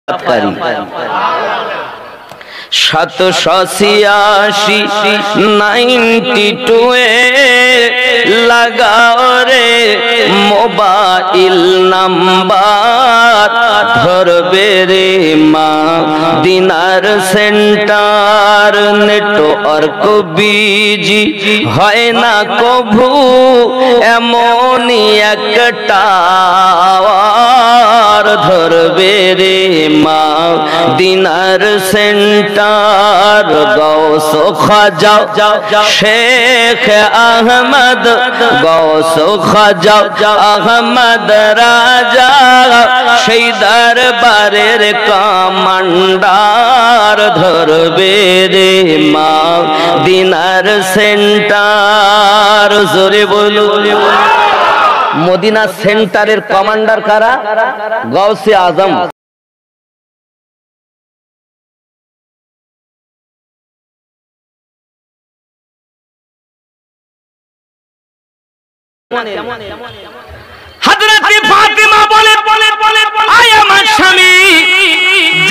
$782 লাগাও রে mobile number ধরবে রে মা দিনার সেন্টার নেটওয়ার্ক বিজি হয় না কভু এমনই একটা ধরবে রে মা দিনার সেন্টার গৌস খাজা শেখ আহমদ গৌস খাজা আহমদ রাজা সেই দরবারের কমান্ডার ধরবে রে মা দিনার সেন্টার জোরে বলো মদিনা সেন্টারের কমান্ডার কারা? গৌসে আজম। হযরতে ফাতিমা বলে আয় আমার স্বামী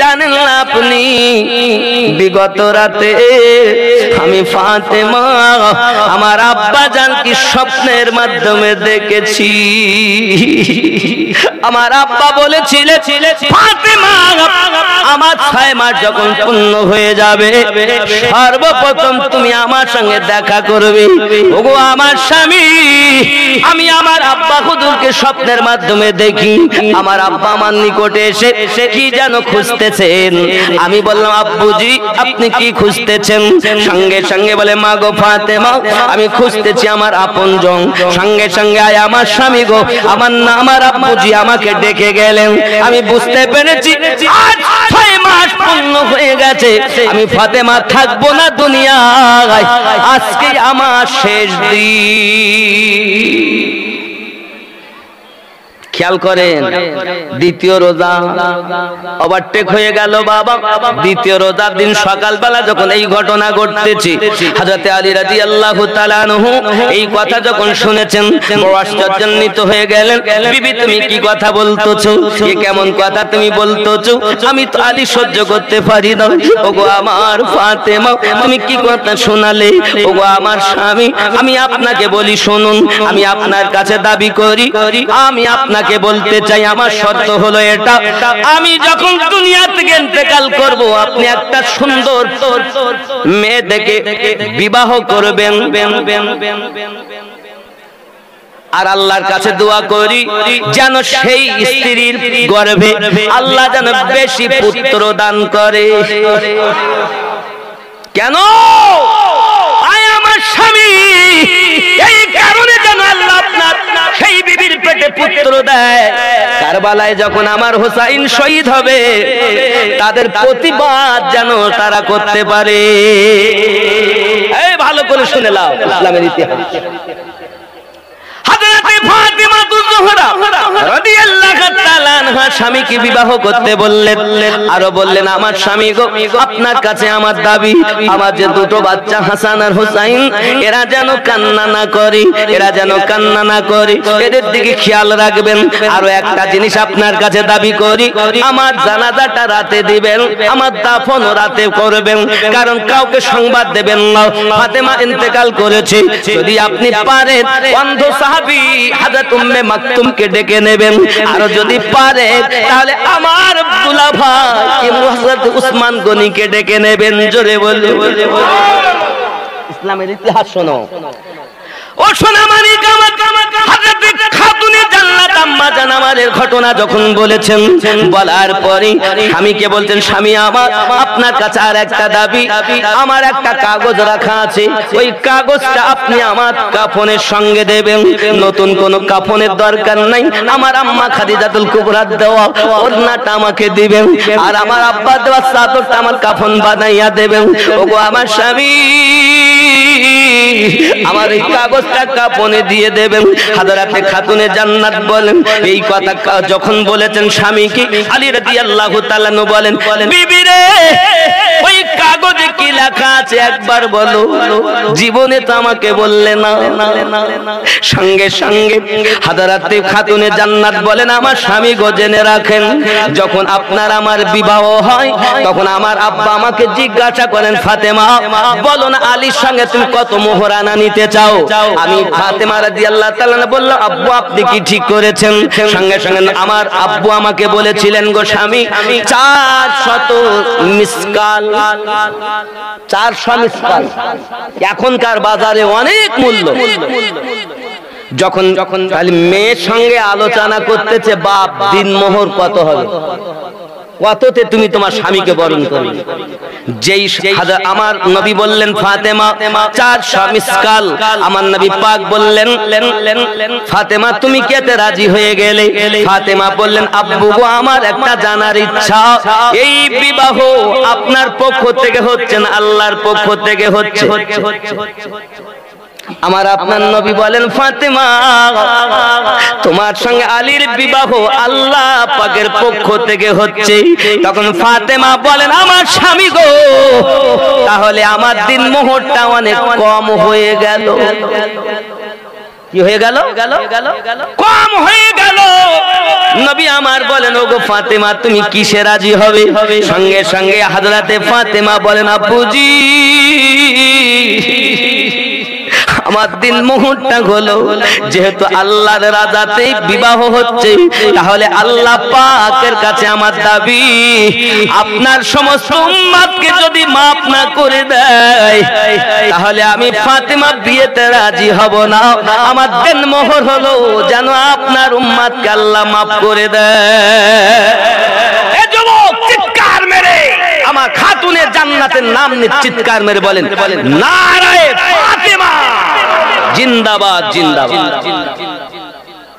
জানেন আপনি বিগত রাতে আমি ফাতেমা আমার আব্বা জান কি স্বপ্নের মাধ্যমে দেখেছি। আমার আব্বা বলেছিলেন ফাতেমা আমার 6 মাস যখন পূর্ণ হয়ে যাবে সর্বপ্রথম তুমি আমার সঙ্গে দেখা করবে। ওগো আমার স্বামী আমি আমার আব্বা হুজুরকে স্বপ্নের মাধ্যমে দেখি আমার আব্বা আমার নিকটে এসে কি যেন খুঁজতেছেন। আমি বললাম আব্বুজি আপনি কি খুঁজতেছেন? সঙ্গে সঙ্গে বলে মা গো ফাতেমা আমি খুঁজতেছি আমার আপনজন। সঙ্গে সঙ্গে আয় আমার স্বামী গো আমার আব্বুজি আমাকে ডেকে গেলেন। আমি বুঝতে পেরেছি আজ 6 মাস পূর্ণ হয়ে গেছে আমি ফাতেমা থাকবো না দুনিয়ায়, আজকে আমার শেষ দিন। খেয়াল করেন দ্বিতীয় রোজা ওভারটেক হয়ে গেল বাবা। দ্বিতীয় রোজার দিন সকালবেলা যখন এই ঘটনা ঘটতেছে হযরতে আলী রাদিয়াল্লাহু তাআলা আনহু এই কথা যখন শুনেছেন বড় আশ্চর্যান্বিত হয়ে গেলেন। বিবি তুমি কি কথা বলতেছো? এ কেমন কথা তুমি বলতেছো? আমি তো আলী সহ্য করতে পারি না। ওগো আমার ফাতেমা তুমি কি কথা শোনালে? ওগো আমার স্বামী আমি আপনাকে বলি শুনুন, আমি আপনার কাছে দাবি করি আমি আপনাকে বলতে চাই আমার শর্ত হলো এটা, আমি যখন দুনিয়া থেকে ইন্তেকাল করব আপনি একটা সুন্দর মেয়ে দেখে বিবাহ করবেন আর আল্লাহর কাছে দোয়া করি যেন সেই স্ত্রীর গর্ভে আল্লাহ যেন বেশি পুত্র দান করে। কেন? আয় আমার স্বামী এই কারণে যেন আল্লাহ আপনার সেই বিবির পেটে পুত্র দেয়। কারবালায় যখন আমার হোসাইন শহীদ হবে তাদের প্রতিবাদ যেন তারা করতে পারে। এই ভালো করে শুনে নাও ইসলামের ইতিহাস। হযরতে ফাতিমাতুজ যোহরা রাদিয়াল্লাহু তাআলা আনহা স্বামীকে বিবাহ করতে বললেন। আরো বললেন আমার স্বামী গো আপনার কাছে আমার দাবি আমার যে দুটো বাচ্চা হাসান আর হুসাইন এরা যেন কান্না না করে, এরা যেন কান্না না করে, এদের দিকে খেয়াল রাখবেন। আরো একটা জিনিস আপনার কাছে দাবি করি আমার জানাজাটা রাতে দিবেন, আমার দাফনও রাতে করবেন, কারণ কাউকে সংবাদ দেবেন না ফাতেমা ইন্তেকাল করেছে। যদি আপনি পারেন অন্ধ সাহাবী হযরত উম্মে মাকতুমকে ডেকে নেবেন, আর যদি পারে তাহলে আমার আব্দুল্লাহ ভাই হযরত উসমান গনিকে ডেকে নেবেন। জোরে বলো ইসলামের ইতিহাস শোনো। ও সোনা মানিক আমার হযরত খাতুনে জান্নাত আম্মা জান আমাদের ঘটনা যখন বলেছেন বলার পরে স্বামীকে বলতেন স্বামী আমার আপনার কাছে আর একটা দাবি, আমার একটা কাগজ রাখা আছে ওই কাগজটা আপনি আমার কাফনের সঙ্গে দেবেন। নতুন কোনো কাফনের দরকার নাই, আমার আম্মা খাদিজাতুল কুবরার দেওয়া ওড়নাটা আমাকে দিবেন আর আমার আব্বা দেওয়া চাদরটা আমার কাফন বানাইয়া দেবেন। ওগো আমার স্বামী আমার এই কাগজটা কাফনে দিয়ে দেবেন। হযরতে খাতুনে জান্নাত বলেন এই কথা যখন বলেছেন স্বামীকে আলী রাদিয়াল্লাহু তাআলা বলেন বিবি রে ওই কাগজে কি লেখা আছে একবার বলো। জীবনে তো আমাকে বললে না। সঙ্গে সঙ্গে হযরতে খাতুনে জান্নাত বলেন, আমার স্বামী গো জেনে রাখেন, যখন আপনার আমার বিবাহ হয় তখন আমার আব্বা আমাকে জিজ্ঞাসা করেন, ফাতেমা বলো না আলীর সঙ্গে তুমি কত মোহরানা নিতে চাও? আমি ফাতেমা রাদিয়াল্লাহু তাআলা বললাম, আব্বু আপনি কি ঠিক করেছেন? সঙ্গে সঙ্গে আমার আব্বু আমাকে বলেছিলেন, গো স্বামী 400 মিসকাল। 400 মিসকাল এখনকার বাজারে অনেক মূল্য। যখন তাহলে মেয়ের সঙ্গে আলোচনা করতেছে, বাপ দিনমোহর কত হবে, কততে তুমি তোমার স্বামীকে বরণ করবে? যেই আমার নবী বললেন ফাতেমা 400 মিসকাল, আমার নবী পাক বললেন, ফাতেমা তুমি কেতে রাজি হয়ে গেলে? ফাতেমা বললেন, আব্বু গো আমার একটা জানার ইচ্ছা, এই বিবাহ আপনার পক্ষ থেকে হচ্ছে না আল্লাহর পক্ষ থেকে হচ্ছে? আমার আপনার নবী বলেন, ফাতেমা তোমার সঙ্গে আলীর বিবাহ আল্লাহ পাকের পক্ষ থেকে হচ্ছে। তখন ফাতেমা বলেন, আমার স্বামী গো তাহলে আমার দিন মোহরটা অনেক কম হয়ে গেল। কি হয়ে গেল? কম হয়ে গেল। নবী আমার বলেন, ওগো ফাতেমা তুমি কিসে রাজি হবে? সঙ্গে সঙ্গে হযরতে ফাতেমা বলেন, আব্বুজি আমার দিন মুহূর্তটা হলো, যেহেতু আল্লাহর রাজাতে বিবাহ হচ্ছে, তাহলে আল্লাহ পাকের কাছে আমার দাবি, আপনার সমস্ত উম্মতকে যদি মাফ না করে দেয় তাহলে আমি ফাতেমা বিয়েতে রাজি হব না। আমার দিন মোহর হলো যেন আপনার উম্মতকে আল্লাহ মাফ করে দেয়। এ যুবক চিৎকার মেরে আমার খাতুনের জান্নাতের নাম নিয়ে চিৎকার মেরে বলেন, নারায়ে ফাতেমা জিন্দাবাদ জিন্দাবাদ।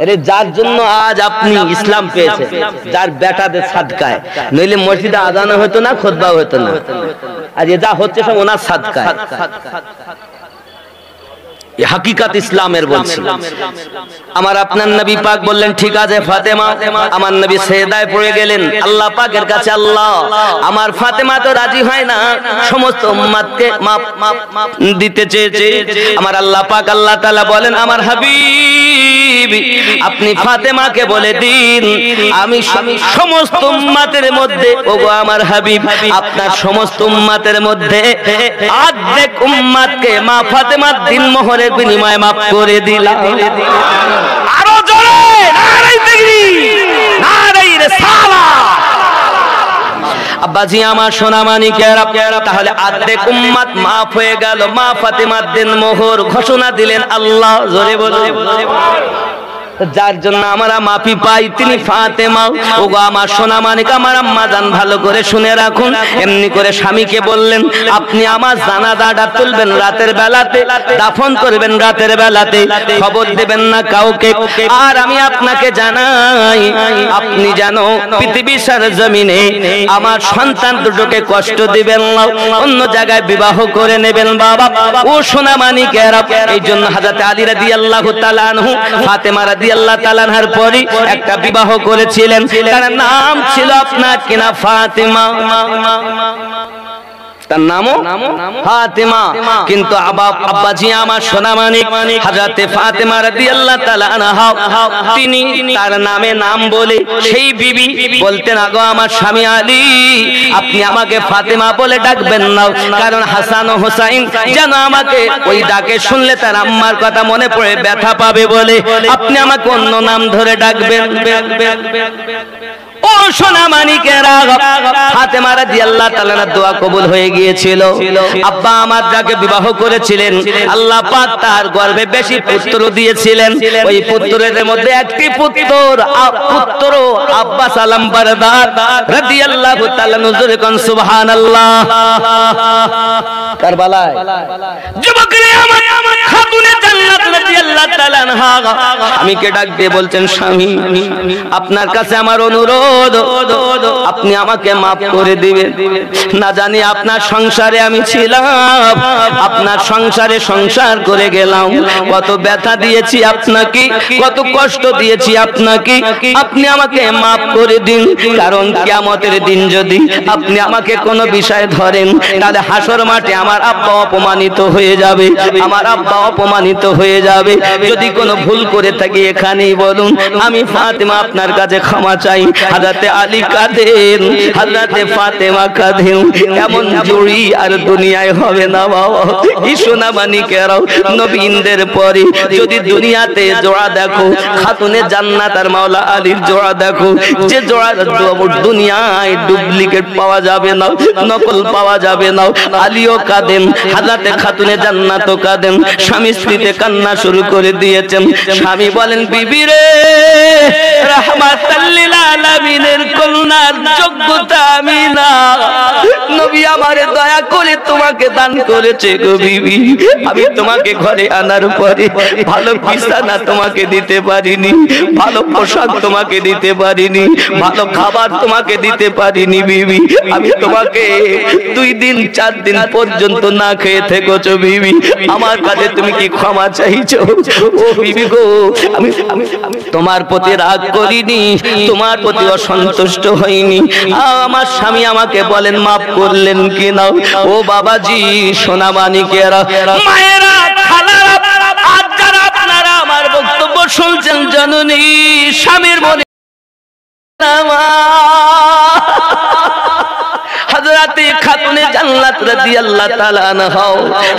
আরে যার জন্য আজ আপনি ইসলাম পেয়েছেন, যার বেটাদের সাদকায়, নইলে মসজিদে আজান হতো না, খুতবা হতো না। আজ যা হচ্ছে সব ওনার সাদকায়। হাকিকাত ইসলামের বলছি। আমার আপনার নবী পাক বললেন, ঠিক আছে ফাতেমা। আমার নবী সেজদায় পড়ে গেলেন আল্লাহ পাকের কাছে, আল্লাহ আমার ফাতেমা তো রাজি হয় না, সমস্ত উম্মতকে মাফ দিতে চেয়েছে। আমার আল্লাহ পাক আল্লাহ তাআলা বলেন, আমার হাবিব আপনি ফাতেমাকে বলে দিন, আমি সমস্ত উম্মতের মধ্যে, ওগো আমার হাবিব আপনার সমস্ত উম্মতের মধ্যে অর্ধেক উম্মতকে মা ফাতেমার দিন মোহরে বিনিময়ে মাফ করে দিলাম। আরো জোরে নারায়ে তাকবীর, নারায়ে রিসালাত। আব্বাজি আমার সোনা মানিকেরা, তাহলে অর্ধেক উম্মত মাফ হয়ে গেল। মা ফাতেমার দিন মোহর ঘোষণা দিলেন আল্লাহ। জোরে বলো। যার জন্য আমরা মাফি পাই তিনি ফাতেমা। ওগো আমার সোনা মানিক, আমার আম্মা জান ভালো করে শুনে রাখুন। এমনি করে স্বামীকে বললেন, আপনি আমার জানাজাটা তুলবেন রাতের বেলাতে, দাফন করবেন রাতের বেলাতে, খবর দেবেন না কাউকে। আর আমি আপনাকে জানাই, আপনি যেন পৃথিবীর জমিনে আমার সন্তান দুটোকে কষ্ট দিবেন না, অন্য জায়গায় বিবাহ করে নেবেন বাবা। ও সোনা মানিকেরা, এই জন্য হযরত আলী রাদিয়াল্লাহু তাআলা আনহু ফাতেমা রাদিয়াল্লাহু তাআলা আনহার পরে একটা বিবাহ করেছিলেন, তার নাম ছিল আপনার কিনা ফাতেমা। তার নামও ফাতেমা। কিন্তু আব্বাজি আমার সোনা মানিক হযরতে ফাতেমা রাদিয়াল্লাহু তাআলা আনহা, তিনি তার নামে নাম বলে সেই বিবি বলতেন, আগো আমার স্বামী আলী আপনি আমাকে ফাতেমা বলে ডাকবেন না, কারণ হাসান ও হুসাইন যেন আমাকে ওই ডাকে শুনলে তার আম্মার কথা মনে পড়ে ব্যথা পাবে বলে আপনি আমাকে অন্য নাম ধরে ডাকবেন। ও সোনা মানিকেরা, ফাতেমা রাদিয়াল্লাহু তাআলার দোয়া কবুল হয়ে গিয়েছিল। আব্বা আমার যাকে বিবাহ করেছিলেন আল্লাহ পাক তার গর্ভে বেশি পুত্র দিয়েছিলেন। ওই পুত্রদের মধ্যে একটি পুত্র আব্বাস আলম বারদার রাদিয়াল্লাহু তাআলা নজরে কোন সুবহানাল্লাহ। কারবালায় যুবকরে আমার খাতুনে জান্নাত রাদিয়াল্লাহু তাআলা আনহা স্বামীকে ডাক দিয়ে বলছেন, স্বামী আপনার কাছে আমার অনুরোধ, আপনি আমাকে মাফ করে দিবেন। না জানি আপনার সংসারে আমি ছিলাম, আপনার সংসারে সংসার করে গেলাম, কত ব্যথা দিয়েছি আপনাকে, কত কষ্ট দিয়েছি আপনাকে, আপনি আমাকে মাফ করে দিন। কারণ কিয়ামতের দিন যদি আপনি আমাকে কোনো বিষয়ে ধরেন, তাহলে হাসর মাঠে আমার আব্বা অপমানিত হয়ে যাবে, আমার আব্বা অপমানিত হয়ে যাবে। যদি কোনো ভুল করে থাকি এখানেই বলুন, আমি ফাতেমা আপনার কাছে ক্ষমা চাই। হযরতে আলী কাঁদেন, হযরতে ফাতেমা কাঁদেন, এমন জুড়ি আর দুনিয়ায় হবে না বাবা। এই সোনা মানিকেরাও নবীনদের পরে যদি দুনিয়াতে জোড়া দেখো, খাতুনে জান্নাত আর মাওলা আলীর জোড়া দেখো, যে জোড়া দুনিয়ায় ডুপ্লিকেট পাওয়া যাবে না, নকল পাওয়া যাবে না। আলীও কাঁদেন, হযরতে খাতুনে জান্নাতও কাঁদেন, স্বামী স্ত্রীতে কান্না শুরু করে দিয়েছেন। স্বামী বলেন, বিবি রে, রাহমাতাল লিল আলামিনের কন্যার যোগ্যতা আমি না, নবী আমারে দয়া করে তোমাকে দান করেছে গো বিবি। আমি তোমাকে ঘরে আনার পরে ভালো বিছানা তোমাকে দিতে পারিনি, ভালো পোশাক তোমাকে দিতে পারিনি, ভালো খাবার তোমাকে দিতে পারিনি বিবি। আমি তোমাকে 2 দিন 4 দিন পর্যন্ত না খেয়ে থেকেছো বিবি। আমার কাছে তুমি কি ক্ষমা চাইছো? ও বিবি গো, আমি তোমার প্রতি রাগ করিনি, তোমার প্রতি অসন্তুষ্ট হইনি। আমার স্বামী আমাকে বলেন মাফ করলেন কিনা? ও বাবাজি, সোনা মানিকেরা, মায়েরা, খালারা, আজ যারা আপনারা আমার বক্তব্য শুনছেন, জননী স্বামীর মনে হযরতে খাতুনে জান্নাত রাদিয়াল্লাহু তাআলা আনহা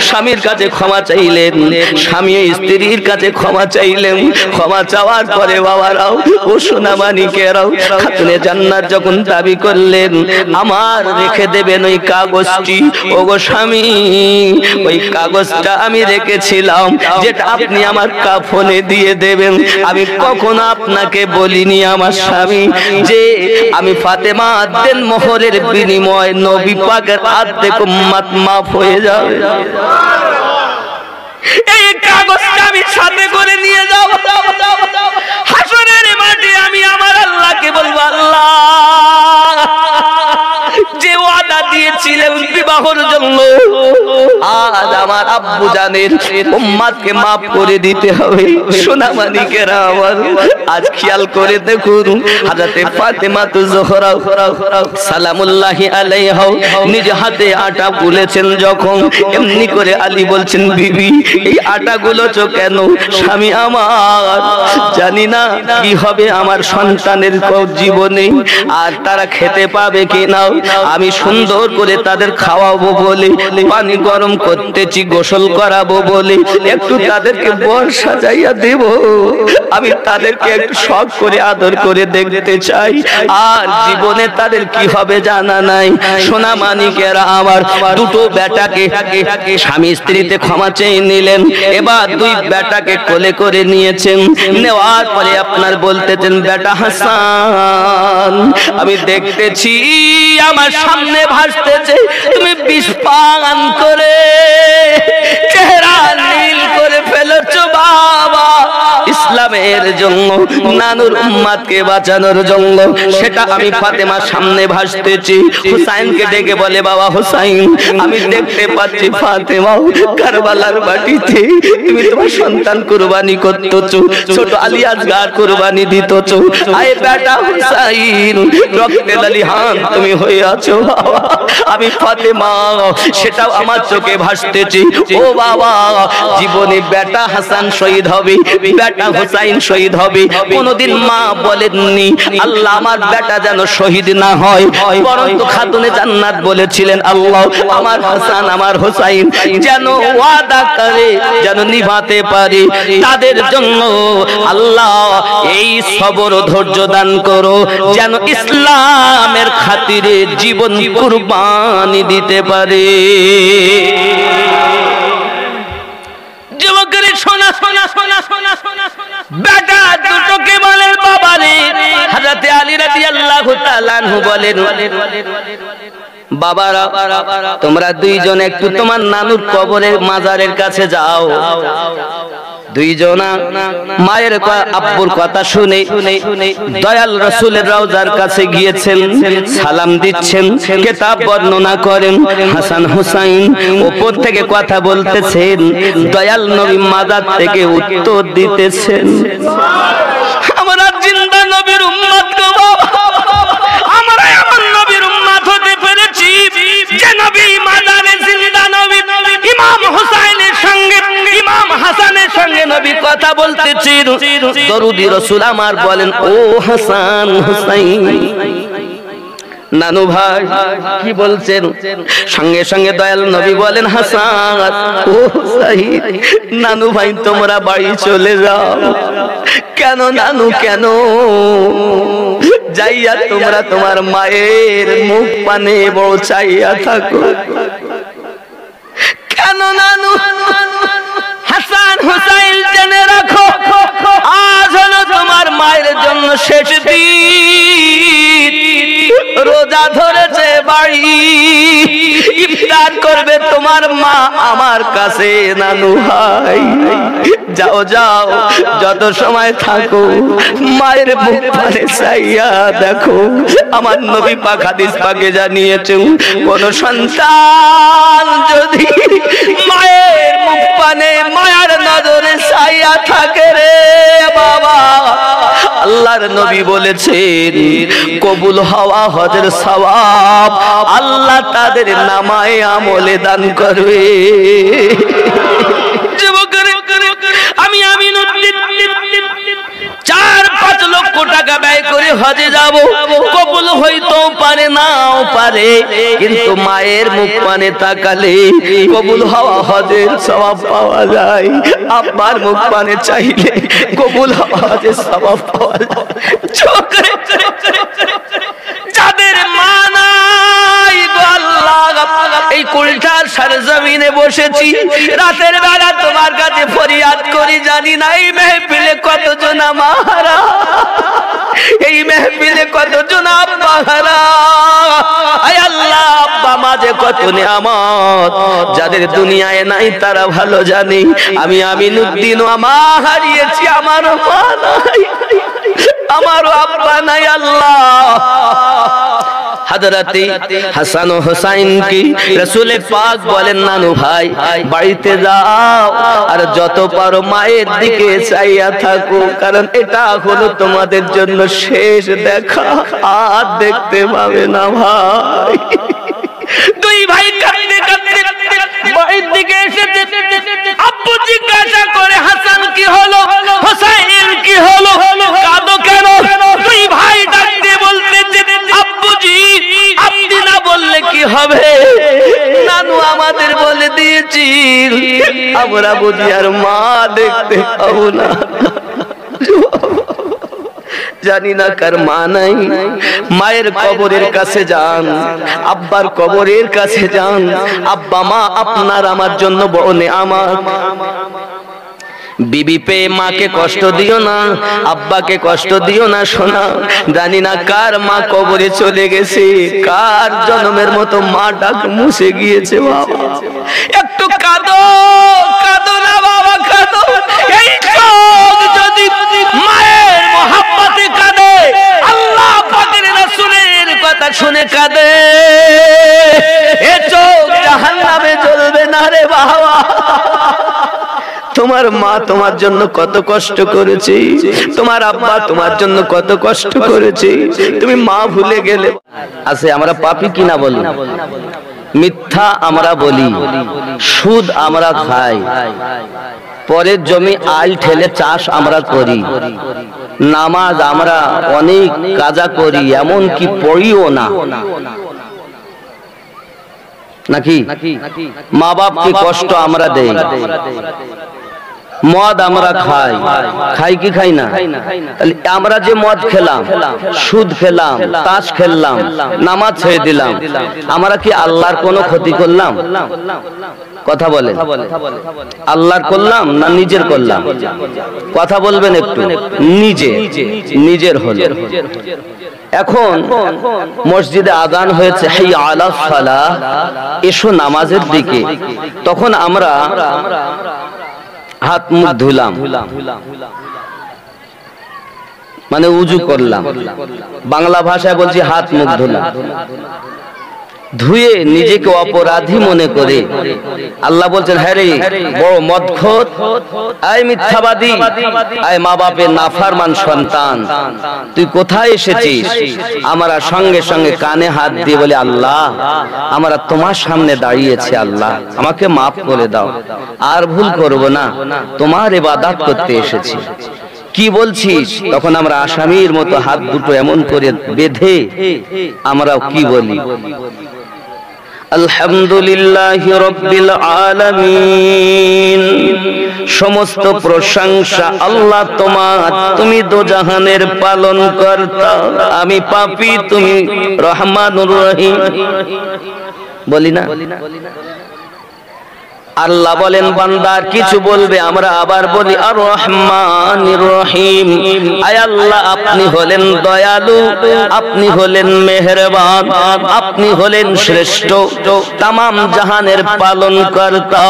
স্বামীর কাছে ক্ষমা চাইলেন, স্বামী স্ত্রীর কাছে ক্ষমা চাইলেন। ক্ষমা চাওয়ার পরে বাবারাও, ও সোনা মানিকেরাও, খাতুনে জান্নাত যখন দাবি করলেন আমার রেখে দেবেন ওই কাগজটি, ও গো স্বামী, ওই কাগজটা আমি রেখেছিলাম যেটা আপনি আমার কাফনে দিয়ে দেবেন। আমি কখনো আপনাকে বলিনি আমার স্বামী যে আমি ফাতেমা দেন মোহরের বিনিময় নবী পাকের আর্ধেক উম্মত মাফ হয়ে যাবে। এই কাগজটা আমি সাথে করে নিয়ে যাব, হাসরের মাঠে আমি আমার আল্লাহকে বলবো, আল্লাহ যে ওয়াদা দিয়েছিলেন বিবাহের জন্য, আজ আমার আব্বু জানের উম্মতকে মাফ করে দিতে হবে। সোনা মানিকেরা আমার, আজ খেয়াল করে দেখুন, হযরতে ফাতেমা যোহরা সালামুল্লাহি আলাইহা নিজ হাতে আটা গুলেছেন যখন, এমনি করে আলী বলছেন, বিবি এই আটা গুলোছো কেন? স্বামী আমার, জানি না কি হবে আমার সন্তানের জীবনে, আর তারা খেতে পাবে কিনা। আমি সুন্দর করে তাদের খাওয়াবো বলে, পানি গরম করতেছি, গোসল করাবো বলে, একটু তাদেরকে বর সাজাইয়া দেব। আমি তাদেরকে একটু শখ করে আদর করে দেখতে চাই, আর জীবনে তাদের কি হবে জানা নাই। সোনা মানিকেরা আমার, দুটো বেটাকে স্বামী স্ত্রীতে ক্ষমা চেয়ে নিলেন, এবার 2 বেটাকে কোলে করে নিয়েছেন। নেওয়ার পরে আপনার বলতেছেন, বেটা হাসান, আমি দেখতেছি আমার সামনে ভাসতেছে তুমি বিষ পান করে চেহারা নীল করে ফেলেছো বাবা, ইসলামের জন্য, নানুর উম্মতকে বাঁচানোর জন্য। সেটা আমি ফাতেমার সামনে ভাসতেছি। হুসাইনকে ডেকে বলে, বাবা হুসাইন, আমি দেখতে পাচ্ছি ফাতেমা কারবালার মাটিতে তুমি তোমার সন্তান কুরবানি করতেছো, ছোট আলী আসগার কুরবানি দিতেছো। আয় বেটা হুসাইন, রক্তে লালিহান তুমি হয়ে আছো বাবা। আমি ফাতেমা, সেটাও আমার চোখে ভাসতেছি। ও বাবা, জীবনে বেটা হাসান শহীদ হবে, বেটা হুসাইন শহীদ হবে। কোনদিন মা বলেননি আল্লাহ আমার বেটা যেন শহীদ না হয়, বরং খাতুনে জান্নাত বলেছিলেন আল্লাহ আমার হাসান আমার হুসাইন যেন ওয়াদা করে যেন নিভাতে পারে। তাদের জন্য আল্লাহ এই সবর ও ধৈর্য দান করো, যেন ইসলামের খাতিরে জীবন কুরবানি দিতে পারে। যুবকের সোনা সোনা সোনা সোনা সোনা বেটা দুটোকে বলেন বাবা রে। হযরতে আলী রাদিয়াল্লাহু তাআলা আনহু বলেন, বাবারা তোমরা 2 জন একটু তোমার নানুর কবরের মাজারের কাছে যাও। দুইজনা মায়ের আব্বুর কথা শুনে দয়াল রাসূলের রওজার কাছে গিয়েছেন, সালাম দিচ্ছেন, কিতাব বর্ণনা করেন হাসান হুসাইন উপর থেকে কথা বলতেছেন, দয়াল নবী মাজার থেকে উত্তর দিতেছেন। আমরা জিন্দা নবীর উম্মত গো, আমরা এমন নবীর উম্মত হতে পেরেছি যে নবী মাজারে জিন্দা নবী ইমাম হুসাইনের সঙ্গে ইমাম হাসানের সঙ্গে নবী কথা বলতেছেন। দরুদি রাসূল আমার বলেন, ও হাসান হুসাইন, নানু ভাই কি বলছেন? সঙ্গে সঙ্গে দয়াল নবী বলেন, হাসান ও হুসাইন, নানু ভাই তোমরা বাড়ি চলে যাও। কেন নানু, কেন? যাইয়া তোমরা তোমার মায়ের মুখ পানে বড় চাইয়া থাকো। কেন নানু? হাসান হুসাইন জেনে রাখো, আজ হলো তোমার মায়ের জন্য শেষ দিন। রোজা ধরেছে বাড়ি, ইফতার করবে তোমার মা আমার কাছে। নানু ভাই যাও যাও, যত সময় থাকো মায়ের মুখ পানে চাইয়া দেখো। আমার নবী পাক হাদিস পাকে জানিয়েছেন, কোন সন্তান যদি মায়ের মুখ পানে মায়ের নজরে চাইয়া থাকে রে বাবা, আল্লাহর নবী বলেছেন কবুল হওয়া হজের সওয়াব আল্লাহ তাদের নামায়ে আমলে দান করবে। আমি চার 5 লক্ষ টাকা ব্যয় করে হজে যাব, কবুল হইতেও পারে নাও পারে, কিন্তু মায়ের মুখ পানে তাকালে কবুল হওয়া হজের সওয়াব পাওয়া যায়। আব্বার মুখ পানে চাইলে কবুল হওয়া হজের সওয়াব পাওয়া যায়। যাদের মা নাই গো আল্লাহ, এই কুলটার সরজমিনে বসেছি, রাতের বেলা তোমার কাছে ফরিয়াদ করি, জানি না এই মেহফিলে কতজন মাহারা, এই মেহফিলে কতজন আব্বা হারা। আয় আল্লাহ, আব্বা মাঝে কত নিয়ামত, যাদের দুনিয়ায় নাই তারা ভালো জানে। আমি আমিনুদ্দিন আমা হারিয়েছি, আমারও মা নাই, আমারও আব্বা নাই। আল্লাহ হযরতে হাসান ও হুসাইন কি রাসূল পাক বলেন, নানু ভাই বাড়িতে যাও আর যত পারো মায়ের দিকে চাইয়া থাকো, কারণ এটা হলো তোমাদের জন্য শেষ দেখা, আর দেখতে পাবে না ভাই। দুই ভাই কাঁদতে কাঁদতে বাড়ির দিকে এসেছে। আব্বু জিজ্ঞাসা করে, হাসান কি হলো, হুসাইন কি হলো, কাঁদো কেন? দুই ভাই ডাকতে বলতেছে, আব্বুজি আপনি না বললে কি হবে? নানু আমাদের বলে দিয়েছি আমরা বুঝি আর মা দেখতে পাবো না। জানি না কার মা নাই, মায়ের কবরের কাছে যান, আব্বার কবরের কাছে যান। আব্বা মা আপনার আমার জন্য বড় নেয়ামত। বিবি পেয়ে মাকে কষ্ট দিও না, আব্বাকে কষ্ট দিও না সোনা। জানি না কার মা কবরে চলে গেছে, কার জন্মের মতো মা ডাক মুছে গিয়েছে। বাবা একটু কাঁদো, কাঁদো না বাবা, কাঁদো। এই চোখ যদি মায়ের মহব্বতে কাঁদে, আল্লাহ পাকের রাসূলের কথা শুনে কাঁদে, এ চোখ জাহান্নামে জ্বলবে না রে বাবা। তোমার মা তোমার জন্য কত কষ্ট করেছে, তোমার আব্বা তোমার জন্য কত কষ্ট করেছে, তুমি মা ভুলে গেলে। আছে আমরা পাপী কিনা বলি, মিথ্যা আমরা বলি, সুদ আমরা খাই, পরের জমি আল ঠেলে চাষ আমরা করি, নামাজ আমরা অনেক কাজা করি, এমন কি পড়িও না, নাকি? মা বাপকে কষ্ট আমরা দেই, মদ আমরা খাই, খাই কি খাই না? আমরা যে মদ খেলাম, সুদ খেলাম, তাস খেললাম, নামাজ ছেড়ে দিলাম, আমরা কি আল্লাহর কোনো ক্ষতি করলাম? কথা বলেন, আল্লাহর করলাম না নিজের করলাম? কথা বলবেন একটু। নিজের হলো। এখন মসজিদে আযান হয়েছে, হাইয়া আলাস সালাহ, এসো নামাজের দিকে। তখন আমরা হাত মুখ ধুলাম, মানে উজু করলাম, বাংলা ভাষায় বলছি হাত মুখ ধুলাম। ধুয়ে নিজেকে অপরাধী মনে করে আল্লাহ বলছেন, হ্যাঁ রে বড় মদখোর, আয় মিথ্যাবাদী, আয় মা বাপের নাফরমান সন্তান, তুই কোথায় এসেছিস? আমরা সঙ্গে সঙ্গে কানে হাত দিয়ে বলি, আল্লাহ আমরা তোমার সামনে দাঁড়িয়েছি, আল্লাহ আমাকে মাফ করে দাও, আর ভুল করব না, তোমার ইবাদত করতে এসেছি। কি বলছিস? তখন আমরা আসামির মতো হাত দুটো এমন করে বেঁধে আমরাও কি বলি, আলহামদুলিল্লাহি রাব্বিল আলামিন, সমস্ত প্রশংসা আল্লাহ তোমার, তুমি দোজাহানের পালনকর্তা, আমি পাপী, তুমি রহমানুর রহিম। বলি না? আল্লাহ বলেন বান্দার কিছু বলবে, আমরা আবার বলি আর রহমানির রহিম। আয় আল্লাহ আপনি হলেন দয়ালু, আপনি হলেন মেহেরবান, আপনি হলেন শ্রেষ্ঠ, তামাম জাহানের পালনকর্তা।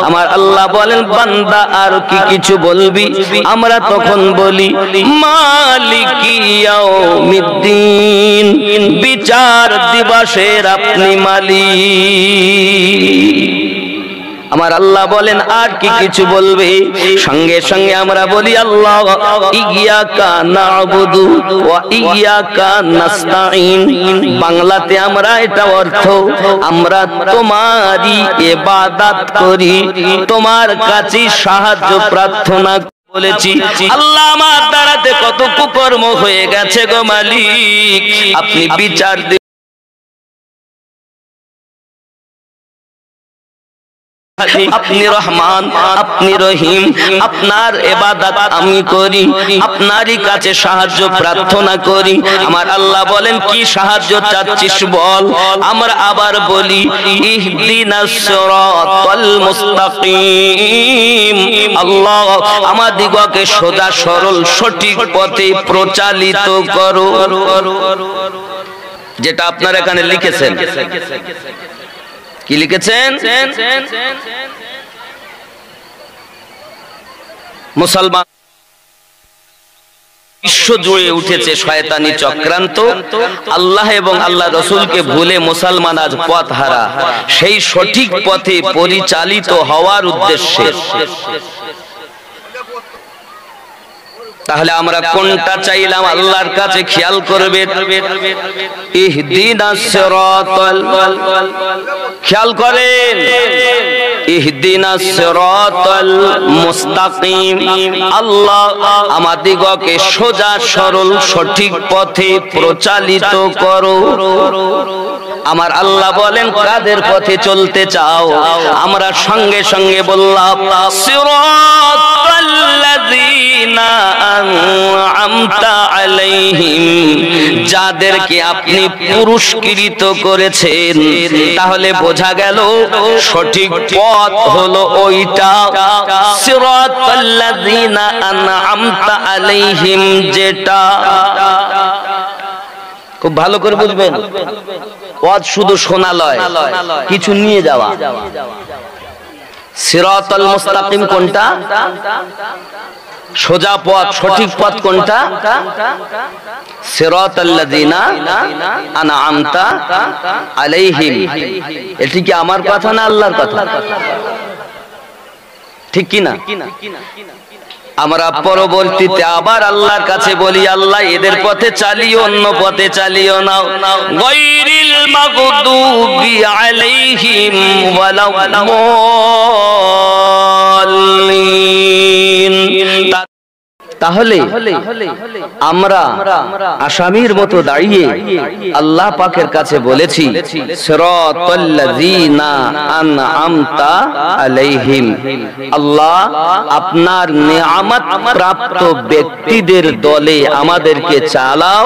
আমার আল্লাহ বলেন বান্দা আর কি কিছু বলবি? আমরা তখন বলি মালিকি ইয়াউমিদ্দিন, বিচার দিবসের আপনি মালিক। আমার আল্লাহ বলেন আর কি কিছু বলবে? সঙ্গে সঙ্গে আমরা বলি আল্লাহ ইয়্যাকা না'বুদু ওয়া ইয়্যাকা নাস্তাঈন। বাংলাতে আমরা এটা অর্থ, আমরা তোমারই ইবাদত করি, তোমার কাছে সাহায্য প্রার্থনা বলেছি। আল্লাহ আমার দ্বারাতে কত কুকর্ম হয়ে গেছে গো মালিক, আপনি বিচার আপনি রহমান, আপনি রহিম, আপনার ইবাদত আমি করি, আপনারই কাছে সাহায্য প্রার্থনা করি। আমার আল্লাহ বলেন কি সাহায্য চাচ্ছিস বল? আমরা আবার বলি ইহদিনাস সিরাতাল মুস্তাকিম, আল্লাহ আমাদিগকে সোজা সরল সঠিক পথে প্রচালিত করো। যেটা আপনারা এখানে লিখেছেন, কি লিখেছেন? মুসলমান বিশ্ব জুড়ে উঠেছে শয়তানি চক্রান্ত, আল্লাহ এবং আল্লাহ রসুলকে ভুলে মুসলমান আজ পথ হারা, সেই সঠিক পথে পরিচালিত হওয়ার উদ্দেশ্যে। তাহলে আমরা কোনটা চাইলাম আল্লাহর কাছে খেয়াল করবে, ইহদিনাস সিরাতাল, খেয়াল করেন, ইহদিনাস সিরাতাল মুস্তাকিম, আল্লাহ আমাদিগকে সোজা সরল সঠিক পথে প্রচালিত করো। আমার আল্লাহ বলেন কাদের পথে চলতে চাও? আমরা সঙ্গে সঙ্গে বললাম সিরাতাল্লাযীনা আন'আমতা আলাইহিম, যাদেরকে আপনি পুরস্কৃত করেছেন। তাহলে বোঝা গেল সঠিক পথ হলো ওইটা, সিরাতাল্লাযীনা আন'আমতা আলাইহিম, যেটা খুব ভালো করে বুঝবেন। পথ শুধু শোনা লয়, কিছু নিয়ে যাওয়া। সিরাতাল মুস্তাকিম কোনটা? সোজা পথ, সঠিক পথ কোনটা? সিরাতাল্লাযীনা আন'আমতা আলাইহিম। এটি কি আমার কথা না আল্লাহর কথা? ঠিক কি না? আমরা পরবর্তীতে আবার আল্লাহর কাছে বলি, আল্লাহ এদের পথে চালিও, অন্য পথে চালিও না, গায়রিল মাগদুবি আলাইহিম ওয়ালাদ-দাল্লিন। তাহলে আমরা আসামির মতো দাঁড়িয়ে আল্লাহ পাকের কাছে বলেছি সিরাতাল্লাযীনা আন'আমতা আলাইহিম, আল্লাহ আপনার নিয়ামত প্রাপ্ত ব্যক্তিদের দলে আমাদেরকে চালাও,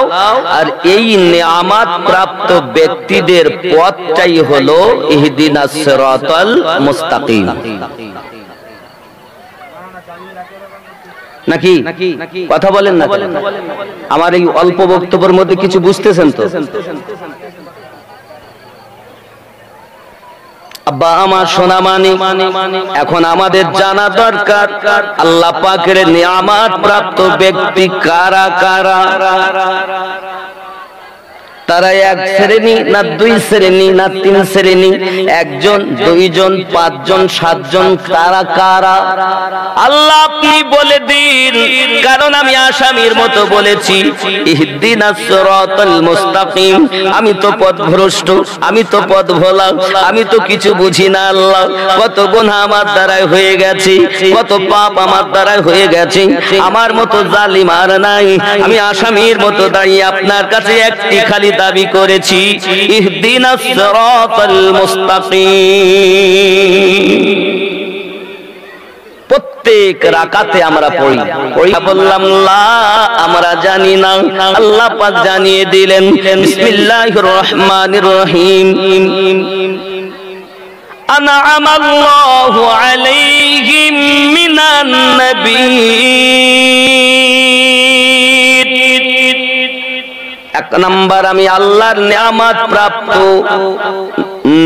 আর এই নিয়ামত প্রাপ্ত ব্যক্তিদের পথটাই হলো ইহদিনাস সিরাতাল মুস্তাকিম। নাকি কথা বলেন না? আমার এই অল্প বক্তব্যের মধ্যে কিছু বুঝতেছেন তো? আব্বা আমার সোনা মানি, এখন আমাদের জানা দরকার আল্লাহ পাকের নিয়ামত প্রাপ্ত ব্যক্তি কারা কারা। তারা এক শ্রেণী না দুই শ্রেণী না তিন শ্রেণী, একজন দুইজন পাঁচজন সাতজন, তারা কারা আল্লাহ আপনি বলে দিন। কারণ আমি আসামির মতো বলেছি ইহদিনাস সিরাতাল মুস্তাকিম, আমি তো পথভ্রষ্ট, আমি তো পথ ভোলা, আমি তো কিছু বুঝি না আল্লাহ। কত গুনাহ আমার দ্বারা হয়ে গেছে, কত পাপ আমার দ্বারা হয়ে গেছে, আমার মতো জালিম আর নাই। আমি আসামির মতো দাঁড়িয়ে আপনার কাছে একটি খালি দাবি করেছি ইহদিনাস সিরাতাল মুস্তাকিম। প্রত্যেক রাকাতে আমরা পড়ি, বললাম লা আমরা জানি না, আল্লাহ পাক জানিয়ে দিলেন বিসমিল্লাহির রহমানির রহিম। আনআমাল্লাহু আলাইহিম মিনান নাবিয়্যিন। এক নাম্বার আমি আল্লাহর নিয়ামত প্রাপ্ত,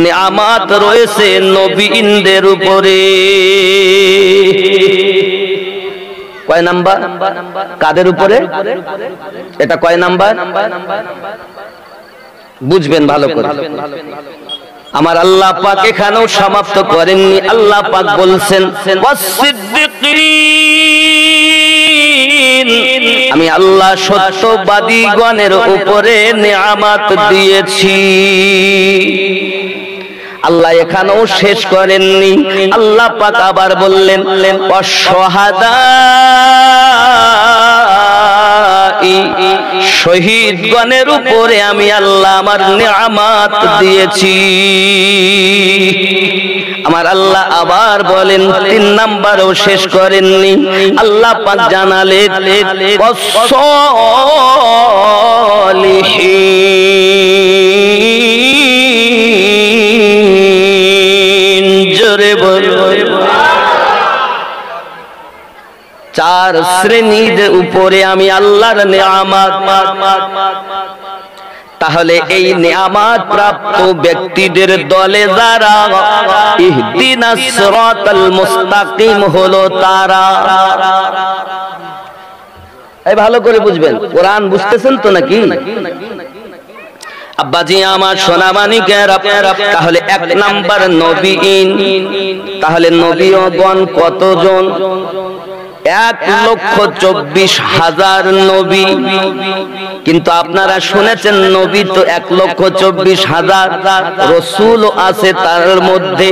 নিয়ামত রয়েছে নবীদের উপরে। কয় নাম্বার? কাদের উপরে? এটা কয় নাম্বার বুঝবেন ভালো করে। আমার আল্লাহ পাক এখানেও সমাপ্ত করেননি, আল্লাহ পাক বলছেন আমি আল্লাহ সত্যবাদীগণের উপরে নিয়ামত দিয়েছি। আল্লাহ এখানেও শেষ করেননি, আল্লাহ পাক আবার বললেন অশহাদা, শহীদগণের উপরে আমি আল্লাহ আমার নিয়ামত দিয়েছি। আমার আল্লাহ আবার বলেন, তিন নাম্বারও শেষ করেননি, আল্লাহ পাক জানালেন ওয়াসসালিহিন। জোরে বলো। চার শ্রেণীর উপরে আমি আল্লাহর নিয়ামত। তাহলে এই নিয়ামত প্রাপ্ত ব্যক্তিদের দলে যারা, ইহদিনাস সিরাতাল মুস্তাকিম হলো তারা। এই ভালো করে বুঝবেন, কোরআন বুঝতেছেন তো নাকি আব্বাজি আমার সোনা মানিকেরা? তাহলে এক নাম্বার নবীন। তাহলে নবীগণ কতজন? 1,24,000 নবী। কিন্তু আপনারা শুনেছেন নবী তো 1,24,000, রসুল আছে তার মধ্যে।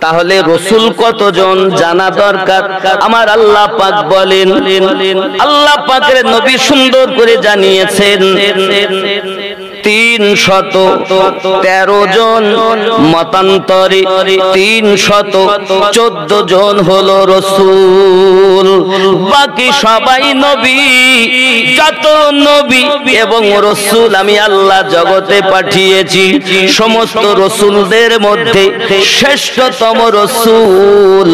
তাহলে রসুল কতজন জানা দরকার। আমার আল্লাহ পাক বলেন, আল্লাহ পাকের নবী সুন্দর করে জানিয়েছেন 313 জন, মতান্তরে 314 জন হলো রসুল। বাকি সবাই নবী। যত নবী এবং রসুল আমি আল্লাহ জগতে পাঠিয়েছি, সমস্ত রসুলদের মধ্যে শ্রেষ্ঠতম রসুল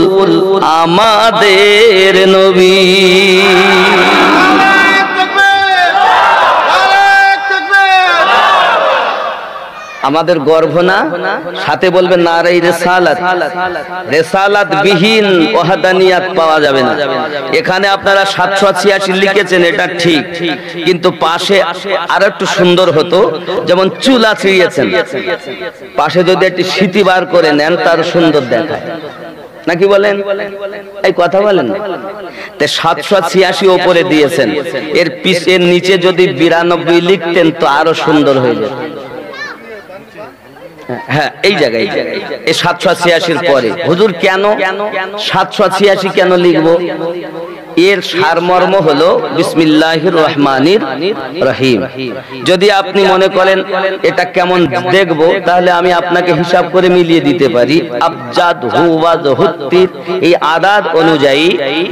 আমাদের নবী। আমাদের গর্ব না? সাথে বলবেন নারায়ে রিসালাত। রিসালাত বিহীন ওয়াহদানিয়াত পাওয়া যাবে না। এখানে আপনারা 786 লিখেছেন, এটা ঠিক, কিন্তু পাশে আরো একটু সুন্দর হতো। যেমন চুলা ছিঁড়িয়েছেন, পাশে যদি একটি সিটি বার করে নেন তার সুন্দর দেখায়, নাকি বলেন? এই কথা বলেন। 786 উপরে দিয়েছেন, এর পিছের নিচে যদি 92 লিখতেন তো আরো সুন্দর হয়ে যেত। হ্যাঁ, এই জায়গায় এই 786 পরে হুজুর কেন 786 কেন লিখবো? এর সারমর্ম হলো বিসমিল্লাহির রহমানির রহিম। যদি আপনি মনে করেন এটা কেমন দেখবো, তাহলে আমি আপনাকে হিসাব করে মিলিয়ে দিতে পারি। আবজাদ হুওয়াজ হুত্তির এই আদাদ অনুযায়ী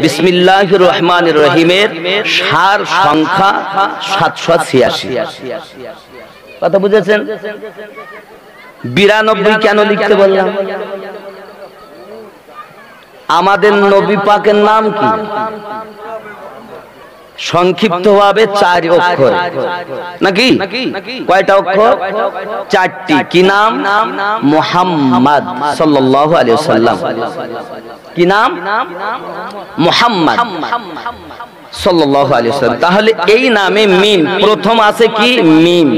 বিসমিল্লাহির রহমানির রহিমের সার সংখ্যা 786। কথা বুঝেছেন? 92 কেন লিখতে বললাম? আমাদের নবী পাকের নাম কি? সংক্ষিপ্তভাবে 4 অক্ষর নাকি কয়টা অক্ষর? 4টি। কি নাম? মুহাম্মদ সাল্লাল্লাহু আলাইহি ওয়াসাল্লাম। কি নাম? মুহাম্মদ সাল্লাল্লাহু আলাইহি ওয়াসাল্লাম। তাহলে এই নামে মিম প্রথম আছে কি? মিম,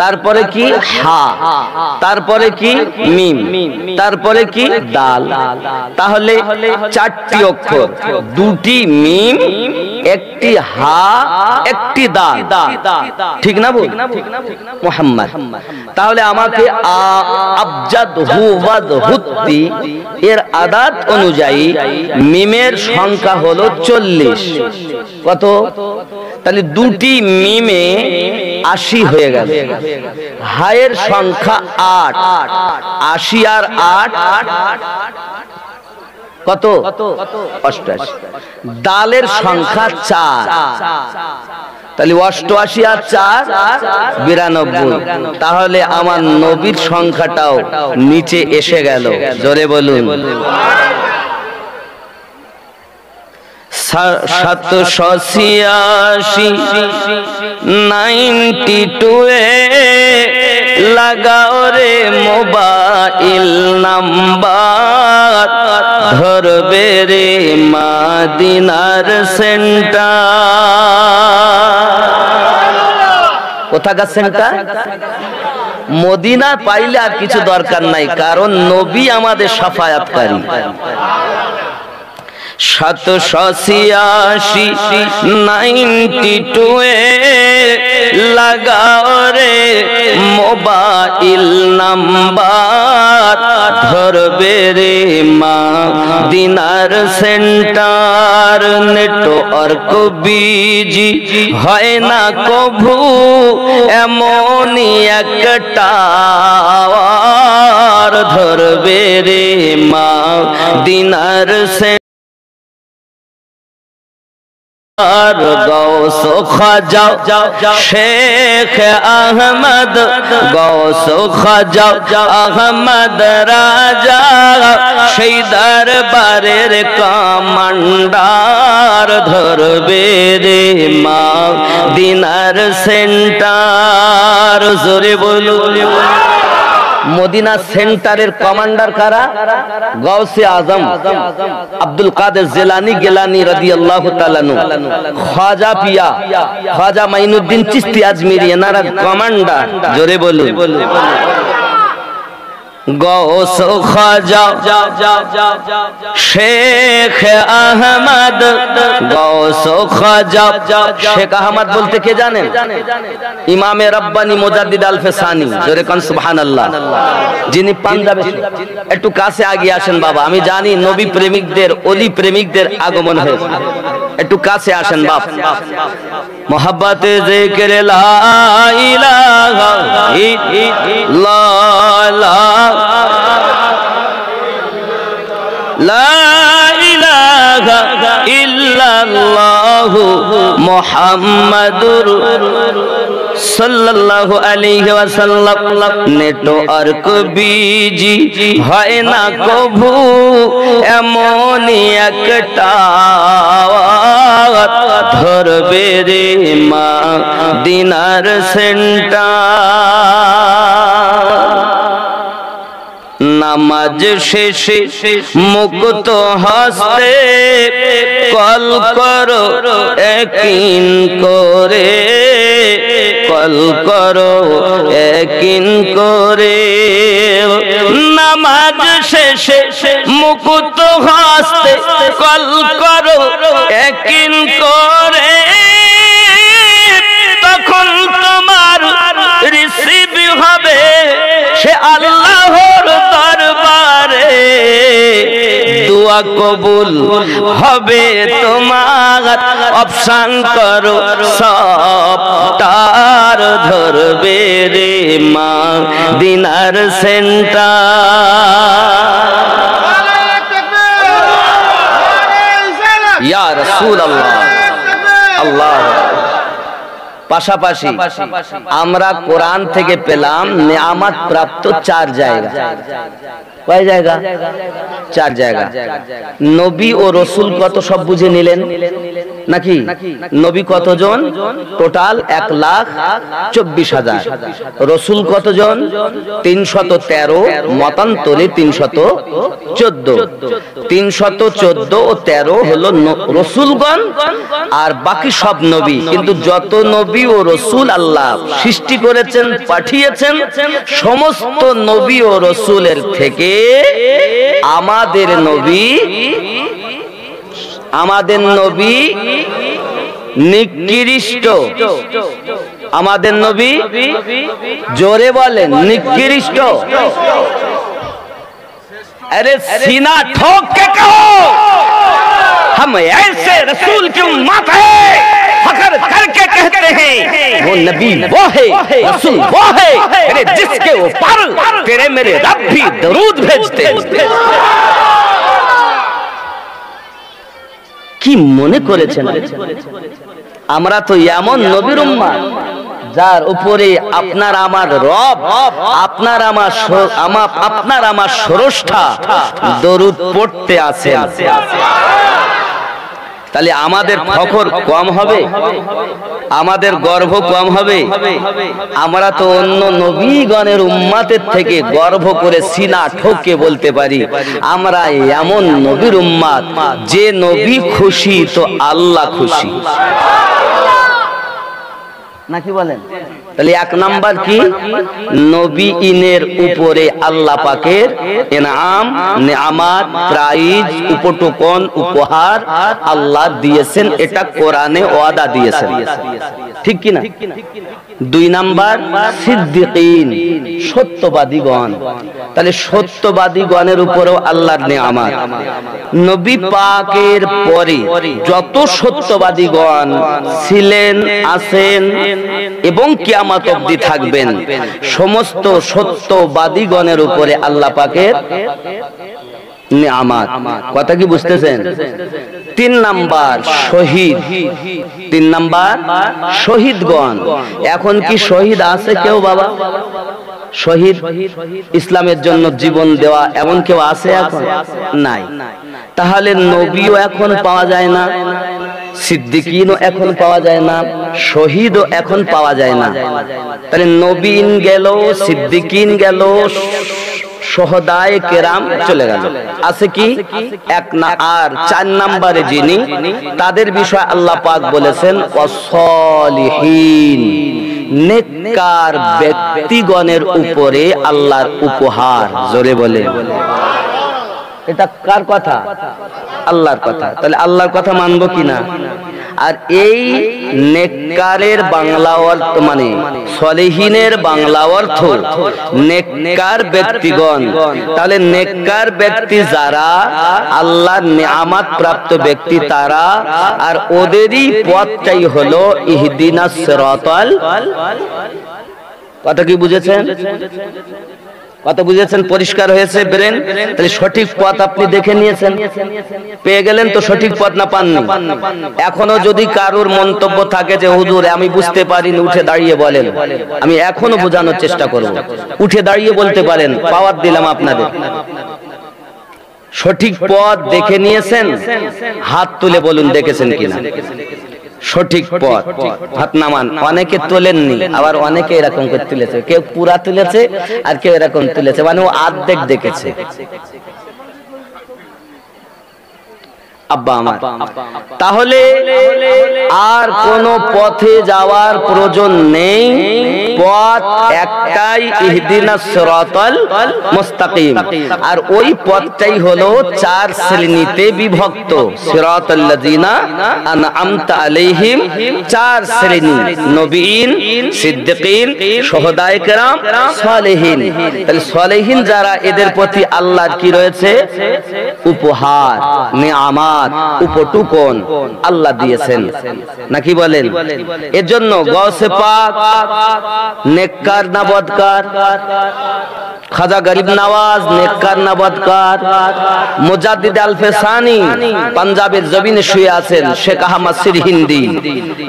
তারপরে কি? হা, তারপরে কি? মিম, তারপরে কি? দাল। তাহলে 4টি অক্ষর, 2টি মিম, 1টি হা, 1টি দাল, ঠিক না বল? মুহাম্মদ। তাহলে আমাকে আবজাদ হু ওয়াদ হুত্তি এর আদাত অনুযায়ী মিমের সংখ্যা হলো 40। কত? তাহলে 2টি মিমে 80 হয়ে গেল। হায়ের সংখ্যা 8, 80 আর 8 কত? 88। দালের সংখ্যা 4, তাহলে 88 আর 4 92। তাহলে আমার নবীর সংখ্যাটাও নিচে এসে গেল। জোরে বলুন। 786 92 লাগাও রে মোবাইল নাম্বার, ধরবে রে মদিনার সেন্টার। কোথাকার সেন্টার? মদিনা পাইলে আর কিছু দরকার নাই, কারণ নবী আমাদের শাফায়াতকারী। 786 92 লাগাও রে মোবাইল নাম্বার, ধরবে রে মদিনার সেন্টার। নেটওয়ার্ক বিজি হয় না কভু, এমনই একটা ধরবে রে মদিনার সেন্টার। গৌস খাজা শেখ আহমদ, গৌস খাজা আহমদ রাজা, সেই দরবারের কমান্ডার, ধরবে রে মদিনার সেন্টার। জোরে বলুন। মদিনা সেন্টারের কমান্ডার কারা? গাউসে আজম আব্দুল কাদের জিলানী গিলানী রাদিয়াল্লাহু তাআলা আনহু, খাজা পিয়া খাজা মাইনুদ্দিন চিশতি আজমিরি, এনারা কমান্ডার। জোরে বলুন। গৌস খাজা শেখ আহমদ, গৌস খাজা শেখ আহমদ বলতে কে জানেন? ইমামে রব্বানি মুজাদ্দিদ আল ফেসানি। জোরে কোন সুবহানাল্লাহ। যিনি পাঞ্জাবে। একটু কাছে আগিয়ে আসেন বাবা, আমি জানি নবী প্রেমিকদের ওলি প্রেমিকদের আগমন হয়েছে। একটু কাছে আসেন বাপ। মোহাব্বতে জিকির লা ইলাহা ইল্লাল্লাহ, লা ইলাহা ইল্লাল্লাহু মুহাম্মাদুর সাল্লাল্লাহু আলাইহি ওয়াসাল্লাম। নেটওয়ার্ক বিজি হয় না কভু, এমনই একটা ধরবে রে মদিনার সেন্টার। নামাজ শেষে মুক্ত হস্তে কল করো একিন করে, কল করো একিন করে। নামাজ শেষে মুক্ত হস্তে কল করো একিন করে, তখন তোমার রিসিভ হবে সে আল্লাহর দরবারে, দোয়া কবুল হবে তোমার। অপশন করো সবটার, ধরবে রে মদিনার সেন্টার। ইয়া রাসূলুল্লাহ। আল্লাহ। পাশাপাশি আমরা কোরআন থেকে পেলাম নিয়ামত প্রাপ্ত 4 জায়গা। কয় জায়গা? 4 জায়গা। নবী ও রসুল কত সব বুঝে নিলেন? নাকি? নবী কতজন? টোটাল 1,24,000। রসুল কতজন? 313, মতান্তরে 314। 314 ও 13 হলো রসুলগণ, আর বাকি সব নবী। কিন্তু যত নবী ও রসুল আল্লাহ সৃষ্টি করেছেন, পাঠিয়েছেন, সমস্ত নবী ও রসুলের থেকে আমাদের নবী নিকৃষ্ট। আমাদের নবী, জোরে বলেন, নিকৃষ্ট। अरे सीना ठोक के कहो, हम ऐसे रसूल की उम्मत है, फख्र करके कहते हैं वो नबी वो है, रसूल वो है, अरे जिसके ऊपर तेरे मेरे रब भी दरूद भेजते हैं। কি মনে করেছেন আমরা তো এমন নবীর উম্মত যার উপরে আপনার আমার রব, আপনার আমার স্রষ্টা দরুদ পড়তে আছেন। তাহলে আমাদের ফখর কম হবে? আমাদের গর্ব কম হবে? আমরা তো অন্য নবীগণের উম্মতের থেকে গর্ব করে সিনা ঠোকে বলতে পারি আমরা এমন নবীর উম্মত, যে নবী খুশি তো আল্লাহ খুশি, নাকি বলেন? তাহলে এক নাম্বার কি? নবীনের উপরে আল্লাহ পাকের ইনাম, নেয়ামত, প্রাইজ, উপটোকন, উপহার আল্লাহ দিয়েছেন, এটা কোরআনে ওয়াদা দিয়েছেন, ঠিক কি না? দুই নাম্বার সিদ্দিকিন, সত্যবাদীগণ। তাহলে সত্যবাদীগণের উপরেও আল্লাহর নেয়ামত। নবী পাকের পরে যত সত্যবাদীগণ ছিলেন, আছেন এবং কিয়ামত অবধি থাকবেন, সমস্ত সত্যবাদীগণের উপরে আল্লাহ পাকের নেয়ামত। কথা কি বুঝতেছেন? তিন নাম্বার শহীদ। তিন নাম্বার শহীদগণ। এখন কি শহীদ আছে কেউ বাবা? শহীদ ইসলামের জন্য জীবন দেওয়া এমন কেউ আছে এখন? নাই। তাহলে নবীও এখন পাওয়া যায় না, সিদ্দিকিনও এখন পাওয়া যায় না, শহীদও এখন পাওয়া যায় না। তাহলে নবীন গেল, সিদ্দিকিন গেল, শহদায়ে কেরাম চলে গেল। আছে কি? এক না। আর চার নম্বরে যিনি, তাদের বিষয় আল্লাহ পাক বলেছেন ওয়াসলিহিন, নেককার ব্যক্তিগণের উপরে আল্লাহর উপহার। জোরে বলে, এটা কার কথা? আল্লাহর কথা। তাহলে আল্লাহর কথা মানবো কিনা? আর এই নেককারের বাংলা অর্থ মানে সলিহিনের বাংলা অর্থ নেককার ব্যক্তিগণ। তাহলে নেককার ব্যক্তি যারা, আল্লাহর নেয়ামত প্রাপ্ত ব্যক্তি তারা, আর ওদেরই পথটাই হলো ইহদিনাস সিরাতাল। কথা কি বুঝেছেন? কত বুঝেছেন? পরিষ্কার হয়েছে ব্রেন? তাহলে সঠিক পথ আপনি দেখে নিয়েছেন, পেয়ে গেলেন তো সঠিক পথ না পাননি? এখনো যদি কারোর মন্তব্য থাকে যে হুজুর আমি বুঝতে পারিনি, উঠে দাঁড়িয়ে বলেন, আমি এখনো বোঝানোর চেষ্টা করব। উঠে দাঁড়িয়ে বলতে পারেন, পাওয়ার দিলাম আপনাদের। সঠিক পথ দেখে নিয়েছেন? হাত তুলে বলুন দেখেছেন কিনা সঠিক পথ। হাত নামান। অনেকে তোলেননি, আবার অনেকে এরকম করে তুলেছে, কেউ পুরা তুলেছে আর কেউ এরকম তুলেছে, মানে ও অর্ধেক দেখেছে। আব্বা আমার, তাহলে আর কোন পথে যাওয়ার প্রয়োজন নেই, পথ একটাই, ইহদিনাস সিরাতাল মুস্তাকিম। আর ওই পথটাই হলো চার শ্রেণীতে বিভক্ত। সিরাতাল্লাযিনা আনআমতা আলাইহিম, চার শ্রেণী, নবীন, সিদ্দিকিন, শুহাদায়ে কেরাম, সালেহিন। তাহলে সালেহিন যারা, এদের প্রতি আল্লাহর কি রয়েছে? উপহার, নেয়ামত, উপটুকন আল্লাহ দিয়েছেন, নাকি বলেন? এর জন্য গৌসে পাক নেককার না বদকার? খাজা গরিব নওয়াজ নেককার না বদকার? মুজাদ্দিদ আল-ফেসানি পাঞ্জাবের জমিনে শুয়ে আছেন, শেখ আহমদ সিরহিন্দি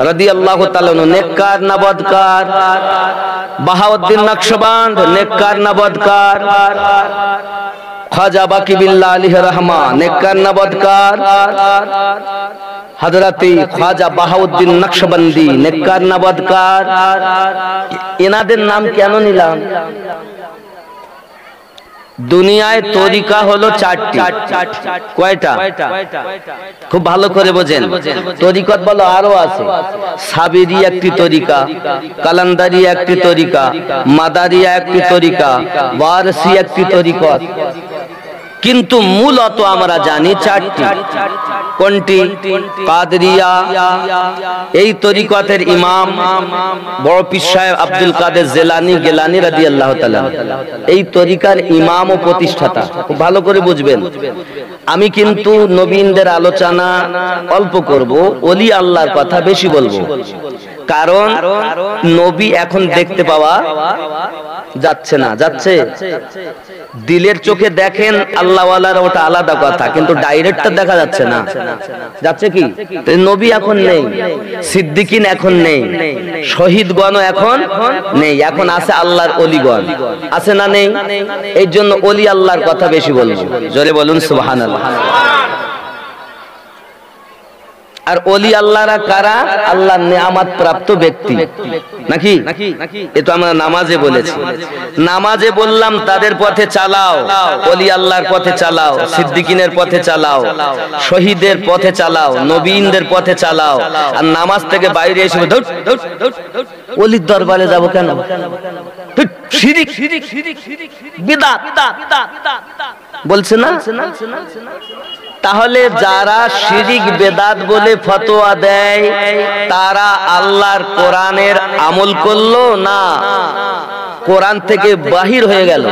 রাদিয়াল্লাহু তাআলা নেককার না বদকার? বাহাউদ্দিন নকশবন্দ নেককার না বদকার? খাজা বাকি বিল্লাহ আলাইহি রহমান নেককার না বদকার? হযরতে খ্বাজা বাহাউদ্দিন নকশবন্দি নেককার নবাদকার, এনাদের নাম কেন নিলাম? দুনিয়ায় তরিকা হলো চারটি। কয়টা? খুব ভালো করে বোঝেন। তরিকত বলো আরো আছে। সাবিরি একটি তরিকা, কালান্দারি একটি তরিকা, মাদারিয়া একটি তরিকা, ওয়ারসি একটি তরিকত। কিন্তু মূলত আমরা জানি চারটি। কোনটি? কাদরিয়া, এই তরিকতের ইমাম বড় পীর সাহেব আব্দুল কাদের জিলানী গিলানী রাদিয়াল্লাহু তাআলা, এই তরিকার ইমাম ও প্রতিষ্ঠাতা। খুব ভালো করে বুঝবেন। আমি কিন্তু নবীনদের আলোচনা অল্প করব, ওলি আল্লাহর কথা বেশি বলবো, কারণ নবী এখন দেখতে পাওয়া যাচ্ছে না। যাচ্ছে? দিলের চোখে দেখেন আল্লাহওয়ালারা, ওটা আলাদা কথা, কিন্তু ডাইরেক্টটা দেখা যাচ্ছে না। যাচ্ছে কি? নবী এখন নেই, সিদ্দিকিন এখন নেই, শহীদগণ এখন নেই, এখন আছে আল্লাহর ওলিগণ। আছে না নেই? এই জন্য ওলি আল্লাহর কথা বেশি বলবো। জোরে বলুন সুবহানাল্লাহ। আর ওলি আল্লাহরা কারা? আল্লাহর নেয়ামত প্রাপ্ত ব্যক্তি, নাকি? এটা আমরা নামাজে বলেছি। নামাজে বললাম তাদের পথে চালাও, ওলি আল্লাহর পথে চালাও, সিদ্দিকিনের পথে চালাও, শহীদের পথে চালাও, নবীনদের পথে চালাও। আর নামাজ থেকে বাইরে এসে ওলির দরবারে যাব কেন? শিরিক, বিদআত বলছে না? তাহলে যারা শিরিক বেদাত বলে ফতোয়া দেয়, তারা আল্লাহর কোরআনের আমল করলো না কোরআন থেকে বাহির হয়ে গেল?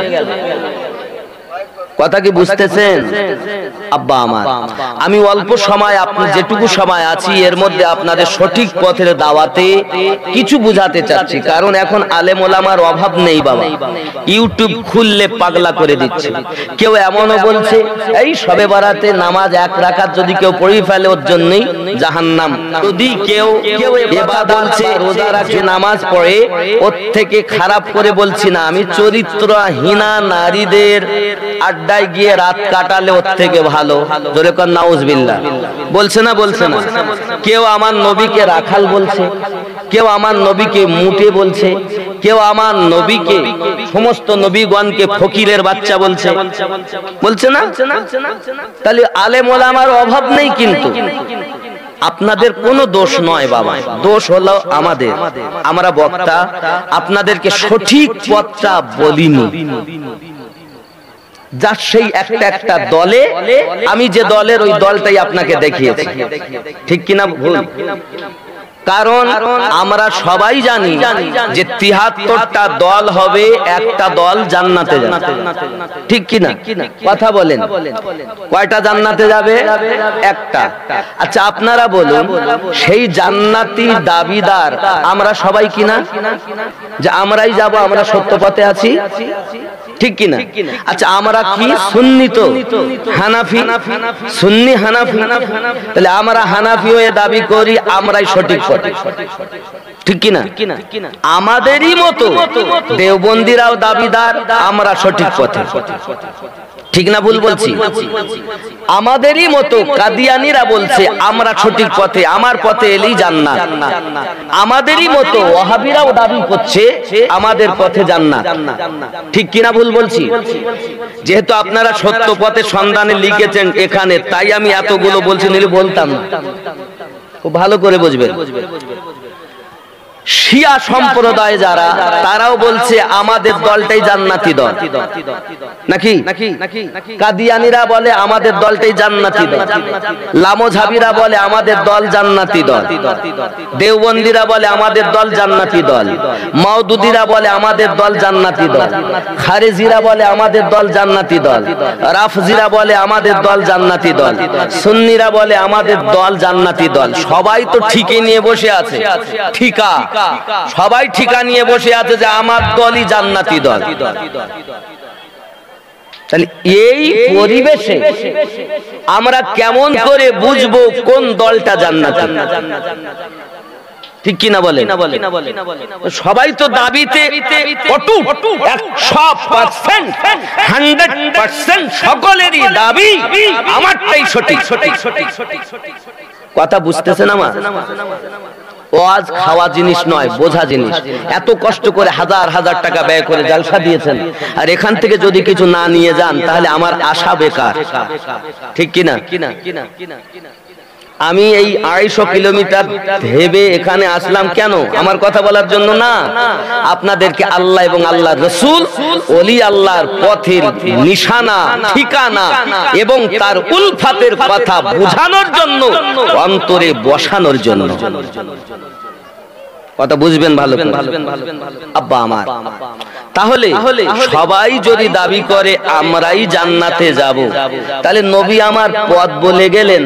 কথা কি বুঝতেছেন আব্বা আমার? আমি অল্প সময়, আপনি যেটুকু সময় আছি এর মধ্যে আপনাদের সঠিক পথের দাওয়াতে কিছু বুঝাতে চাচ্ছি। কারণ এখন আলেম ওলামার অভাব নেই বাবা, ইউটিউব খুললে পাগলা করে দিচ্ছে। কেউ এমনও বলছে এই শবে বরাতে নামাজ এক রাকাত যদি কেউ পড়ে ফেলে ওর জন্যই জাহান্নাম। যদি কেউ এবার বলছে রোজা রাখে নামাজ পড়ে, ওর থেকে খারাপ করে বলছি না আমি, চরিত্রহীনা নারীদের আড্ডায় গিয়ে রাত কাটালে ওর থেকে ভালো। জোরে কর নাউজুবিল্লাহ। বলছে না? বলছে না? কেউ আমার নবীকে রাখাল বলছে, কেউ আমার নবীকে মুটে বলছে, কেউ আমার নবীকে, সমস্ত নবীগণকে ফকিরের বাচ্চা বলছে। বলছে না? তাহলে আলেম ওলামার অভাব নেই, কিন্তু আপনাদের কোনো দোষ নয় বাবা, দোষ হলো আমাদের। আমরা বক্তা আপনাদেরকে সঠিক পথটা বলিনি। যার সেই একটা দলে, আমি যে দলের ওই দলটাই আপনাকে দেখিয়েছি, ঠিক কিনা ভুল? কারণ আমরা সবাই জানি যে ৭৩টা দল হবে, একটা দল জান্নাতে যাবে, ঠিক কিনা? কথা বলেন, কয়টা জান্নাতে যাবে? একটা। আচ্ছা আপনারা বলুন, সেই জান্নাতি দাবিদার আমরা সবাই কিনা? যে আমরাই যাব, আমরা সত্য পথে আছি, ঠিক কিনা? আচ্ছা আমরা কি সুন্নি? তো হানাফি, সুন্নি হানাফি। তাহলে আমরা হানাফি হয়ে দাবি করি আমরাই সঠিক পথে, ঠিক কিনা? আমাদেরই মতো দেওবন্দিরাও দাবিদার আমরা সঠিক পথে, ঠিক না ভুল বলছি? আমাদেরই মতো কাদিয়ানীরা বলছে আমরা সঠিক পথে, আমার পথে এলেই জান্নাত। আমাদেরই মতো ওয়াহাবীরাও দাবি করছে আমাদের পথে জান্নাত, ঠিক কিনা ভুল বলছি? যেহেতু আপনারা সত্য পথের সন্ধানে লিখেছেন এখানে, তাই আমি এতগুলো বলছি, নিলে বলতাম না। খুব ভালো করে বুঝবেন। শিয়া সম্প্রদায় যারা, তারাও বলছে আমাদের দলটাই জান্নাতি দল, নাকি? কাদিয়ানীরা বলে আমাদের দলটাই জান্নাতি দল, লামোঝাবিরা বলে আমাদের দল জান্নাতি দল, দেওবন্দিরা বলে আমাদের দল জান্নাতি দল, মাওদুদিরা বলে আমাদের দল জান্নাতি দল, খারেজিরা বলে আমাদের দল জান্নাতি দল, রাফজিরা বলে আমাদের দল জান্নাতি দল, সুন্নিরা বলে আমাদের দল জান্নাতি দল। সবাই তো ঠিকই নিয়ে বসে আছে, ঠিকা সবাই ঠিকা নিয়ে বসে আছে যে আমার দলই জান্নাতি দল। তাহলে এই পরিবেশে আমরা কেমন করে বুঝবো কোন দলটা জান্নাতি? ঠিক কিনা বলে? সবাই তো দাবিতে অটুট, 100%, 100% সকলেরই দাবি আমারটাই সঠিক। কথা বুঝতেছেন আমার? ওয়াজ খাওয়া জিনিস নয়, বোঝা জিনিস। এত কষ্ট করে হাজার হাজার টাকা ব্যয় করে জালসা দিয়েছেন, আর এখান থেকে যদি কিছু না নিয়ে যান তাহলে আমার আশা বেকার। ঠিক কিনা? আমি এই 250 কিলোমিটার ভেবে এখানে আসলাম কেন? আমার কথা বলার জন্য না, আপনাদেরকে আল্লাহ এবং আল্লাহর রাসূল, ওলি আল্লাহর পথের নিশানা, ঠিকানা এবং তার উলফাতের কথা বোঝানোর জন্য, অন্তরে বসানোর জন্য। কথা বুঝবেন ভালো করে আব্বা আমার। তাহলে সবাই যদি দাবি করে আমরাই জান্নাতে যাব, তাহলে নবী আমার পথ বলে গেলেন,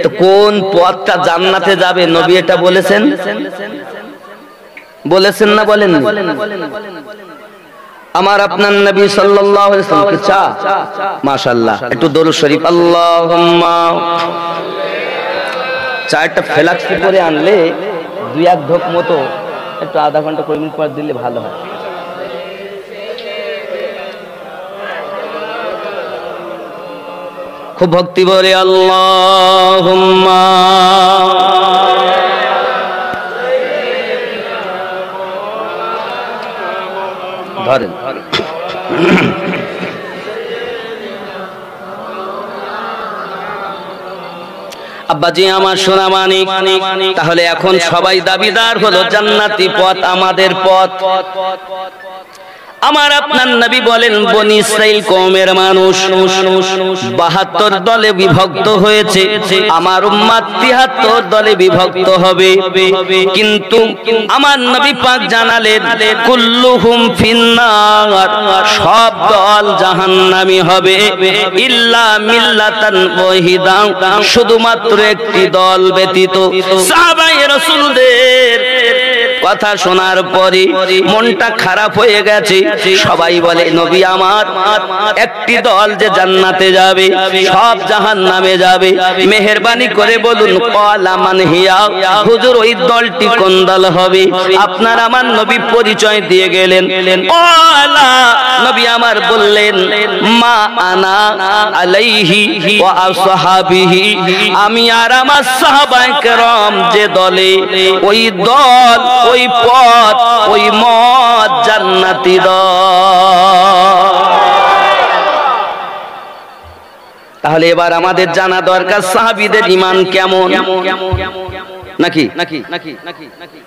তো কোন পথটা জান্নাতে যাবে নবী এটা বলেছেন? বলেছেন না বলেন? আমার আপনার নবী সাল্লাল্লাহু আলাইহি ওয়াসাল্লাম কি চা? মাশাআল্লাহ, একটু দরুদ শরীফ আল্লাহুম্মা। চারটা ফ্লাক্সি করে আনলে 2-1 ঢোক মতো একটু আধা ঘন্টা 20 মিনিট পর দিলে ভালো হয়। খুব ভক্তি ভরে আল্লাহুম্মা ধরেন। আব্বাজি আমার সোনা মানিক, তাহলে এখন সবাই দাবিদার হলো জান্নাতি পথ আমাদের পথ। আমার আপনার নবী বলেন বনি ইসরাইল কওমের মানুষ 72 দলে বিভক্ত হয়েছে, আমার উম্মত 73 দলে বিভক্ত হবে। কিন্তু আমার নবী পাক জানালেন কুল্লুহুম ফিন্নার, সব দল জাহান্নামী হবে, ইল্লা মিল্লাতান ওয়াহিদা, শুধুমাত্র একটি দল ব্যতীত। সাহাবায়ে রাসূলদের কথা শোনার পরে মনটা খারাপ হয়ে গেছে। সবাই বলে নবী আমার একটি দল যে জান্নাতে যাবে, সব জাহান্নামে যাবে, মেহেরবানি করে বলুন ক্বালা মান হিয়া, হুজুর ওই দলটি কোন দল হবে? আপনার আমার নবী পরিচয় দিয়ে গেলেন। ক্বালা, নবী আমার বললেন মা আনা আলাইহি ওয়া আসহাবিহি, আমি আর আমার সাহাবায়ে কেরাম যে দলে, ওই দল, ওই পথ, ওই মত জান্নাতি দল। তাহলে এবার আমাদের জানা দরকার সাহাবীদের ঈমান কেমন নাকি?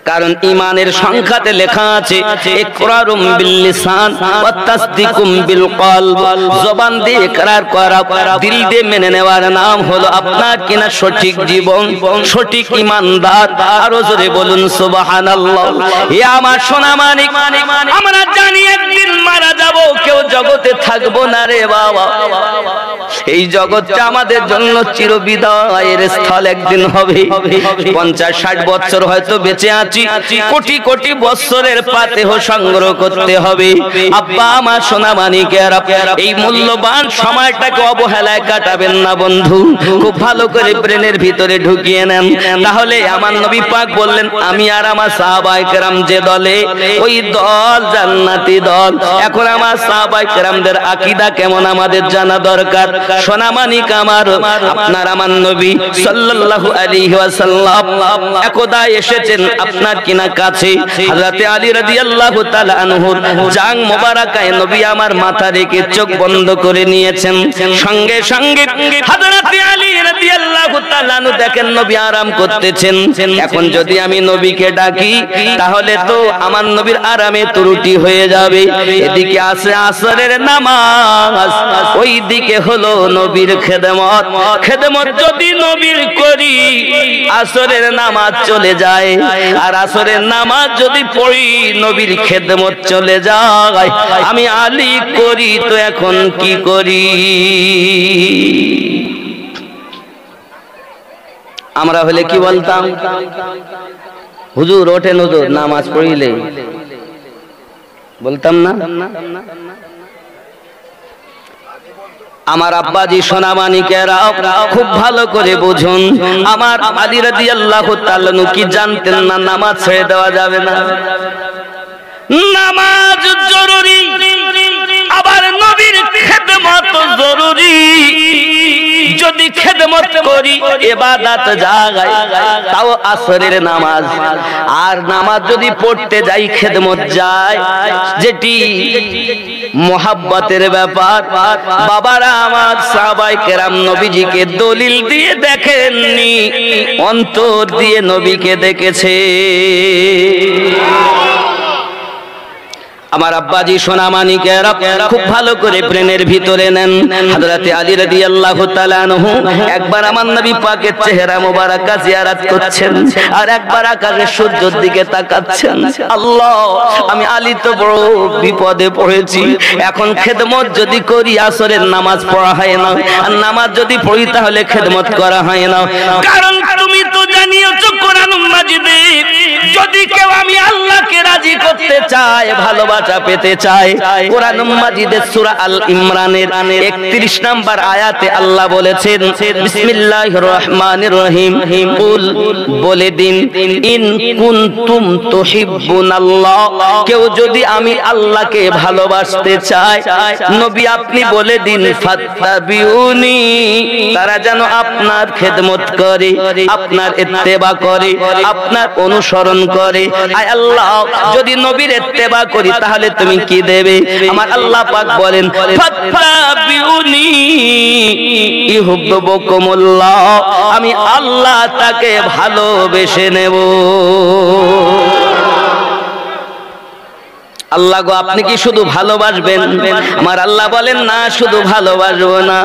কারণ ঈমানের সংখ্যাতে লেখা আছে ইকরারুম বিল লিসান ওয়া তাসদিকুম বিল কলব, জবান দিয়ে ইকরার করা, দিল দিয়ে মেনে নেওয়ার নাম হলো আপনার কিনা সঠিক জীবন, সঠিক ঈমানদার। আরো জোরে বলুন সুবহানাল্লাহ। হে আমার সোনা মানিক, আমরা জানি একদিন মারা যাব, কেউ জগতে থাকবো না রে বাবা। এই জগৎটা আমাদের জন্য চিরবিদায়ের স্থল একদিন হবে। 50-60 বছর হয়তো বেঁচে আছি, কোটি কোটি বছরের পাতেহ সংগ্রহ করতে হবে। আব্বা আমার সোনা মানিকেরা, এই মূল্যবান সময়টাকে অবহেলায় কাটাবেন না বন্ধু, খুব ভালো করে ব্রেনের ভিতরে ঢুকিয়ে নেন। তাহলে আমার নবী পাক বললেন আমি আর আমার সাহাবায়ে কেরাম যে দলে, ওই দল জান্নাতি দল। এখন আমার সাহাবায়ে কেরামদের আকীদা কেমন আমাদের জানা দরকার। সোনা মানিক আমার, আপনার আমার নবী সাল্লাল্লাহু আলাইহি ওয়াসাল্লাম একদা এসেছেন আপনার কিনা কাছে, হযরতে আলী রাদিয়াল্লাহু তাআলা আনহুর জাং মোবারকায় নবী আমার মাথা রেখে চোখ বন্ধ করে নিয়েছেন। সঙ্গে সঙ্গে হযরতে আলী রাদিয়াল্লাহু তাআলা আনহু দেখেন নবী আরাম করতেছেন। এখন যদি আমি নবীকে ডাকি তাহলে তো আমার নবীর আরামে ত্রুটি হয়ে যাবে। এদিকে আছে আসরের নামাজ, ওই দিকে হলো নবীর খেদমত। খেদমত যদি নবীর করি আসরের নামাজ চলে যায়, আর আসরের নামাজ যদি পড়ি নবীর খেদমত চলে যায়। আমি আলী করি তো এখন কি করি? আমরা হলে কি বলতাম? হুজুর ওঠেন, হুজুর নামাজ পড়িলে, বলতাম না? আমার আব্বাজি সোনা মানিকেরা খুব ভালো করে বুঝুন, আমার আলী রাদিয়াল্লাহু তাআলা কি জানতেন না নামাজ ছেড়ে দেওয়া যাবে না? নামাজ জরুরি, আবার নবীর খেদমত জরুরি। যদি খেদমত করি ইবাদত জাগাই তাও আসরের নামাজ, আর নামাজ যদি পড়তে যাই খেদমত যায়, যেটি মোহাব্বতের ব্যাপার। বাবারা আমার সাহাবায়ে কেরাম নবীজিকে দলিল দিয়ে দেখেননি, অন্তর দিয়ে নবীকে দেখেছে। আমার আব্বাজি সোনামানিকেরা খুব ভালো করে ব্রেনের ভিতরে নেন। হযরতে আলী রাদিয়াল্লাহু তাআলা আনহু একবার আমার নবী পাকের চেহারা মোবারকা জিয়ারত করছেন, আর একবার আকাশের সূর্যের দিকে তাকাচ্ছেন। আল্লাহ, আমি আলী তো বড় বিপদে পড়েছি, এখন খেদমত যদি করি আসরের নামাজ পড়া হয় না, আর নামাজ যদি পড়ি তাহলে খেদমত করা হয় না। কারণ তুমি তো জানিয়েছো কোরআন মাজিদে যদি কেউ আমি আল্লাহকে রাজি করতে চায়, ভালোবাসা পেতে চায়, কোরআন মাজিদের সূরা আল ইমরানের 31 নম্বর আয়াতে আল্লাহ বলেছেন, বিসমিল্লাহির রহমানির রহিম, কুল বলে দিন, ইন কুনতুম তুহিব্বুনাল্লাহ, কেউ যদি আমি আল্লাহকে ভালোবাসতে চায়, নবী আপনি বলে দিন, ফাত্তাবিউনি, তারা যেন আপনার খেদমত করে, আপনার ইত্তেবা করে, আপনার অনুসরণ করে। আয় আল্লাহ, যদি নবীর ইত্তেবা করি তাহলে তুমি কি দেবে? আমার আল্লাহ পাক বলেন, ফাত্তাবিউনি ইউহিব্বুকুমুল্লাহ, আমি আল্লাহ তাকে ভালোবেসে নেব। আল্লাহ গো, আপনি কি শুধু ভালোবাসবেন? আমার আল্লাহ বলেন, না, শুধু ভালোবাসবো না।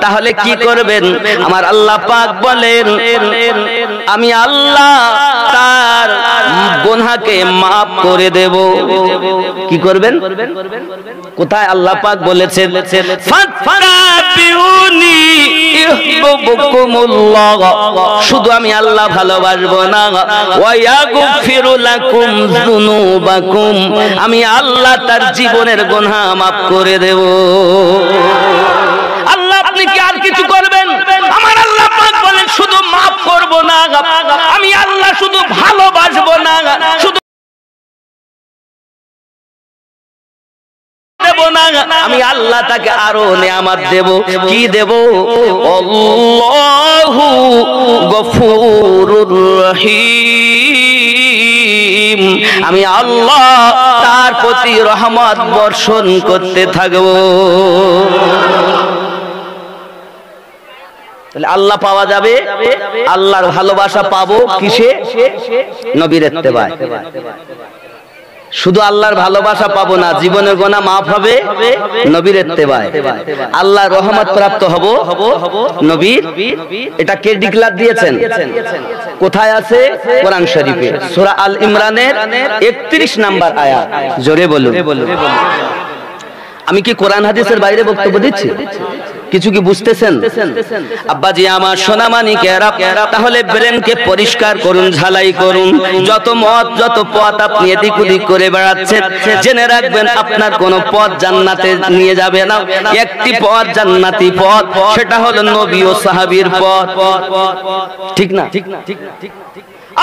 তাহলে কি করবেন? আমার আল্লাহ পাক বলেন, আমি আল্লাহ তার গুনাহকে maaf করে দেব। কি করবেন? কোথায় আল্লাহ পাক বলেছেন, ফাত্তাবিউনি ইউহিব্বুকুমুল্লাহ, শুধু আমি আল্লাহ ভালোবাসবো না, ওয়া ইয়াগফিরু লাকুম যুনুবাকুম, আমি আল্লাহ তার জীবনের গুনাহ maaf করে দেব। আল্লাহ আপনি কি আর কিছু করবেন? আমার আল্লাহ পাক বলেন, শুধু maaf করব না, আমি আল্লাহ শুধু ভালোবাসবো না, শুধু আমি আল্লাহ তাকে আরো নেয়ামত দেব। কি দেব? আল্লাহু গফুরুর রহিম, আমি আল্লাহ তার প্রতি রহমত বর্ষণ করতে থাকব। তাহলে আল্লাহ পাওয়া যাবে, আল্লাহর ভালোবাসা পাবো কিসে? নবীর ইত্তেবায়। শুধু আল্লাহর ভালোবাসা পাবো না, জীবনের গুনাহ maaf হবে নবীর ইত্তেবায়। আল্লাহর রহমত প্রাপ্ত হব নবীর। এটা কে ডিক্লার দিয়েছেন? কোথায় আছে? কোরআন শরীফে সূরা আল ইমরানের 31 নম্বর আয়াত। জোরে বলুন। আমি কি কোরআন হাদিসের বাইরে বক্তব্য দিচ্ছি? কিছু কি বুঝতেছেন? আব্বাজি আমার সোনামানিকেরা, তাহলে ব্রেনকে পরিষ্কার করুন, ঝালাই করুন। যত মত, যত পথ আপনি এদিক ওদিক করে বেড়াচ্ছেন, জেনে রাখবেন আপনার কোন পথ জান্নাতে নিয়ে যাবে না। একটি পথ জান্নাতি পথ, সেটা হলো নবী ও সাহাবীর পথ। ঠিক না?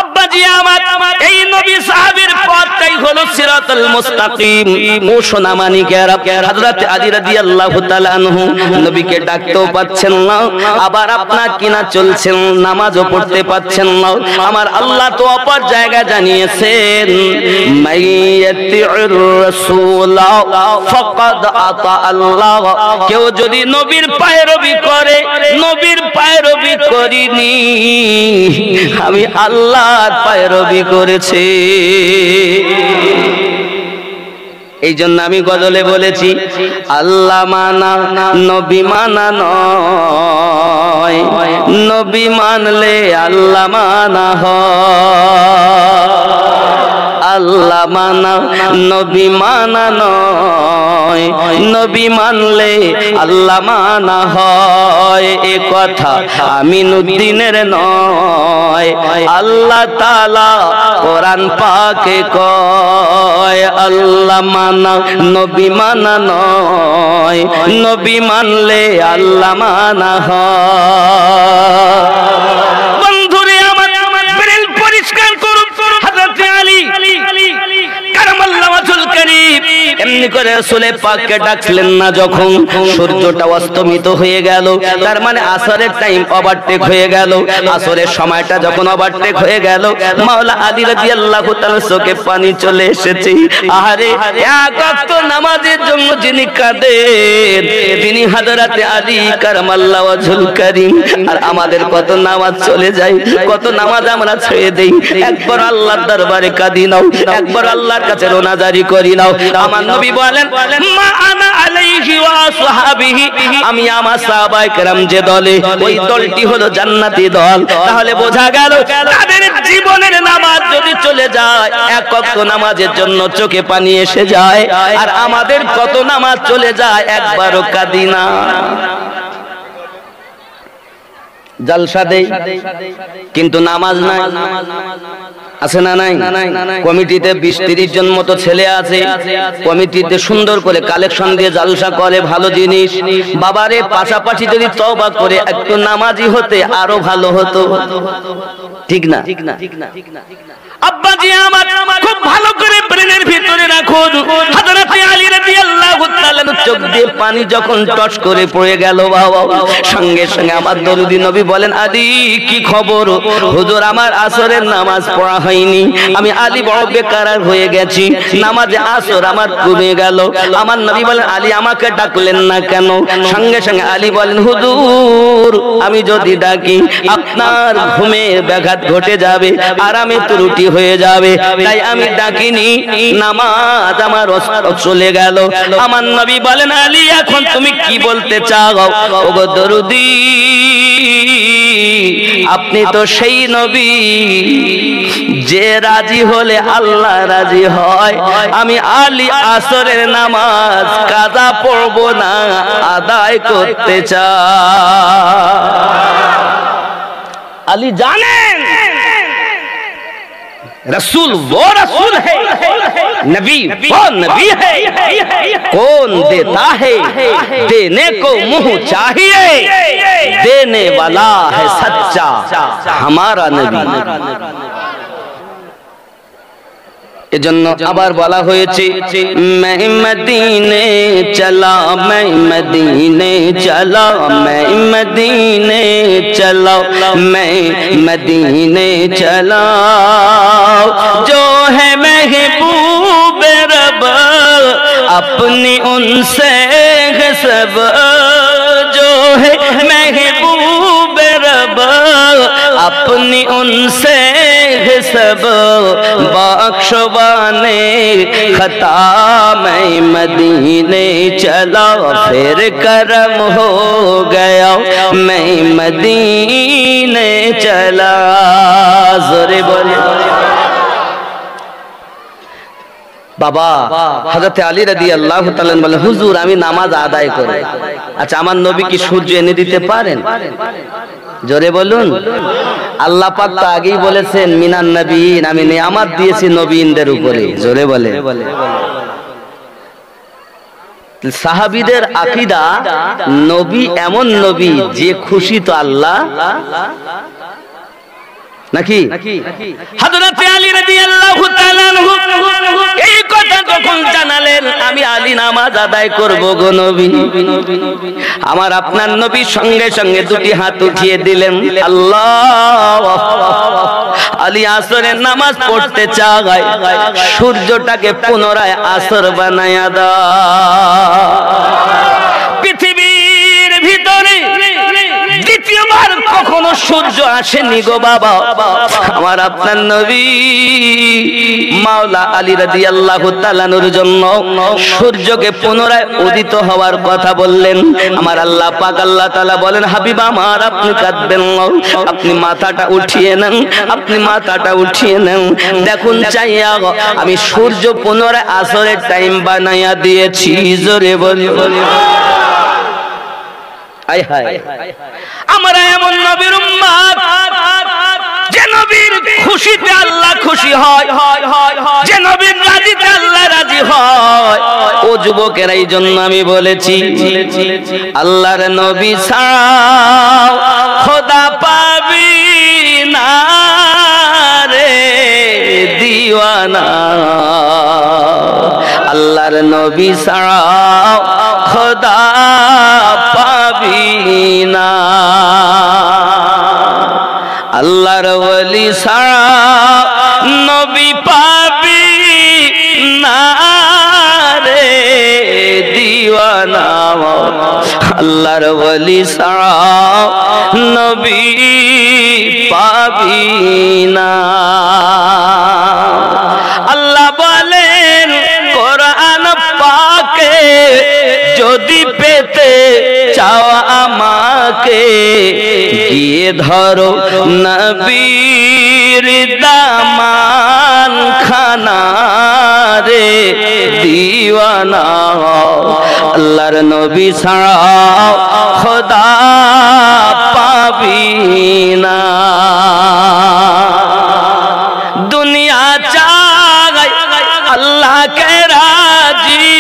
আব্বাজি আমার, এই নবী সাহাবীর পথটাই হলো সিরাতুল মুস্তাকিম। ও সোনামানিকেরা, হযরত আলী রাদিয়াল্লাহু তাআলা আনহু নবীকে ডাকতেও পাচ্ছেন না, আবার আপনার কিনা চলছেন, নামাজও পড়তে পাচ্ছেন না। আমার আল্লাহ তো অপর জায়গা জানিয়েছেন, মাইয়াতিউর রাসূলা ফাকাদ আতা আল্লাহ, কেউ যদি নবীর পায়রবি করে, নবীর পায়রবি করিনি, আমি আল্লাহ পায়রবি করেছে। এই জন্য আমি গজলে বলেছি, আল্লাহ মানা নবী মানা নয়, নবী মানলে আল্লাহ মানা হয়। আল্লাহ মানা নবী মানা নয়, নবী মানলে আল্লাহ মানা হয়। এ কথা আমিনুদ্দিনের নয়, আল্লাহ তাআলা কোরআন পাকে কয়। আল্লাহ মানা নবী মানা নয়, নবী মানলে আল্লাহ মানা হয়। বন্ধুরে আমার, ব্রেন পরিষ্কার করুন। হযরত আলী কারামাল্লাহু ওয়াজহুল কারীম তেমনি করে রাসূলে পাককে ডাকলেন না যখন সূর্যটা অস্তমিত হয়ে গেল, তার মানে আসরের টাইম ওভারটেক হয়ে গেল। আসরের সময়টা যখন ওভারটেক হয়ে গেল, মাওলা আলী রাদিয়াল্লাহু তাআলা চোখে পানি চলে এসেছে। আহারে, এক ওয়াক্ত নামাজের জন্য যিনি কাঁদেন তিনি হযরতে আলী কারামাল্লাহু ওয়াজহুল কারীম। আর আমাদের কত নামাজ চলে যায়, কত নামাজ আমরা ছেড়ে দেই। একবার আল্লাহর দরবারে কাঁদি নাও, একবার আল্লাহর কাছে রোনাজারি করি নাও। আমার নবী বলেন, মা আনা আলাইহি ওয়া আসহাবিহি, আমি আমার সাহাবায়ে কেরাম যে দলে, ওই দলটি হলো জান্নাতি দল। তাহলে বোঝা গেল তাদের জীবনের নামাজ যদি চলে যায়, এক ওয়াক্ত নামাজের জন্য চোখে পানি এসে যায়। আর আমাদের কত নামাজ চলে যায়, একবারও কাঁদি না। জলসা দেই কিন্তু নামাজ নাই, আছে না নাই? কমিটিতে 20-30 জন মতো ছেলে আছে, কমিটিতে সুন্দর করে কালেকশন দিয়ে জলসা করে, ভালো জিনিস। বাবারে, পাশাপাশি যদি তওবা করে একটু নামাজি হতে আরো ভালো হতো, ঠিক না? আব্বাজি আমার খুব ভালো করে ব্রেনের ভিতরে রাখুন, হযরত আলী রাদিয়াল্লাহু তাআলা চোখ দিয়ে পানি যখন টস করে পড়ে গেল, বাবা সঙ্গে সঙ্গে আমার দরুদি নবী বলেন, আলী কি খবর? হুজুর, আমার আসরের নামাজ পড়া হয়নি, আমি আলী বড় বেকারার হয়ে গেছি, নামাজে আসর আমার কমে গেল। আমার নবী বলেন, আলী আমাকে ডাকলেন না কেন? সঙ্গে সঙ্গে আলী বলেন, হুজুর, আমি যদি ডাকি আপনার ঘুমের ব্যাঘাত ঘটে যাবে, আরামে ত্রুটি হয়ে যাবে, তাই আমি ডাকিনি, নামাজ আমার চলে গেল। আমার নবী বলেন, আলী এখন তুমি কি বলতে চাও? ওগো দরুদি, আপনি তো সেই নবী যে রাজি হলে আল্লাহ রাজি হয়। আমি আলী আসরের নামাজ কাজা পড়ব না, আদায় করতে চাই। আলী জানেন रसूल वो रसूल है, नबी वो नबी है, कौन देता है देने को मुंह चाहिए, देने वाला है सच्चा हमारा नबी। এজন্য আবার বলা হয়েছে, मैं मदीने चला, मैं मदीने चला, मैं मदीने चला, मैं मदीने चला, जो है महबूब रब अपनी उनसे सब, जो है महबूब रब अपनी उनसे सब, बख्शवाने खता मैं मदीने चला, फिर करम हो गया मैं मदीने चला। जोरे बोले বাবা। হযরত আলী রাদিয়াল্লাহু তাআলা বলেন, হুজুর, আমি নামাজ আদায় করি। আচ্ছা, আমার নবী কি সূর্য এনে দিতে পারেন? জোরে বলুন। আল্লাহ পাক তো আগেই বলেছেন, মিনান নবীন, আমি নিয়ামত দিয়েছি নবীনদের উপরে। জোরে বলে। সাহাবীদের আকীদা, নবী এমন নবী যে খুশি তো আল্লাহ, নাকি? হযরত আলী রাদিয়াল্লাহু তাআলা এই কথা যখন জানালেন, আমি আলী নামাজ আদায় করব গো নবী, আমার আপনার নবী সঙ্গে সঙ্গে দুটি হাত উঠিয়ে দিলেন, আল্লাহ, আলী আসরের নামাজ পড়তে চায়, সূর্যটাকে পুনরায় আসর বানায়া দাও। পৃথিবীর ভিতরে দ্বিতীয়বার কখনো সূর্য আসেনি গো বাবা। আমার আপনার নবী মাওলা আলী রাদিয়াল্লাহু তাআলার জন্য সূর্যকে পুনরায় উদিত হওয়ার কথা বললেন। আমার আল্লাহ পাক আল্লাহ তাআলা বলেন, হাবিব আমার, আপনি কাঁদবেন না, আপনি মাথাটা উঠিয়ে নেন, আপনি মাথাটা উঠিয়ে নেন, দেখুন চাইয়া আমি সূর্য পুনরায় আসরের টাইম বানাইয়া দিয়েছি। জোরে বলি। আমরা এমন নবীর উম্মত যে নবীর খুশিতে আল্লাহ খুশি হয়, যে নবীর রাজিতে আল্লাহ রাজি হয়। ও যুবকেরা, এই জন্য আমি বলেছি, আল্লাহর নবী ছাড়া খোদা পাবি না রে দিওয়ানা, আল্লাহ আল্লাহর নবী ছাড়া খোদা পাবি না, আল্লাহর ওলি ছাড়া নবী পাবি না রে দিওয়ানা, আল্লাহর ওলি ছাড়া নবী পাবি না। আল্লাহ বলেন কোরআন পাকে, যদি পেতে চাও আমাকে গিয়ে ধরো নবীর দামান খানা রে দিওয়ানা, আল্লাহর নবী ছাড়া খোদা পাবি না। দুনিয়া চাই আল্লাহ কে রাজি,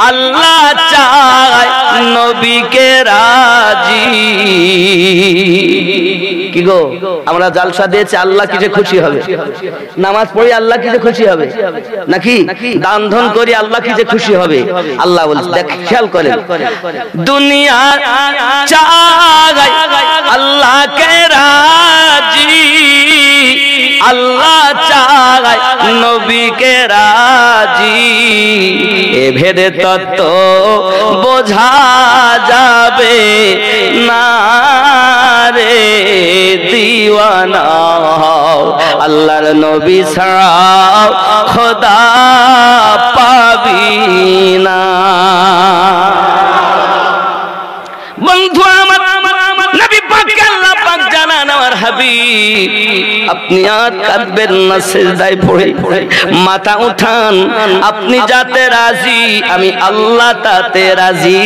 আল্লাহ চায় নবীকে রাজি। কি গো, আমরা জালসা দিয়েছি আল্লাহ কিসে খুশি হবে? নামাজ পড়ি আল্লাহ কিসে খুশি হবে? নাকি দান ধন করি আল্লাহ কিসে খুশি হবে? আল্লাহ বলছে, দেখ খেয়াল করেন, দুনিয়া চায় আল্লাহকে রাজি, আল্লাহ চায় নবীকে রাজি। এ ভেদে তত্ত্ব বোঝা যাবে না রে দিওয়ানা, আল্লাহর নবী ছাড়া খোদা পাবি না। বন্ধু আমার, নবী পাককে আল্লাহ পাক জানান আমার হাবিব, আপনি আর কাঁদবেন না, সিজদায় পড়ে মাথা উঠান, আপনি যাতে রাজি আমি আল্লাহ তাতে রাজি।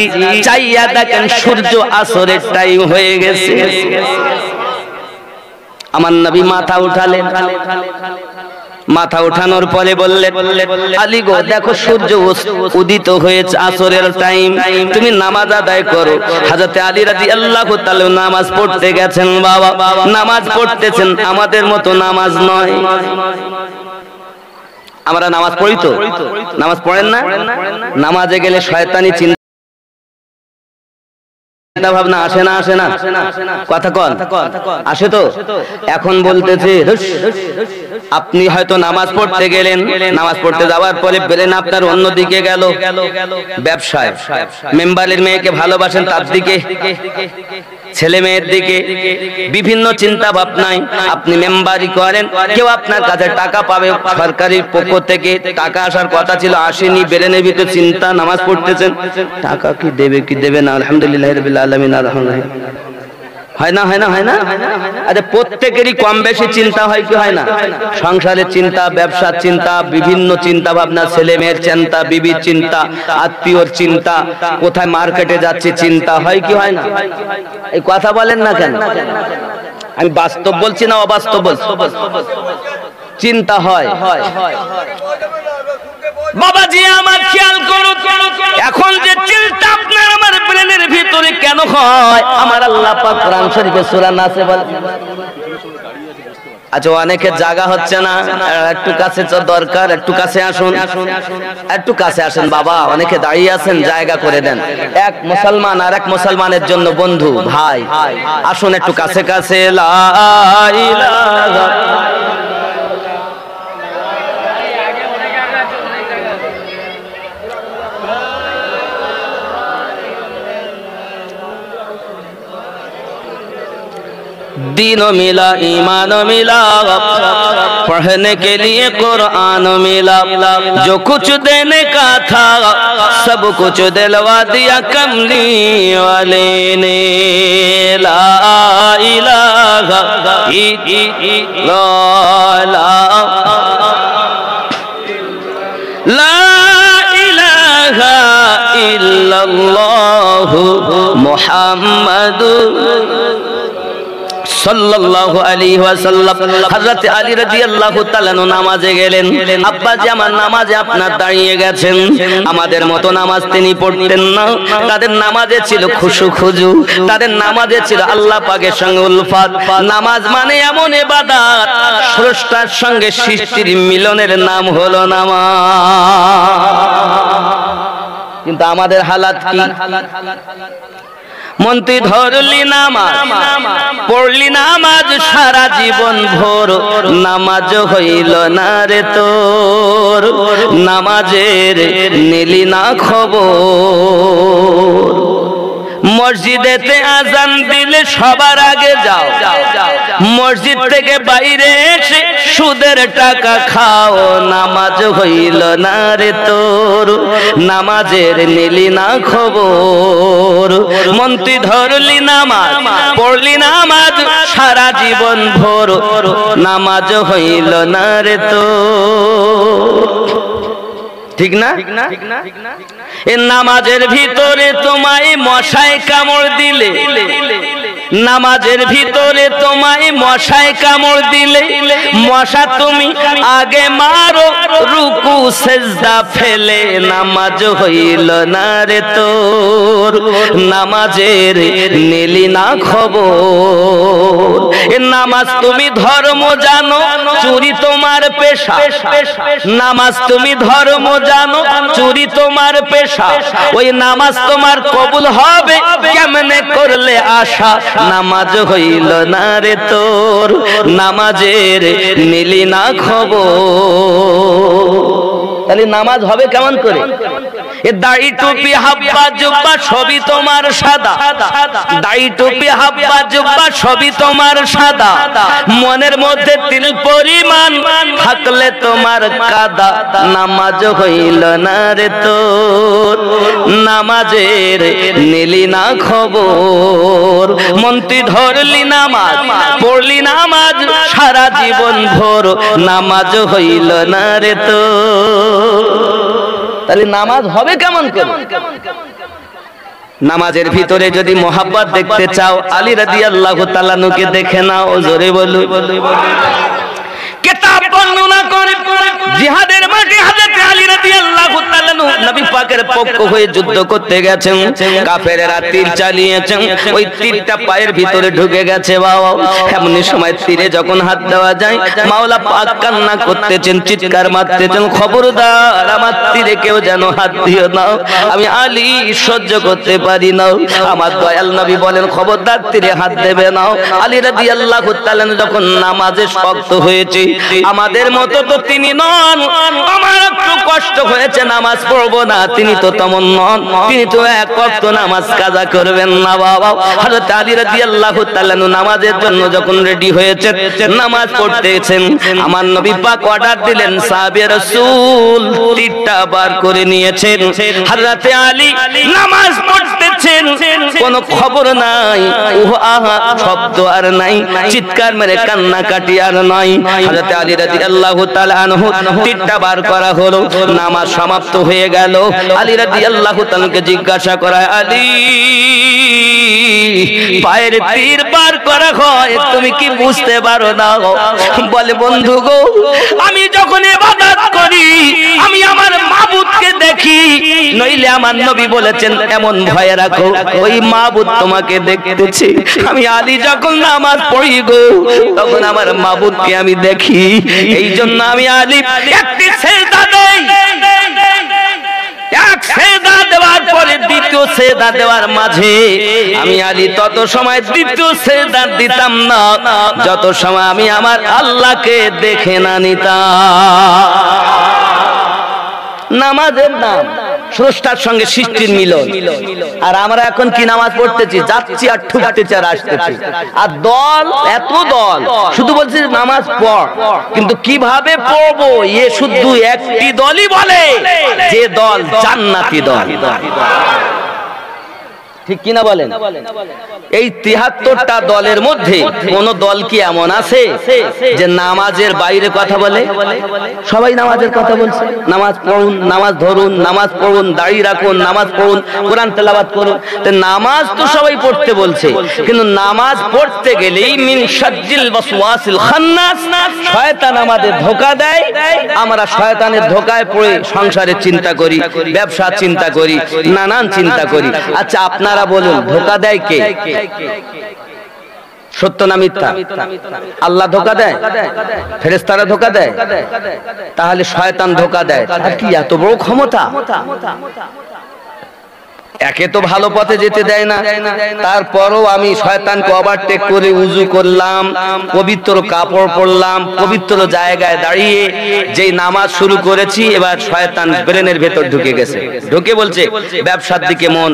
চাইয়া দেখেন সূর্য আসরের টাইম হয়ে গেছে, আমার নবী মাথা উঠালেন, মাথা উঠানোর পরে বললেন, আলী গো দেখো সূর্য উদিত হয়েছে, আসরের টাইম, তুমি নামাজ আদায় করো। হযরত আলী রাদিয়াল্লাহু তাআলা নামাজ পড়তে গেছেন। বাবা নামাজ পড়তেছেন, আমাদের মতো নামাজ নয়। আমরা নামাজ পড়ি তো, নামাজ পড়েন না? নামাজে গেলে শয়তানি চিন্তা ভাবনা আসে না? আসে না? কথা কন আসে তো। এখন বলতেছে আপনি হয়তো নামাজ পড়তে গেলেন, নামাজ পড়তে যাওয়ার পরে পেলেন আপনার অন্যদিকে গেল ব্যবসায়, মেম্বারের মেয়েকে ভালোবাসেন তার দিকে, ছেলে মেয়ের দিকে, বিভিন্ন চিন্তা ভাবনায় আপনি মেম্বারি করেন। কেউ আপনার কাছে টাকা পাবে, সরকারি পক্ষ থেকে টাকা আসার কথা ছিল, আসেনি, ব্রেনের ভিতরে চিন্তা, নামাজ পড়তেছেন, টাকা কি দেবে কি দেবে না, আলহামদুলিল্লাহ রাব্বিল আলামিন আর রহমান রহিম। হয় না? হয় না? হয় না? আরে প্রত্যেকেরই কম বেশি চিন্তা হয় কি হয় না? সংসারের চিন্তা, ব্যবসার চিন্তা, বিভিন্ন চিন্তা ভাবনা, ছেলে মেয়ের চিন্তা, বিবির চিন্তা, আত্মীয়র চিন্তা, কোথায় মার্কেটে যাচ্ছে চিন্তা, হয় কি হয় না? এই কথা বলেন না কেন? আমি বাস্তব বলছি না অবাস্তব বলছি? চিন্তা হয়। বাবাজি আমার খেয়াল করুন, এখন যে চিন্তা আপনার আমার ব্রেনের ভিতরে কেন হয়? আমার আল্লাহ পাক কোরআন শরীফে সূরা নাসে বলে। আচ্ছা অনেকের জায়গা হচ্ছে না, একটু কাছে দরকার, একটু কাছে আসুন, একটু কাছে আসেন বাবা, অনেকে দাঁড়িয়ে আছেন, জায়গা করে দেন। এক মুসলমান আর এক মুসলমানের জন্য বন্ধু ভাই, আসুন একটু কাছে কাছে। লা ইলাহা दीनो मिला, ईमान मिला, पढ़ने के लिए कुरान मिला, जो कुछ देने का था सब कुछ दिलवा दिया कमली वाले ने। ला इलाहा इल्लल्लाह, ला इलाहा इल्लल्लाह मुहम्मद সাল্লাল্লাহু আলাইহি ওয়াসাল্লাম হযরত আলী রাদিয়াল্লাহু তাআলা নামাজে গেলেন। আব্বাজি আমার নামাজে আপনার দাঁড়িয়ে গেছেন। আমাদের মতো নামাজ তিনি পড়তেন না। তাদের নামাজে ছিল খুশু খুজু, তাদের নামাজে ছিল আল্লাহ পাকের সঙ্গে উলফাত। নামাজ মানে এমন ইবাদত, স্রষ্টার সঙ্গে সৃষ্টির মিলনের নাম হলো নামাজ। কিন্তু আমাদের হালাত কি? মন্ত্রী ধরলি নামাজ, পড়লি নামাজ সারা জীবন ভোর, নামাজ হইল না রে তোর, নামাজের নিলি না খবর। মসজিদেতে আজান দিলে সবার আগে যাও, মসজিদ থেকে বাইরে এসে সুদের টাকা খাও, নামাজ হইল না রে তোর, নামাজের নিলি না খবর। মন্ত্রী ধরলি নামাজ, পড়লি নামাজ সারা জীবন ভোর, নামাজ হইল না রে তোর। ঠিক না? এ নামাজের ভিতরে তোমায় মশায় কামড় দিলে, নামাজের ভিতরে তোমায় মশায় কামড় দিলে, মশা তুমি আগে মারো, রুকু সেজদা ফেলে, নামাজ হইল না রে তোর, নামাজের নিলি না খবর। এ নামাজ তুমি ধর্ম জানো, চুরি তোমার পেশা, নামাজ তুমি ধর্ম জানো, চুরি তোমার পেশা, ওই নামাজ তোমার কবুল হবে কেমনে করলে আশা, নামাজ হইল না রে তোর, নামাজের নিলি না খবর। তাহলে নামাজ হবে কেমন করে? এ দাড়ি টুপি হাব্বা জুব্বা সবই তোমার সাদা, দাড়ি টুপি হাব্বা জুব্বা সবই তোমার সাদা, মনের মধ্যে তিল পরিমাণ থাকলে তোমার কাদা, নামাজ হইল না রে তোর, নামাজের নিলি না খবর। মন্ত্রী ধরলি নামাজ, পড়লি নামাজ সারা জীবন ভোর, নামাজ হইল না রে তোর। তাহলে নামাজ হবে কেমন করে? নামাজের ভিতরে যদি মোহাব্বত দেখতে চাও, আলী রাদিয়াল্লাহু তাআলা নুকে দেখে নাও। জোরে বলো। কিতাব বর্ণনা করে জিহাদের মাঠে হযরত আলী রাদিয়াল্লাহু তাআলা নবী পাকের পক্ষ হয়ে যুদ্ধ করতে গেছেন। কাফেররা তীর চালিয়েছেন, ওই তীরটা পায়ের ভিতরে ঢুকে গেছে। বাবা, এমন সময় তীরে যখন হাত দেওয়া যায়, মাওলা পাক কান্না করতেছেন, চিৎকার মারতেছেন, খবরদার আমার তীরে কেউ যেন হাত দিও না, আমি আলী সহ্য করতে পারি না। আমার দয়াল নবী বলেন, খবরদার তীরে হাত দেবে না। আলী রাদিয়াল্লাহু তাআলা যখন নামাজে শক্ত হয়েছে, আমাদের মতো তো তিনি নন, আমার একটু কষ্ট হয়েছে নামাজ পড়বো না, তিনি তো তেমন নন, তিনি তো এক ওয়াক্ত নামাজ কাজা করবেন না। বাবা, হযরত আলী রাদিয়াল্লাহু তাআলা নামাজের জন্য যখন রেডি হয়েছে, নামাজ পড়তেছেন, আমার নবী পাক অর্ডার দিলেন, সাহাবে রাসূল তীরটা বার করে নিয়েছেন। হযরত আলী নামাজ পড়তেছেন, কোনো খবর নাই, ওহ আহা শব্দ আর নাই, চিৎকার মেরে কান্নাকাটি আর নাই। হযরত আলী রাদিয়াল্লাহু তাআলা আনহু তীরটা বার করা হলো, নামাজ সমাপ্ত হয়ে গেল। আলী রাদিয়াল্লাহু তাআলাকে জিজ্ঞাসা করা, আলী পায়ের তীর বার করা হয় তুমি কি বুঝতে পারো না? বলে, বন্ধু গো, আমি যখন ইবাদত করি আমি আমার মাবুদকে দেখি, নইলে আমার নবী বলেছেন এমন ভয় রাখো ওই মাবুদ তোমাকে দেখতেছে। আমি আলী যখন নামাজ পড়ি গো, তখন আমার মাবুদকে আমি দেখি, এই জন্য আমি আলী একটি সেজদা দেই, এক সেজদা দেওয়ার পরে দ্বিতীয় সেজদা দেওয়ার মাঝে আমি আলী তত সময় দ্বিতীয় সেজদা দিতাম না যত সময় আমি আমার আল্লাহকে দেখে না নিতাম। নামাজের নাম স্রষ্টার সঙ্গে সৃষ্টির মিলন। আর আমরা এখন কি নামাজ পড়তেছি, যাচ্ছি আর ঠুকতেছি আর আসতেছি, আর দল এত দল শুধু বলছি নামাজ পড়, কিন্তু কিভাবে পড়বো এ শুধু একটি দলই বলে, যে দল জান্নাতি দল। ঠিক কিনা বলেন? এই 73টা দলের মধ্যে কোন দল কি এমন আছে যে নামাজের বাইরে কথা বলে? সবাই নামাজের কথা বলছে, নামাজ পড়ুন, নামাজ ধরুন, নামাজ পড়ুন, দাড়ি রাখুন, নামাজ পড়ুন, কোরআন তেলাওয়াত করুন। তো নামাজ তো সবাই পড়তে বলছে, কিন্তু নামাজ পড়তে গেলেই মিন শাজ্জিল ওয়াসওয়াসিল খান্নাস, শয়তান আমাদের ধোঁকা দেয়। আমরা শয়তানের ধোঁকায় পড়ে সংসারের চিন্তা করি, ব্যবসার চিন্তা করি, নানান চিন্তা করি। আচ্ছা আপনারা বলুন, ধোঁকা দেয় কে? সত্য না মিথ্যা? আল্লাহ ধোঁকা দেয়? ফেরেশতারা ধোঁকা দেয়? তাহলে শয়তান ধোঁকা দেয়। তার কি এত বড় ক্ষমতা? একে তো ভালো পথে যেতে দেয় না, তারপরও আমি শয়তানকে ওভারটেক করে উজু করলাম, পবিত্র কাপড় পরলাম, পবিত্র জায়গায় দাঁড়িয়ে যেই নামাজ শুরু করেছি, এবার শয়তান ব্রেনের ভেতর ঢুকে গেছে। ঢুকে বলছে ব্যবসার দিকে মন,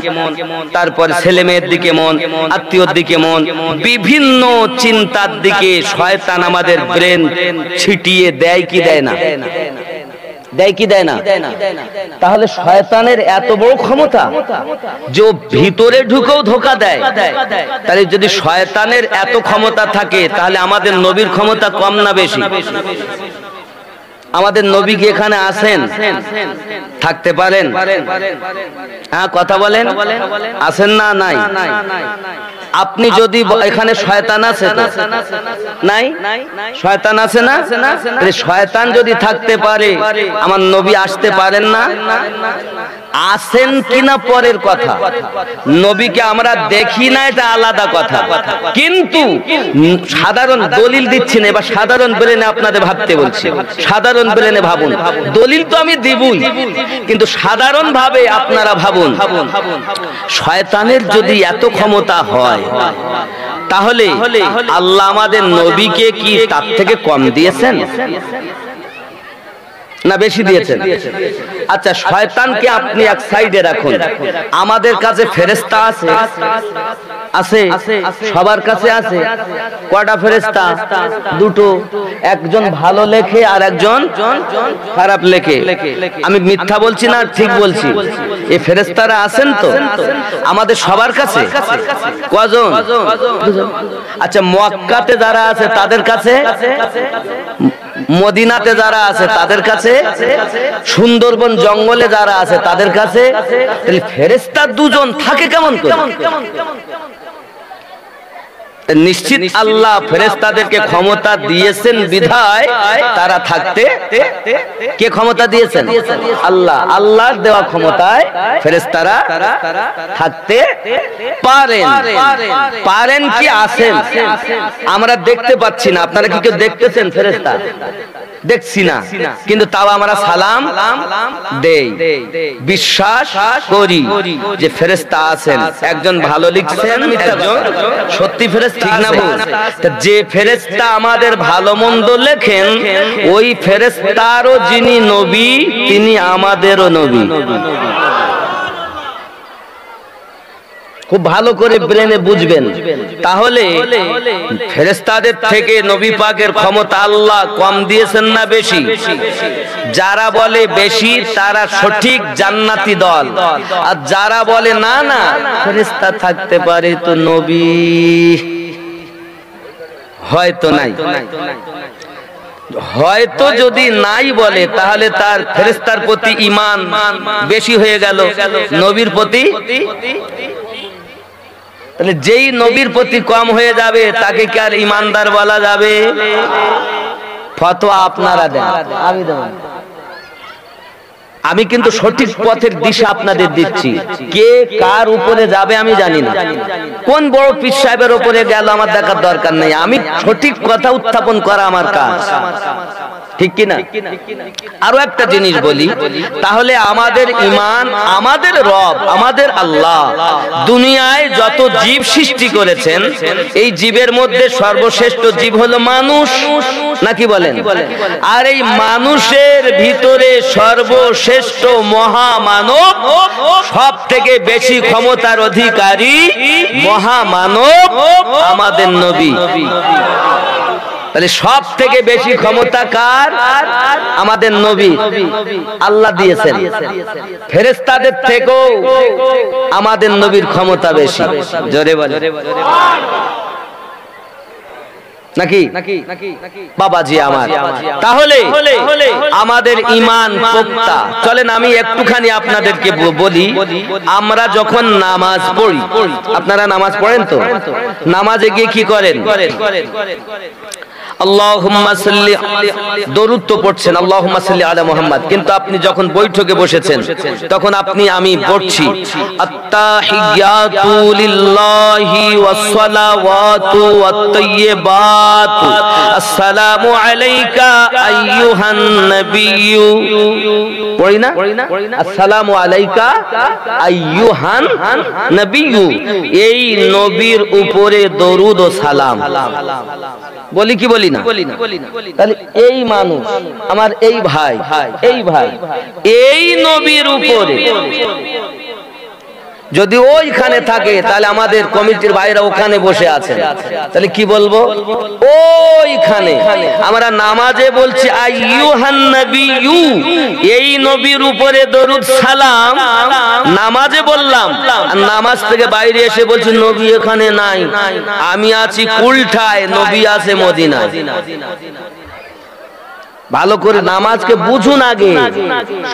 তারপরে ছেলে মেয়ের দিকে মন, আত্মীয়র দিকে মন, বিভিন্ন চিন্তার দিকে শয়তান আমাদের ব্রেন ছিটিয়ে দেয় কি দেয় না? দেয় কি দেয় না? তাহলে শয়তানের এত বড় ক্ষমতা যে ভিতরে ঢুকেও ধোঁকা দেয়। তাহলে যদি শয়তানের এত ক্ষমতা থাকে, তাহলে আমাদের নবীর ক্ষমতা কম না বেশি? আমাদের নবী কি এখানে আছেন? থাকতে পারেন? হ্যাঁ কথা বলেন, আছেন না? নাই। আপনি যদি এখানে শয়তান আছে তো নাই? শয়তান আছে না? শয়তান যদি থাকতে পারে, আমার নবী আসতে পারেন না? আসেন কিনা পরের কথা, নবীকে আমরা দেখি না এটা আলাদা কথা, কিন্তু সাধারণ দলিল দিচ্ছি না, এবার সাধারণ ব্রেনে আপনাদের ভাবতে বলছি। সাধারণ ব্রেনে ভাবুন, দলিল তো আমি দিবই, কিন্তু সাধারণ ভাবে আপনারা ভাবুন, শয়তানের যদি এত ক্ষমতা হয়, তাহলে আল্লাহ আমাদের নবীকে কি তার থেকে কম দিয়েছেন না বেশি দিয়েছেন? আচ্ছা শয়তানকে আপনি এক সাইডে রাখুন, আমাদের কাছে ফেরেশতা আছে? আছে, সবার কাছে আছে। কয়টা ফেরেশতা? দুটো, একজন ভালো লেখে আর একজন খারাপ লেখে। আমি মিথ্যা বলছি না ঠিক বলছি? এই ফেরেশতারা আছেন তো আমাদের সবার কাছে? কজন? আচ্ছা মক্কাতে যারা আছে তাদের কাছে, মদিনাতে যারা আছে তাদের কাছে, সুন্দরবন জঙ্গলে যারা আছে তাদের কাছে, তাহলে ফেরেশতা দুজন থাকে কেমন করে? নিশ্চিত আল্লাহ ফেরেশতাদেরকে ক্ষমতা দিয়েছেন বিধায় তারা থাকতে, কে ক্ষমতা দিয়েছেন? আল্লাহ। আল্লাহর দেওয়া ক্ষমতায় ফেরেশতারা থাকতে পারেন। পারেন কি আছেন? আমরা দেখতে পাচ্ছি না, আপনারা কি কেউ দেখতেছেন ফেরেশতা? দেখছি না, কিন্তু তাও আমরা সালাম দেই, বিশ্বাস করি যে ফেরেশতা আছেন। একজন ভালো লিখছেন, একজন সত্যি ফেরেশতা, ঠিক না ভুল? যে ফেরেশতা আমাদের ভালো মন্দ লেখেন, ওই ফেরেশতারও যিনি নবী তিনি আমাদেরও নবী। খুব ভালো করে ব্রেনে বুঝবেন। তাহলে ফেরেশতাদের থেকে নবী পাকের ক্ষমতা আল্লাহ কম দিয়েছেন না বেশি? যারা বলে বেশি তারা সঠিক জান্নাতি দল, আর যারা বলে না না ফেরেশতা থাকতে পারে তো নবী হয়তো নাই, হয়তো যদি নাই বলে তাহলে তার ফেরেশতার প্রতি ঈমান বেশি হয়ে গেল, নবীর প্রতি। তাহলে যেই নবীর প্রতি কম হয়ে যাবে তাকে কি আর ঈমানদার বলা যাবে? ফতোয়া আপনারা দেন, আমি দেব। আমি কিন্তু সঠিক পথের দিশা আপনাদের দিচ্ছি। কে কার উপরে যাবে আমি জানি না, কোন বড় পীর সাহেবের উপরে গেল আমার দেখার দরকার নেই। আমি সঠিক কথা উত্থাপন করা আমার কাজ, ঠিক কিনা? আরো একটা জিনিস বলি, তাহলে আমাদের ঈমান, আমাদের রব, আমাদের আল্লাহ দুনিয়ায় যত জীব সৃষ্টি করেছেন, এই জীবের মধ্যে সর্বশ্রেষ্ঠ জীব হলো মানুষ, নাকি বলেন? আর এই মানুষের ভিতরে সর্বশ্রেষ্ঠ মহামানব, সব থেকে বেশি ক্ষমতার অধিকারী মহামানব আমাদের নবী। তাহলে সব থেকে বেশি ক্ষমতা কার? আমাদের নবী। আল্লাহ দিয়েছেন। ফেরেশতাদের থেকেও আমাদের নবীর ক্ষমতা বেশি। জোরে বলে নাকি বাবাজি আমার? তাহলে আমাদের ঈমান পোক্তা। চলেন আমি একটুখানি আপনাদেরকে বলি, আমরা যখন নামাজ পড়ি, আপনারা নামাজ পড়েন তো? নামাজে গিয়ে কি করেন? আল্লাহুম্মা সাল্লি, দরুদ তো পড়ছেন আল্লাহুম্মা সাল্লি আলা মুহাম্মদ, কিন্তু আপনি যখন বৈঠকে বসেছেন তখন আমি পড়ছি আত্তাহিয়াতু লিল্লাহি ওয়াস সালাওয়াতু ওয়াত তাইয়্যিবাতু আসসালামু আলাইকা আইয়ুহান নাবিয়্যু, পড়ি না? আসসালামু আলাইকা আইয়ুহান নাবিয়্যু, এই নবীর উপরে দরুদ ও সালাম বলি কি বলি না? তাহলে এই মানুষ আমার, এই ভাই, এই নবীর উপরে যদি ওইখানে থাকে, তাহলে আমাদের কমিটির ভাইরা ওখানে বসে আছেন, তাহলে কি বলবো? ওইখানে আমরা নামাজে বলছি আইয়ুহান নাবিয়্যু, এই নবীর উপরে দরুদ সালাম, নামাজে বললাম। আর নামাজ থেকে বাইরে এসে বলছি নবী এখানে নাই, আমি আছি কুলঠায়, নবী আছে মদিনায়। ভালো করে নামাজকে বুঝুন আগে।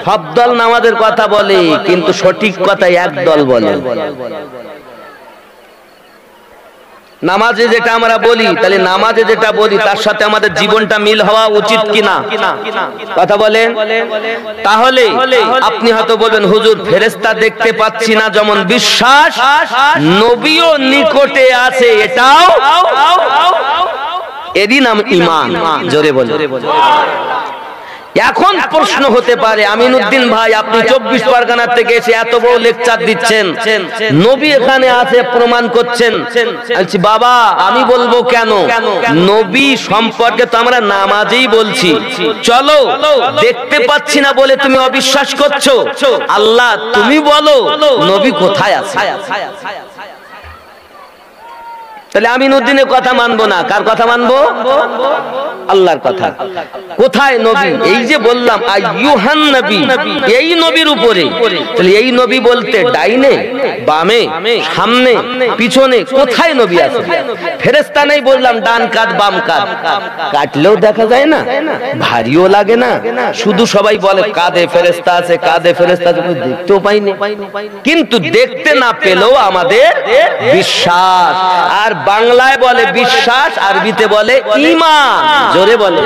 সব দল নামাজের কথা বলে, কিন্তু সঠিক কথা এক দল বলে। নামাজে যেটা আমরা বলি, তাহলে নামাজে যেটা বলি তার সাথে আমাদের জীবনটা মিল হওয়া উচিত কিনা? কথা বলেন। তাহলে আপনি হয়তো বলবেন হুজুর ফেরেশতা দেখতে পাচ্ছি না যেমন বিশ্বাস, নবীও নিকটে আছে এটাও, এরই নাম ঈমান। জোরে বলে। এখন প্রশ্ন হতে পারে আমিনউদ্দিন ভাই, আপনি 24 পরগনা থেকে এসে এত বড় লেকচার দিচ্ছেন, নবী এখানে আছে প্রমাণ করছেন। বলছি বাবা আমি বলবো কেন? নবী সম্পর্কে তো আমরা নামাজেই বলছি। চলো, দেখতে পাচ্ছি না বলে তুমি অবিশ্বাস করছো, আল্লাহ তুমি বলো নবী কোথায় আছে? তাহলে আমিনউদ্দিনের কথা মানবো না, কার কথা মানবো? আল্লাহর কথা। কোথায় নবী? এই যে বললাম আইয়ুহান নবী, এই নবীর উপরে। তাহলে এই নবী বলতে ডাইনে, বামে, সামনে, পিছনে কোথায় নবী আছে? ফেরেশতা নেই বললাম, ডান কাঁধ বাম কাঁধ, কাটলেও দেখা যায় না, ভারীও লাগে না, শুধু সবাই বলে কাঁধে ফেরেশতা আছে, কাঁধে ফেরেশতা আছে, দেখতেও পাইনি। কিন্তু দেখতে না পেলেও আমাদের বিশ্বাস। আর বাংলায় বলে বিশ্বাস, আরবিতে বলে ঈমান। জোরে বলে।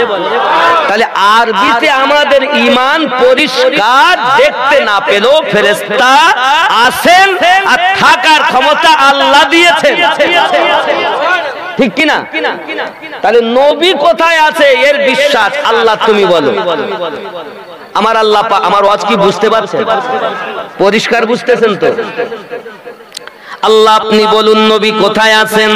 তাহলে আরবিতে আমাদের ঈমান পরিষ্কার, দেখতে না পেলেও ফেরেশতা আছেন, আর থাকার ক্ষমতা আল্লাহ দিয়েছেন। ঠিক কিনা? তাহলে নবী কোথায় আছে এর বিশ্বাস, আল্লাহ তুমি বলো। আমার আল্লাহ, আমার ওয়াজ কি বুঝতে পারছেন? পরিষ্কার বুঝতেছেন তো? আল্লাহ আপনি বলুন নবী কোথায় আছেন?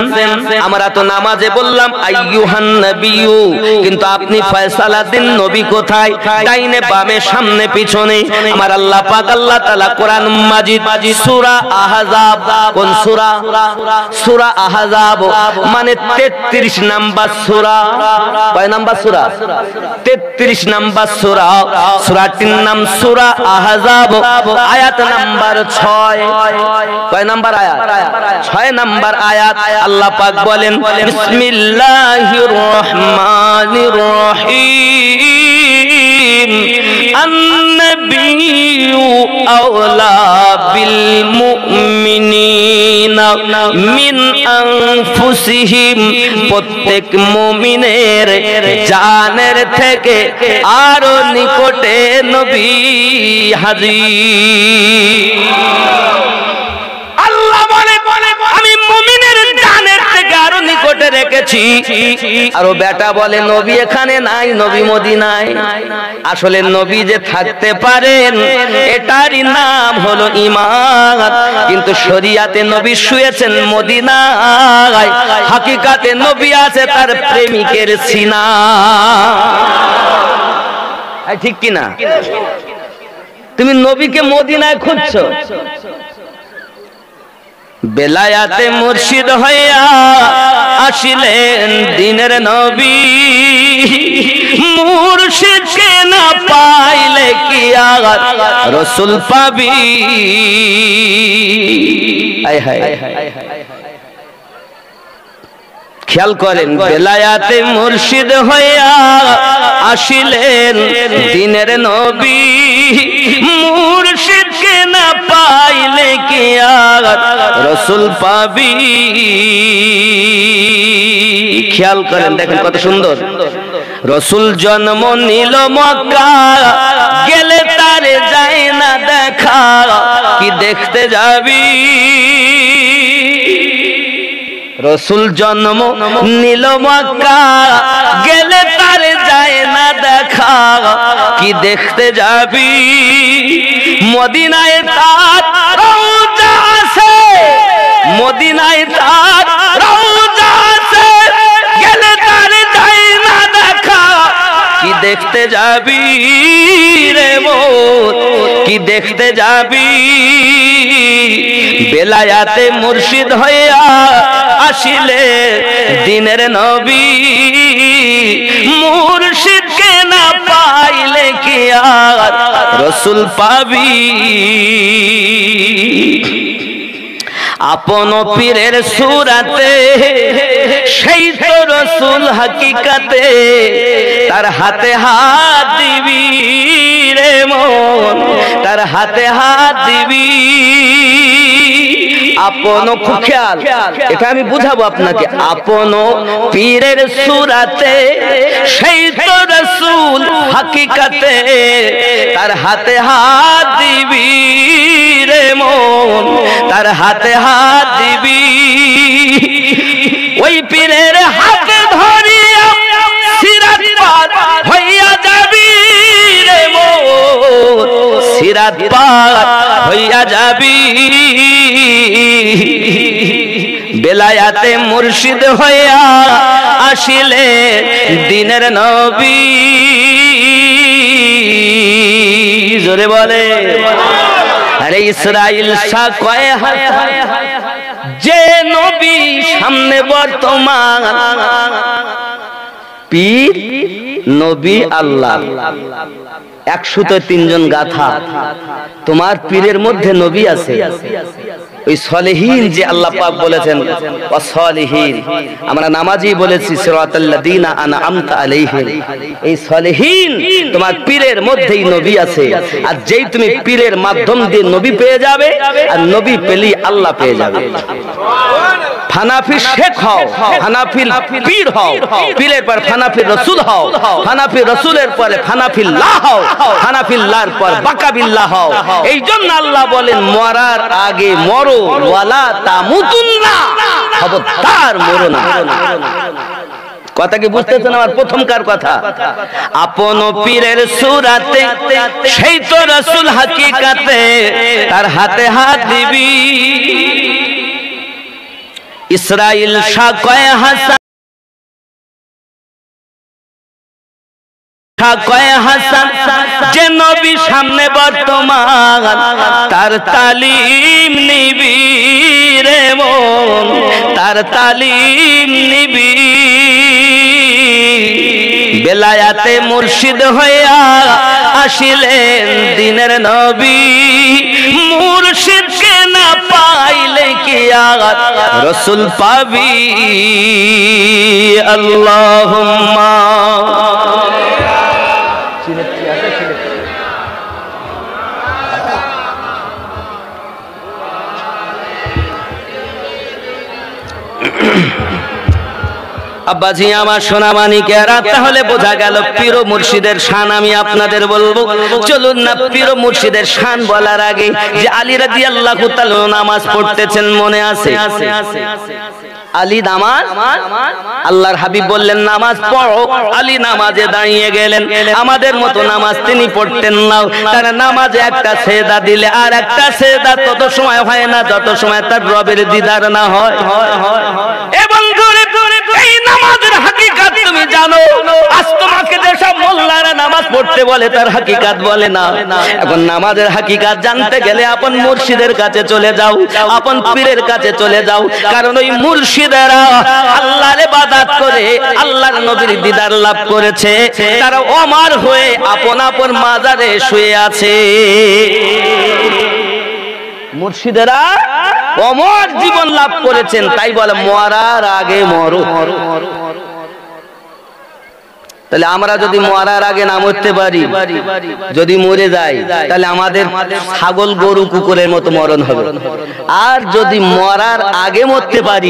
আমরা তো নামাজে বললাম আইয়ুহান নাবিয়্যু, কিন্তু আপনি ফয়সালা দিন নবী কোথায়? ডাইনে বামে সামনে পিছনে। আমার আল্লাহ পাক আল্লাহ তাআলা কোরআন মাজিদ সূরা আহজাব, কোন সূরা? সূরা আহজাব মানে 33 নাম্বার সূরা। কয় নাম্বার সূরা? 33 নাম্বার সূরা। সূরাটির নাম সূরা আহজাব, আয়াত নাম্বার 6। কয় নাম্বার আয়াত? 6 নাম্বার আয়াত। আল্লাহ পাক বলেন বিসমিল্লাহির রহমানির রহিম, আন-নাবিয়্যু আওলা বিল মুমিনিনা মিন আনফুসিহিম, প্রত্যেক মুমিনের জানের থেকে আরো নিকটে নবী হাজির। আমি মুমিনের জানের থেকে আরো নিকটে রেখেছি। আর ও বেটা বলে নবী এখানে নাই, নবী মদিনায়। আসলে নবী যে থাকতে পারেন এটারই নাম হলো ঈমান, কিন্তু শরীয়তে নবী শুয়েছেন মদিনায়, হাকিকাতে নবী আছে তার প্রেমিকের সিনা। ঠিক কিনা? তুমি নবীকে মদিনায় খুঁজছো, বেলায়াতে মুর্শিদ হইয়া আসিলেন দিনের নবী, মুর্শিদকে না পাইলে কি আর রাসূল পাবি। হায় হায় খেয়াল করেন, বেলায়াতে মুর্শিদ হইয়া আসিলেন দিনের নবী, মুর্শিদকে না পাইলে কি আর রাসূল পাবি। খেয়াল করেন, দেখেন কত সুন্দর। রাসূল জন্ম নিল মক্কা, গেলে তারে যায় না দেখা, কি দেখতে যাবি। রাসূল জন্ম নিল মক্কা, গেলে তারে যায় না দেখা, কি দেখতে যাবি। মদিনায় তার রওজা আছে, মদিনায় তার রওজা আছে, গেলে তারে যায় না দেখা, কি দেখতে যাবি রে মোর, কি দেখতে যাবি। বেলায়াতে মুর্শিদ হইয়া আসিলে দিনের নবী, মুর্শিদকে না পাইলে কি আর রাসূল পাবি। আপন পীরের সুরাতে সেই তো রাসূল হাকিকাতে, তার হাতে হাত দিবি রে মন, তার হাতে হাত দিবি। আপন, খুব খেয়াল, এটা আমি বুঝাবো আপনাকে। আপন পীরের সুরাতে সেই তো রাসূল হাকিকাতে, তার হাতে হাত দিবি রে মন, তার হাতে হাত দিবি। ওই পীরের হাতে ধরিয়া সিরাত পার হইয়া যাবি রে মন, সিরাত পার হইয়া যাবি। বেলায়াতে মুর্শিদ হইয়া আসিলে দিনের নবী, জোরে বলে। আরে ইসরাইল শাহ কয় যে নবী সামনে বর্তমান, পীর নবী আল্লাহ, 103 জন গাথা। তোমার পীরের মধ্যে নবী আছে। ওই সলিহিন যে আল্লাহ পাক বলেছেন ওয়াসলিহিন, আমরা নামাজি বলেছি সিরাতাল্লাযিনা আনআমতা আলাইহিম। এই সলিহিন তোমার পীরের মধ্যেই নবী আছে। আর যেই তুমি পীরের মাধ্যম দিয়ে নবী পেয়ে যাবে, আর নবী পেলেই আল্লাহ পেয়ে যাবে। হানাফি শেখ হও, হানাফিল পীর হও, পীরের পর হানাফির রাসূল হও, হানাফির রাসূলের পরে হানাফিল্লাহ হও, হানাফিল্লাহর পর বাকাবিল্লাহ হও। এই জন্য আল্লাহ বলেন মরার আগে মরো, ওয়ালা তামুতুন্না, খবরদার মরো না। কথা কি বুঝতেছেন আমার প্রথমকার কথা? আপন পীরের সুরাতে সেই তো রাসূল হাকিকাতে, তার হাতে হাত দিবি। ইসরাইল শাহ কয় হাসান, কয় হাসান যে নবী সামনে বর্তমান, তার তালিম নিবি রে মন, তার তালিম নিবি। বেলায়াতে মুর্শিদ হইয়া আসিলেন দিনের নবী, মুর্শিদকে না পাইলে কি আর রাসূল পাবি। আল্লাহুম্মা আব্বাজি আমার সোনা মানিকেরা, তাহলে বোঝা গেল পীর ও মুর্শিদের শান আমি আপনাদের বলবো। চলুন না, পীর ও মুর্শিদের শান বলার আগে যে আলী রাদিয়াল্লাহু তাআলা নামাজ পড়তেছেন মনে আছে? আলী নামাজ, আল্লাহর হাবিব বললেন নামাজ পড়ো, আলী নামাজে দাঁড়িয়ে গেলেন। আমাদের মতো নামাজ তিনি পড়তেন না। তার নামাজে একটা সেজদা দিলে আর একটা সেজদা তত সময় হয় না যত সময় তার রবের দিদার না হয়। এবং এই নামাজের হাকিকত তুমি তুমি জানো আজ তোমাকে যেসব মোল্লারা নামাজ পড়তে বলে তার হাকিকাত বলে না। এখন নামাজের হাকিকাত জানতে গেলে আপন মুর্শিদের কাছে চলে যাও, আপন পীরের কাছে চলে যাও, কারণ ওই মুর্শিদেরা আল্লাহর ইবাদত করে আল্লাহর নবীর দিদার লাভ করেছে, তারা অমর হয়ে আপন আপন মাজারে শুয়ে আছে। মুর্শিদেরা অমর জীবন লাভ করেছেন, তাই বলে মরার আগে মরো। তাহলে আমরা যদি মরার আগে না মরতে পারি, যদি মরে যাই, তাহলে আমাদের ছাগল গরু কুকুরের মতো মরণ হবে। আর যদি মরার আগে মরতে পারি,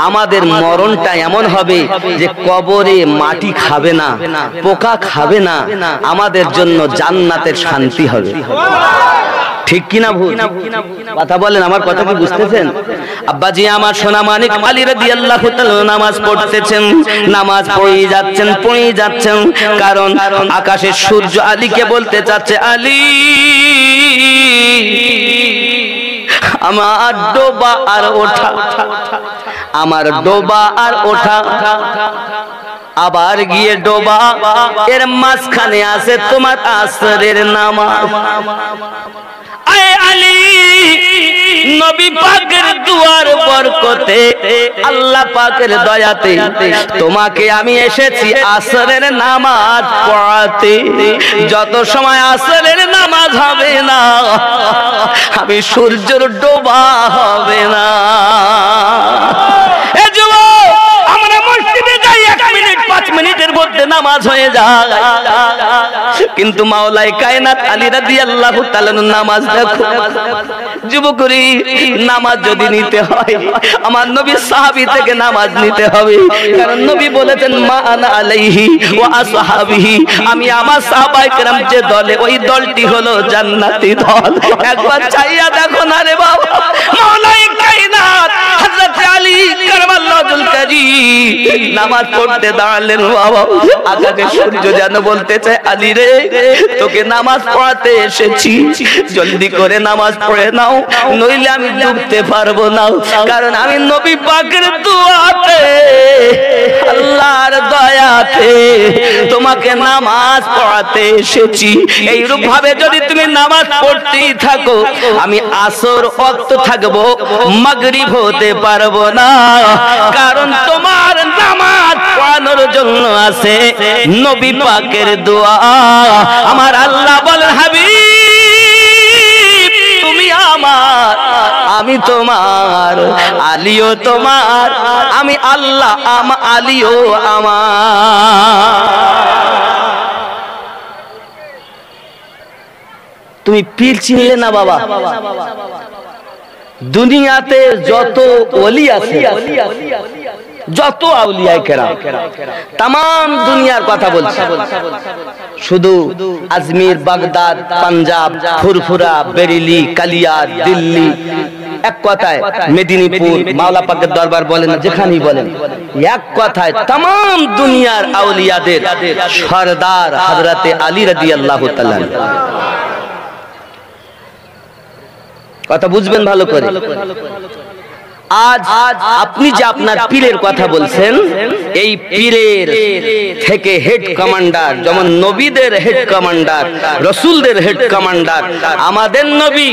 আমাদের মরণটা এমন হবে যে কবরে মাটি খাবে না, পোকা খাবে না, আমাদের জন্য জান্নাতের শান্তি হবে। ঠিক কিনা ভুল? কথা বলেন, আমার কথা কি বুঝতেছেন? আব্বাজি আমার সোনা মানিক আলী রাদিয়াল্লাহু তাআলা নামাজ পড়তেছেন, নামাজ পড়েই যাচ্ছেন, কারণ আকাশের সূর্য আলীকে বলতে চাচ্ছে, আলী আমার ডোবা আর ওঠা, আমার ডোবা আর ওঠা। আবার গিয়ে ডোবা, এর মাঝখানে আছে তোমার আসরের নামাজ। আয় আলী, নবী পাকের দুয়ার বরকতে, আল্লাহ পাকের দয়াতে তোমাকে আমি এসেছি আসরের নামাজ পড়াতে। যত সময় আসরের নামাজ হবে না, আমি সূর্যের ডোবা হবে না। এ যুবক, আমরা মসজিদে যাই 1 মিনিট 5 মিনিটের মধ্যে নামাজ হয়ে যায়, কিন্তু মাওলাই কায়নাত আলী রাদিয়াল্লাহু তাআলা নামাজ দেখো। যুবকরি, নামাজ যদি নিতে হয় আমার নবী সাহাবী থেকে নামাজ নিতে হবে, কারণ নবী বলেছেন মা আনা আলাইহি ওয়া আসহাবিহি, আমি আমার সাহাবায়ে কেরাম যে দলে, ওই দলটি হলো জান্নাতি দল। একবার চাইয়া দেখো না রে বাবা, মাওলাই কায়নাত হযরত আলী কারামাল্লাহু কারীম নামাজ পড়তে দাঁড়ালেন। বাবা, আকাশে সূর্য যেন বলতে চায়, আলী রে, তোকে নামাজ পড়াতে এসেছি, জলদি করে নামাজ পড়ে নাও, নইলে আমি ডুবতে পারবো না। কারণ আমি নবী পাকের দুয়াতে, আল্লাহর দয়াতে তোমাকে নামাজ পড়াতে এসেছি। এইরূপ ভাবে যদি তুমি নামাজ পড়তেই থাকো, আমি আসর ওয়াক্ত থাকবো, মাগরিব হতে পারবো না, কারণ তোমার নামাজ পড়ানোর জন্য আছে নবী পাকের দোয়া। আমার আল্লাহ বলেন, হাবিব তুমি আমার, আমি তোমার, আলীও তোমার, আমি আল্লাহ, আলীও আমার। তুমি পীর চিনলে না বাবা? দুনিয়াতে যত ওলি আছে, যত আউলিয়া কেরাম, তাম দুনিয়ার কথা বলছে, শুধু আজমির, বাগদাদ, পাঞ্জাব, ফুরফুরা, বেরেলি, কালিয়ার, দিল্লি, এক কথায় মেদিনীপুর, মাওলা পাকের দরবার বলেন না, যেখানেই বলেন, এক কথায় তাম দুনিয়ার আউলিয়াদের সরদার হযরতে আলী রাদিয়াল্লাহু তাআলা। কথা বুঝবেন ভালো করে। আজ আপনি যে আপনার পীরের কথা বলছেন, এই পীরের থেকে হেড কমান্ডার, যেমন নবীদের হেড কমান্ডার, রাসূলদের হেড কমান্ডার আমাদের নবী,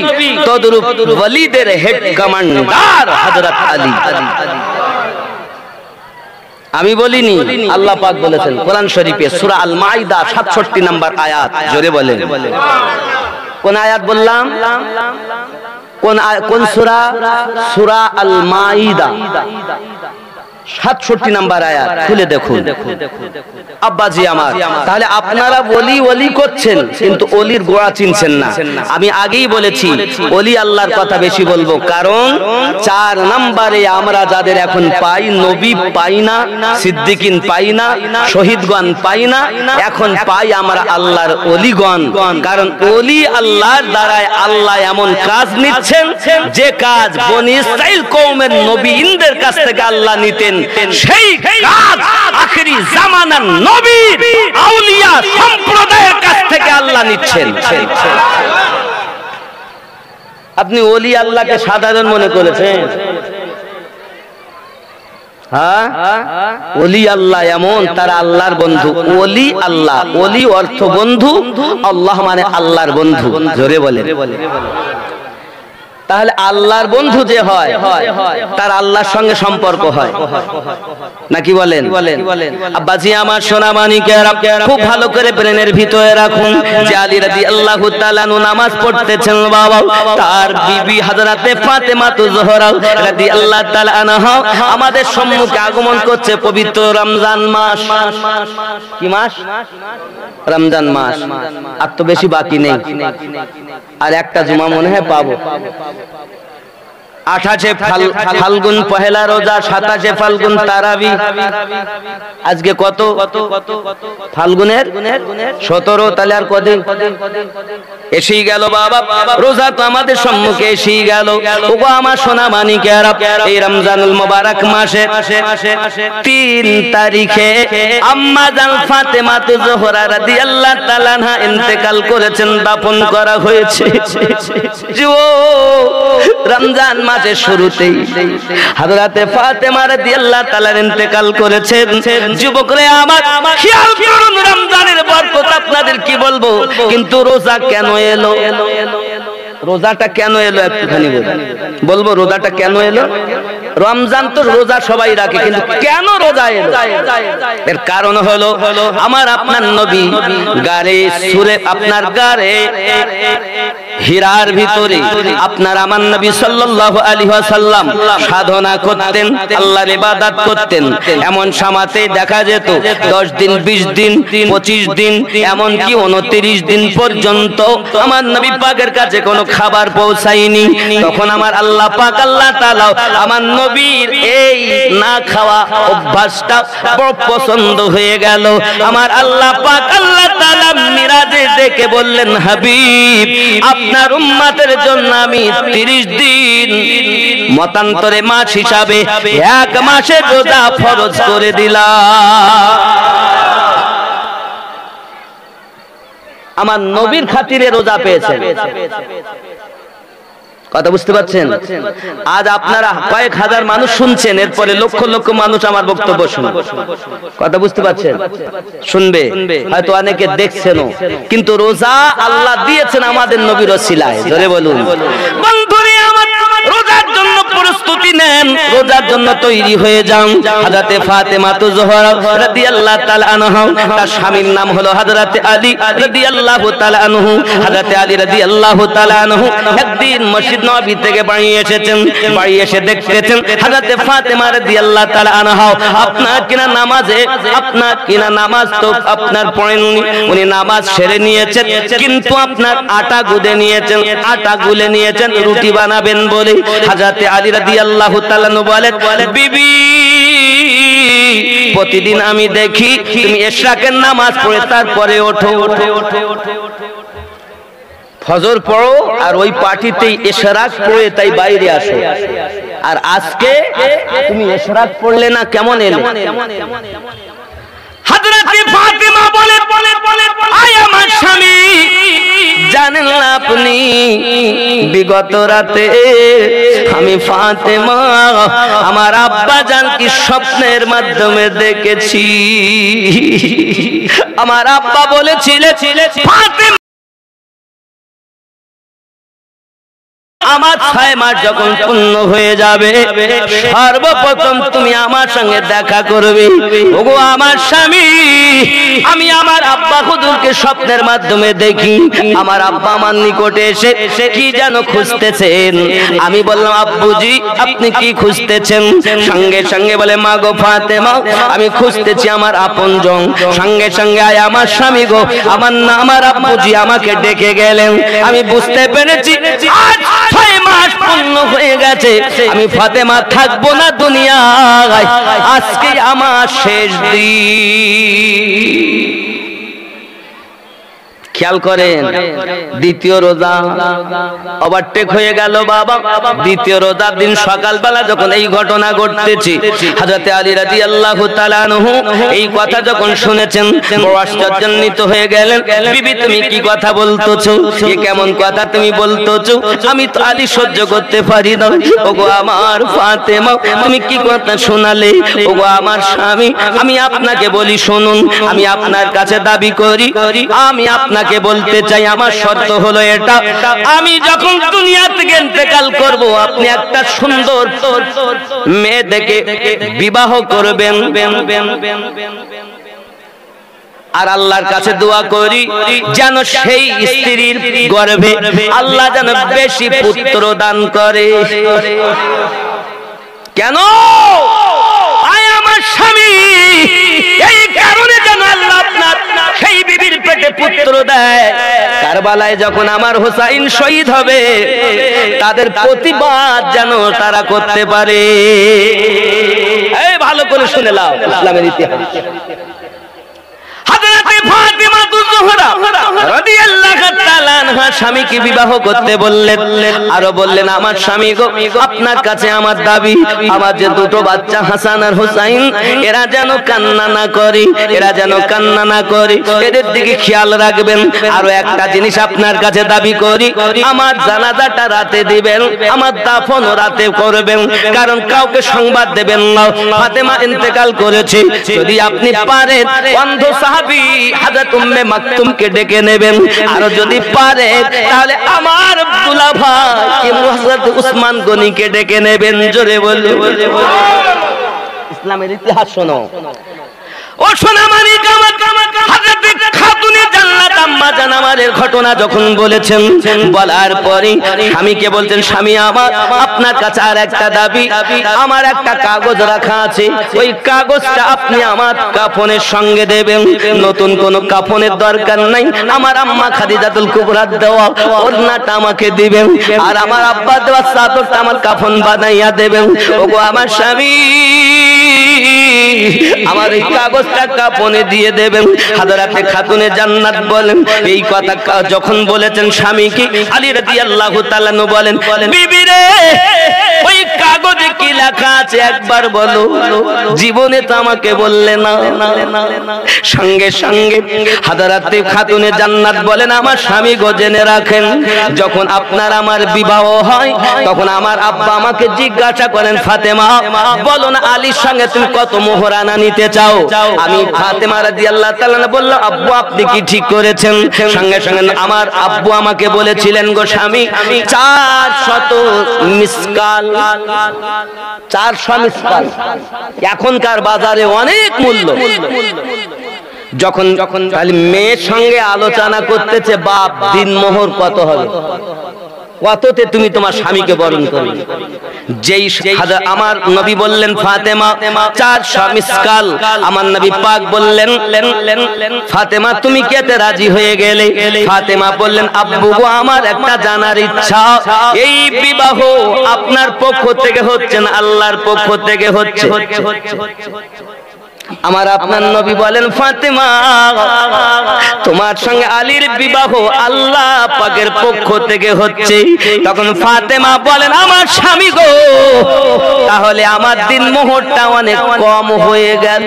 তদরূপ ওয়ালিদের হেড কমান্ডার হযরত আলী। আমি বলিনি, আল্লাহ পাক বলেছেন কোরআন শরীফে সূরা আল মাইদা 67 নম্বর আয়াত, জোরে বলেন। কোন আয়াত বললাম? কোন সূরা? সূরা আল মাইদা 67 নম্বর আয়াত, খুলে দেখুন। আব্বাজি আমার, তাহলে আপনারা ওলি করছেন, কিন্তু ওলির গোড়া চিনছেন না। আমি আগেই বলেছি, ওলি আল্লাহর কথা বেশি বলবো, কারণ 4 নম্বরে আমরা যাদের এখন পাই, নবী পাই না, সিদ্দিকিন পাই না, শহীদগণ পাই না, এখন পাই আমরা আল্লাহর ওলিগণ। কারণ ওলি আল্লাহর দ্বারায় আল্লাহ এমন কাজ নিচ্ছেন, যে কাজ বনি ইসরাইল কওমের নবীদের কাছ থেকে আল্লাহ নিতেন, সেই কাজ আখেরি জামানার নবী আউলিয়া সম্প্রদায়ের কাছ থেকে আল্লাহ নিচ্ছেন। আপনি ওলি আল্লাহকে সাধারণ মনে করেছেন? হ্যাঁ, ওলি আল্লাহ এমন তারা আল্লাহর বন্ধু। ওলি আল্লাহ, ওলি অর্থ বন্ধু, আল্লাহ মানে আল্লাহর বন্ধু। জোরে বলে। তাহলে আল্লাহর বন্ধু যে হয় তার আল্লাহর সঙ্গে সম্পর্ক হয় নাকি বলেন? আব্বাজি আমার সোনা মানিকেরা খুব ভালো করে ব্রেনের ভিতরে রাখুন যে আলী রাদিয়াল্লাহু তাআলা নামাজ পড়তেছেন বাবা, তার বিবি হযরতে ফাতেমা জোহরা রাদিয়াল্লাহু তাআলা আনহা আমাদের সম্মুখে আগমন করছে পবিত্র রমজান মাস। কি মাস? রমজান মাস। আর তো বেশি বাকি নেই, আর একটা জুমা মনে হয় পাবো। 28 ফাল্গুন পহেলা রোজা, 27 ফাল্গুন তারাবি। আজকে কত? ফাল্গুনের 17। তাহলে আর কদিন এসেই গেল বাবা, রোজা তো আমাদের সম্মুখে এসেই গেল। ওগো আমার সোনা মানিকেরা, এই রমজানুল মুবারক মাসে 3 তারিখে আম্মা জান ফাতেমা জোহরা রাদিয়াল্লাহু তাআলা আনহা ইন্তেকাল করেছেন, দাফন করা হয়েছে। রমজান মাসের শুরুতেই হযরতে ফাতেমা রাদিয়াল্লাহু তাআলা ইন্তেকাল করেছেন। যুবকরা আমার খেয়াল করুন, রমজানের বরকত আপনাদের কি বলবো, কিন্তু রোজা কেন এলো? রোজাটা কেন এলো একটুখানি বলবো। রোজাটা কেন এলো? রমজান তো রোজা সবাই রাখে, কিন্তু কেন রোজা এলো? এর কারণ হলো আমার আপনার নবী গারে সুরে, আপনার গারে হীরার ভিতরে আপনার আমার নবী সাল্লাল্লাহু আলাইহি ওয়াসাল্লাম সাধনা করতেন, আল্লাহর ইবাদত করতেন। এমন সময়তে দেখা যেত 10 দিন, 20 দিন, 25 দিন, এমন কি 29 দিন পর্যন্ত আমার নবী পাকের কাছে কোনো খাবার পৌঁছায়নি। তখন আমার আল্লাহ পাক, আল্লাহ তাআলা আমার নবীর এই না খাওয়া অভ্যাসটা বড় পছন্দ হয়ে গেল। আমার আল্লাহ পাক, আল্লাহ তাআলা মিরাজে ডেকে বললেন, হাবিব আপনার উম্মতের জন্য আমি 30 দিন মতান্তরে মাস হিসাবে 1 মাসের রোজা ফরজ করে দিলাম। আমার নবীর খাতিরে রোজা পেয়েছেন। কথা বুঝতে পারছেন? আজ আপনারা কয়েক হাজার মানুষ শুনছেন, এরপরে লক্ষ লক্ষ মানুষ আমার বক্তব্য শুনবে। কথা বুঝতে পারছেন? শুনবে, হয়তো অনেকে দেখছেনও, কিন্তু রোজা আল্লাহ দিয়েছেন আমাদের নবীর ওসিলায়। জোরে বলুন। বন্ধুরে আমার, রোজার জন্য প্রস্তুতি নেন, রোজার জন্য তৈরি হয়ে যান। হযরতে ফাতেমা জোহরা রাদিয়াল্লাহু তাআলা আনহা, তার স্বামীর নাম হলো হযরতে আলী রাদিয়াল্লাহু তাআলা আনহু। হযরতে আলী রাদিয়াল্লাহু তাআলা আনহু একদিন মসজিদ নববী থেকে বাড়ি এসেছেন। বাড়ি এসে দেখতেছেন হযরতে ফাতেমা রাদিয়াল্লাহু তাআলা আনহা আপনার কিনা নামাজ তো আপনার পড়েননি, উনি নামাজ সেরে নিয়েছেন, কিন্তু আপনার আটা গুলে নিয়েছেন রুটি বানাবেন বলে। হযরতে আলী রাদিয়াল্লাহু তাআলা বলেন, বিবি প্রতিদিন আমি দেখি তুমি ইশরাকের নামাজ পড়ে তারপরে ওঠো, ফজর পড়ো আর ওই পার্টিতেই ইশরাক পড়ে তাই বাইরে আসো, আর আজকে তুমি ইশরাক পড়লে না, কেমন এলো? হযরতে ফাতেমা বলে, আয় আমার স্বামী, জানেন না আপনি বিগত রাতে আমি ফাতেমা আমার আব্বা জান কি স্বপ্নের মাধ্যমে দেখেছি। আমার আব্বা বলেছিলেন, ফাতেমা আমার 6 মাস যখন পূর্ণ হয়ে যাবে, সর্বপ্রথম তুমি আমার সঙ্গে দেখা করবে। ওগো আমার স্বামী, আমি আমার আব্বা হুজুরকে স্বপ্নের মাধ্যমে দেখি, আমার আব্বা আমার নিকটে এসে কি যেন খুঁজতেছেন। আমি বললাম, আব্বুজি আপনি কি খুঁজতেছেন? সঙ্গে সঙ্গে বলে, মা গো ফাতেমা, আমি খুঁজতেছি আমার আপনজন। সঙ্গে সঙ্গে আয় আমার স্বামী গো, আমার আব্বুজি আমাকে ডেকে গেলেন। আমি বুঝতে পেরেছি আজ 6 মাস পূর্ণ হয়ে গেছে, আমি ফাতেমা থাকবো না দুনিয়ায়, আজকে আমার শেষ দিন। খেয়াল করেন, দ্বিতীয় রোজা ওভারটেক হয়ে গেল বাবা। দ্বিতীয় রোজার দিন সকালবেলা যখন এই ঘটনা ঘটতেছে, হযরত আলী রাদিয়াল্লাহু তাআলা আনহু এই কথা যখন শুনেছেন বড় আশ্চর্যান্বিত হয়ে গেলেন। বিবি তুমি কি কথা বলতেছো? এ কেমন কথা তুমি বলতেছো? আমি তো আলী সহ্য করতে পারি না। ওগো আমার ফাতেমা, তুমি কি কথা শোনালে? ওগো আমার স্বামী, আমি আপনাকে বলি শুনুন, আমি আপনার কাছে দাবি করি, আমি আপনাকে বলতে চাই আমার শর্ত হলো এটা, আমি যখন দুনিয়া থেকে ইন্তেকাল করব আপনি একটা সুন্দর মেয়ে দেখে বিবাহ করবেন। আর আল্লাহর কাছে দোয়া করি যেন সেই স্ত্রীর গর্ভে আল্লাহ যেন বেশি পুত্র দান করে। কেন? আয় আমার স্বামী, এই কারণে যেন আল্লাহ আপনার সেই বিবির পেটে পুত্র দেয়। কারবালায় যখন আমার হোসাইন শহীদ হবে তাদের প্রতিবাদ যেন তারা করতে পারে। এই ভালো করে শুনে নাও ইসলামের ইতিহাস। হযরত ফাতেমা তুজ-জোহরা রাদিয়াল্লাহু তাআলা আনহা স্বামীকে বিবাহ করতে বললেন, আরো বললেন আমার স্বামী গো, আপনার কাছে আমার দাবি, আমার যে দুটো বাচ্চা হাসান আর হুসাইন, এরা যেন কান্না না করে, এরা যেন কান্না না করে, এদের দিকে খেয়াল রাখবেন। আরো একটা জিনিস আপনার কাছে দাবি করি, আমার জানাজাটা রাতে দিবেন, আমার দাফনও রাতে করবেন, কারণ কাউকে সংবাদ দেবেন না ফাতেমা ইন্তেকাল করেছে। যদি আপনি পারেন অন্ধ সাহাবী হযরত উম্মে মাকতুমকে ডেকে নেবেন, আর যদি পারে তাহলে আমার দুলা ভাই হযরত উসমান গনিকে ডেকে নেবেন। জোরে বলুন ইসলামের ইতিহাস শোনো। ও সোনা মানিক আমার, হযরত খাতুনে জান্নাত আম্মা জান আমাদের ঘটনা যখন বলেছেন, বলার পরে স্বামীকে বলতেন স্বামী আমার, আপনার কাছে আর একটা দাবি, আমার একটা কাগজ রাখা আছে, ওই কাগজটা আপনি আমার কাফনের সঙ্গে দেবেন। নতুন কোন কাফনের দরকার নাই, আমার আম্মা খাদিজাতুল কুবরার দেওয়া ওড়নাটা আমাকে দিবেন, আর আমার আব্বা দেওয়া চাদরটা আমার কাফন বানাইয়া দেবেন। ওগো আমার স্বামী, আমার এই কাগজটা কাফনে দিয়ে দেবেন। হযরতে খাতুনে জান্নাত বলেন, এই কথা যখন বলেছেন স্বামীকে, আলী রাদিয়াল্লাহু তাআলা বলেন বিবি রে, ওই কাগজে কি লেখা আছে একবার বলো, জীবনে তো আমাকে বললে না। সঙ্গে সঙ্গে হযরতে খাতুনে জান্নাত বলেন আমার স্বামী গো জেনে রাখেন, যখন আপনার আমার বিবাহ হয় তখন আমার আব্বা আমাকে জিজ্ঞাসা করেন ফাতেমা বলো না আলীর সঙ্গে তুমি কত মোহরানা নিতে চাও? আমি ফাতেমা রাদিয়াল্লাহু তাআলা বলল আব্বু আপনি কি ঠিক করেছেন? সঙ্গে সঙ্গে আমার আব্বু আমাকে বলেছিলেন গো স্বামী 400 মিসকাল, 400 মিসকাল এখনকার বাজারে অনেক মূল্য। যখন তাহলে মেয়ের সঙ্গে আলোচনা করতেছে বাপ দিনমোহর কত হবে, কততে তুমি তোমার স্বামীকে বরণ করবে? যেই আমার নবী বললেন ফাতেমা 400 মিসকাল, আমার নবী পাক বললেন ফাতেমা তুমি কি এতে রাজি হয়ে গেলে? ফাতেমা বললেন আব্বু গো আমার একটা জানার ইচ্ছা, এই বিবাহ আপনার পক্ষ থেকে হচ্ছে না আল্লাহর পক্ষ থেকে হচ্ছে? আমার আপনার নবী বলেন ফাতেমা তোমার সঙ্গে আলীর বিবাহ আল্লাহ পাকের পক্ষ থেকে হচ্ছে। তখন ফাতেমা বলেন আমার স্বামী গো, তাহলে আমার দিন মোহরটা অনেক কম হয়ে গেল।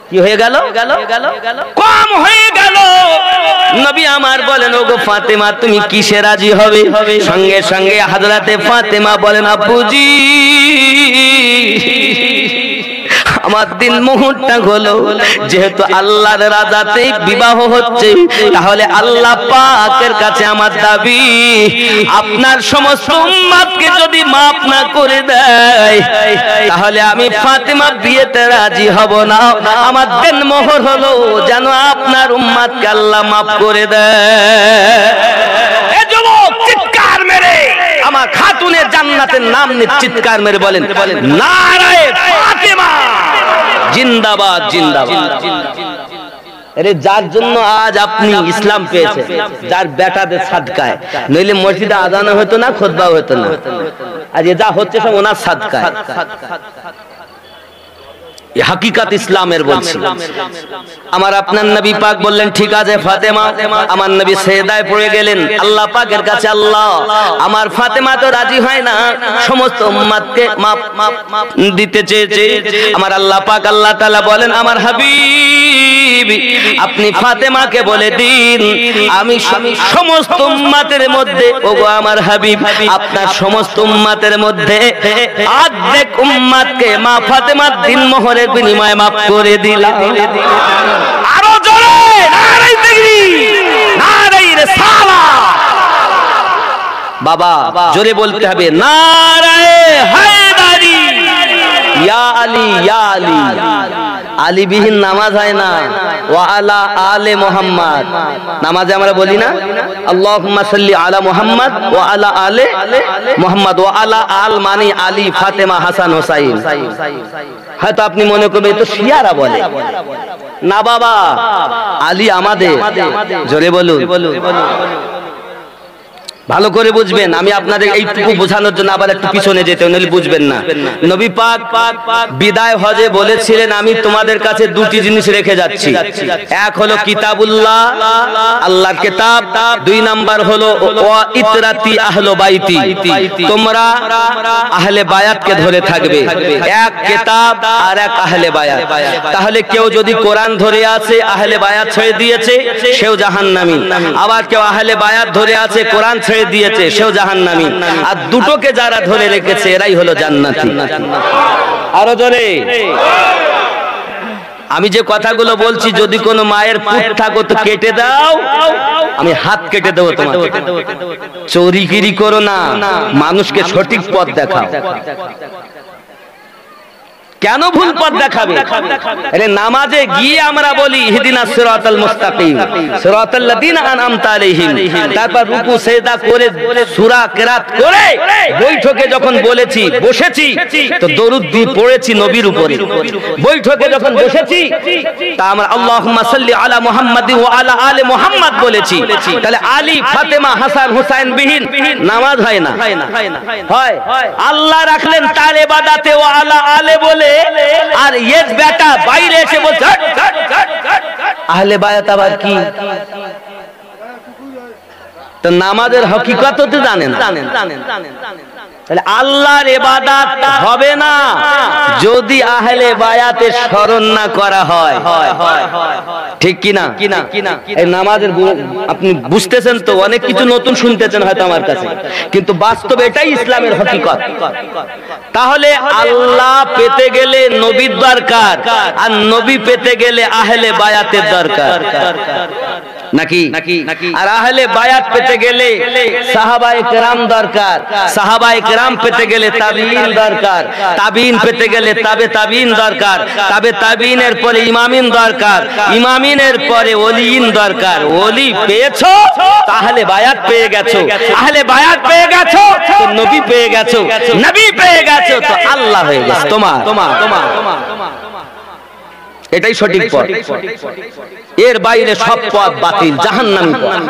কি হয়ে গেল? কম হয়ে গেল। নবী আমার বলেন ওগো ফাতেমা তুমি কিসে রাজি হবে? সঙ্গে সঙ্গে হযরতে ফাতেমা বলেন আব্বুজি আমার দিন মুহূর্তটা হলো, যেহেতু আল্লাহর রাজাতেই বিবাহ হচ্ছে, তাহলে আল্লাহ পাকের কাছে আমার দাবি আপনার সমস্ত উম্মতকে যদি মাফ না করে দেয় তাহলে আমি ফাতেমা বিয়েতে রাজি হব না। আমার দিন মোহর হলো যেন আপনার উম্মতকে আল্লাহ মাফ করে দেয়। এ যুবক চিৎকার মেরে আমার খাতুনে জান্নাতের নাম নিয়ে চিৎকার মেরে বলেন নারায়ে ফাতেমা জিন্দাবাদ জিন্দাবাদ। আরে যার জন্য আজ আপনি ইসলাম পেয়েছেন, যার বেটাদের সাদকায়, নইলে মসজিদে আজান হতো না, খুতবা হতো না, আর যা হচ্ছে সব ওনার সাদকায়। হাকিকাত ইসলামের বলছি। আমার আপনার নবী পাক বললেন ঠিক আছে ফাতেমা, আমার নবী সেজদায় পড়ে গেলেন আল্লাহ পাকের কাছে, আল্লাহ আমার ফাতেমা তো রাজি হয় না, সমস্ত উম্মতকে মাপ দিতে চেয়েছে। আমার আল্লাহ পাক আল্লাহ তাআলা বলেন আমার হাবিব আপনি ফাতেমাকে বলে দিন আমি সমস্ত উম্মতের মধ্যে, ওগো আমার হাবিব আপনার সমস্ত উম্মতের মধ্যে অর্ধেক উম্মতকে মা ফাতেমার দিন মোহরের বিনিময়ে মাফ করে দিলাম। আরো জোরে নারে তাকবীর, নারে রিসালাত। বাবা জোরে বলতে হবে নারে হায়দারি, ইয়া আলী ইয়া আলী। আলী বিহীন নামাজ হয় না। ওয়া আলা আলে মুহাম্মদ, নামাজে আমরা বলি না আল্লাহুম্মা সাল্লি আলা মুহাম্মদ ওয়া আলা আলে মুহাম্মদ। ওয়া আলা আল মানে আলী ফাতেমা হাসান হোসাইন। হয়তো আপনি মনে করবেন তো শিয়ারা বলে না, বাবা আলী আমাদের। জোরে বলুন, ভালো করে বুঝবেন। আমি আপনাদের এইটুকু বোঝানোর জন্য আবার একটু পিছনে যেতে, নইলে বুঝবেন না। নবী পাক বিদায় হজে বলেছিলেন আমি তোমাদের কাছে দুটি জিনিস রেখে যাচ্ছি, এক হলো কিতাবুল্লাহ আল্লাহর কিতাব, দুই নাম্বার হলো ওয়া ইতরাতি আহলে বাইতি, তোমরা আহলে বায়াতকে ধরে থাকবে। এক কিতাব আর এক আহলে বায়াত। তাহলে কেউ যদি কোরআন ধরে আছে আহলে বায়াত ছেড়ে দিয়েছে সেও জাহান্নামী, আবার কেউ আহলে বায়াত ধরে আছে কোরআন ছেড়ে দিয়েছে সেও জাহান্নামী। আর দুটোকে যারা ধরে রেখেছে এরাই হলো জান্নাতি। আরো জোরে। আমি যে কথাগুলো বলছি যদি কোনো মায়ের পুত থাকো তো কেটে দাও, আমি হাত কেটে দেবো তোমার। চোরিগিরি করো না, মানুষকে সঠিক পথ দেখাও। কেন ভুল পথ দেখাবে? আরে নামাজে গিয়ে আমরা বলি ইহদিনাস সিরাতাল মুস্তাকিম সিরাতাল লাযিনা আনআমতা আলাইহিম, তারপর রুকু সিজদা করে সূরা কিরাত করে বৈঠকে যখন বলেছি বসেছি তো দরুদ দিয়ে পড়েছি নবীর উপরে। বৈঠকে যখন বসেছি তা আমরা আল্লাহুম্মা সাল্লি আলা মুহাম্মাদি ওয়া আলা আলি মুহাম্মাদ বলেছি। তাহলে আলী ফাতেমা হাসান হুসাইন বিহীন নামাজ হয় না। হয় আল্লাহ রাখলেন তার ইবাদতে ওয়া আলা আলে বলে, আর এই বেটা বাইরে এসে বলছে আহলে বায়াত আবার কি? তো নামাজের হকিকত তো জানেন। তাহলে আল্লাহর ইবাদত হবে না যদি আহলে বায়াতের স্মরণ না করা হয়। ঠিক কি না? এই নামাজের আপনি বুঝতেছেন তো, অনেক কিছু নতুন শুনতেছেন হয়তো আমার কাছে, কিন্তু বাস্তবে এটাই ইসলামের হকিকত। তাহলে আল্লাহ পেতে গেলে নবীর দরকার, আর নবী পেতে গেলে আহলে বায়াতের দরকার নাকি? আর আহলে বায়াত পেতে গেলে সাহাবায়ে কেরাম দরকার, সাহাবায়ে কেরাম পেতে গেলে তাবিঈন দরকার, তাবিঈন পেতে গেলে তাবে তাবিঈন দরকার, তাবে তাবিঈনের পরে ইমামিন দরকার, ইমামিনের পরে ওলিয়িন দরকার। ওলি পেয়েছো আহলে বায়াত পেয়ে গেছো, আহলে বায়াত পেয়ে গেছো তো নবী পেয়ে গেছো, নবী পেয়ে গেছো তো আল্লাহ হয়ে গেছে তোমার। এটাই সঠিক পথ। এর বাইরে সব পথ বাতিল, জাহান্নামী পথ।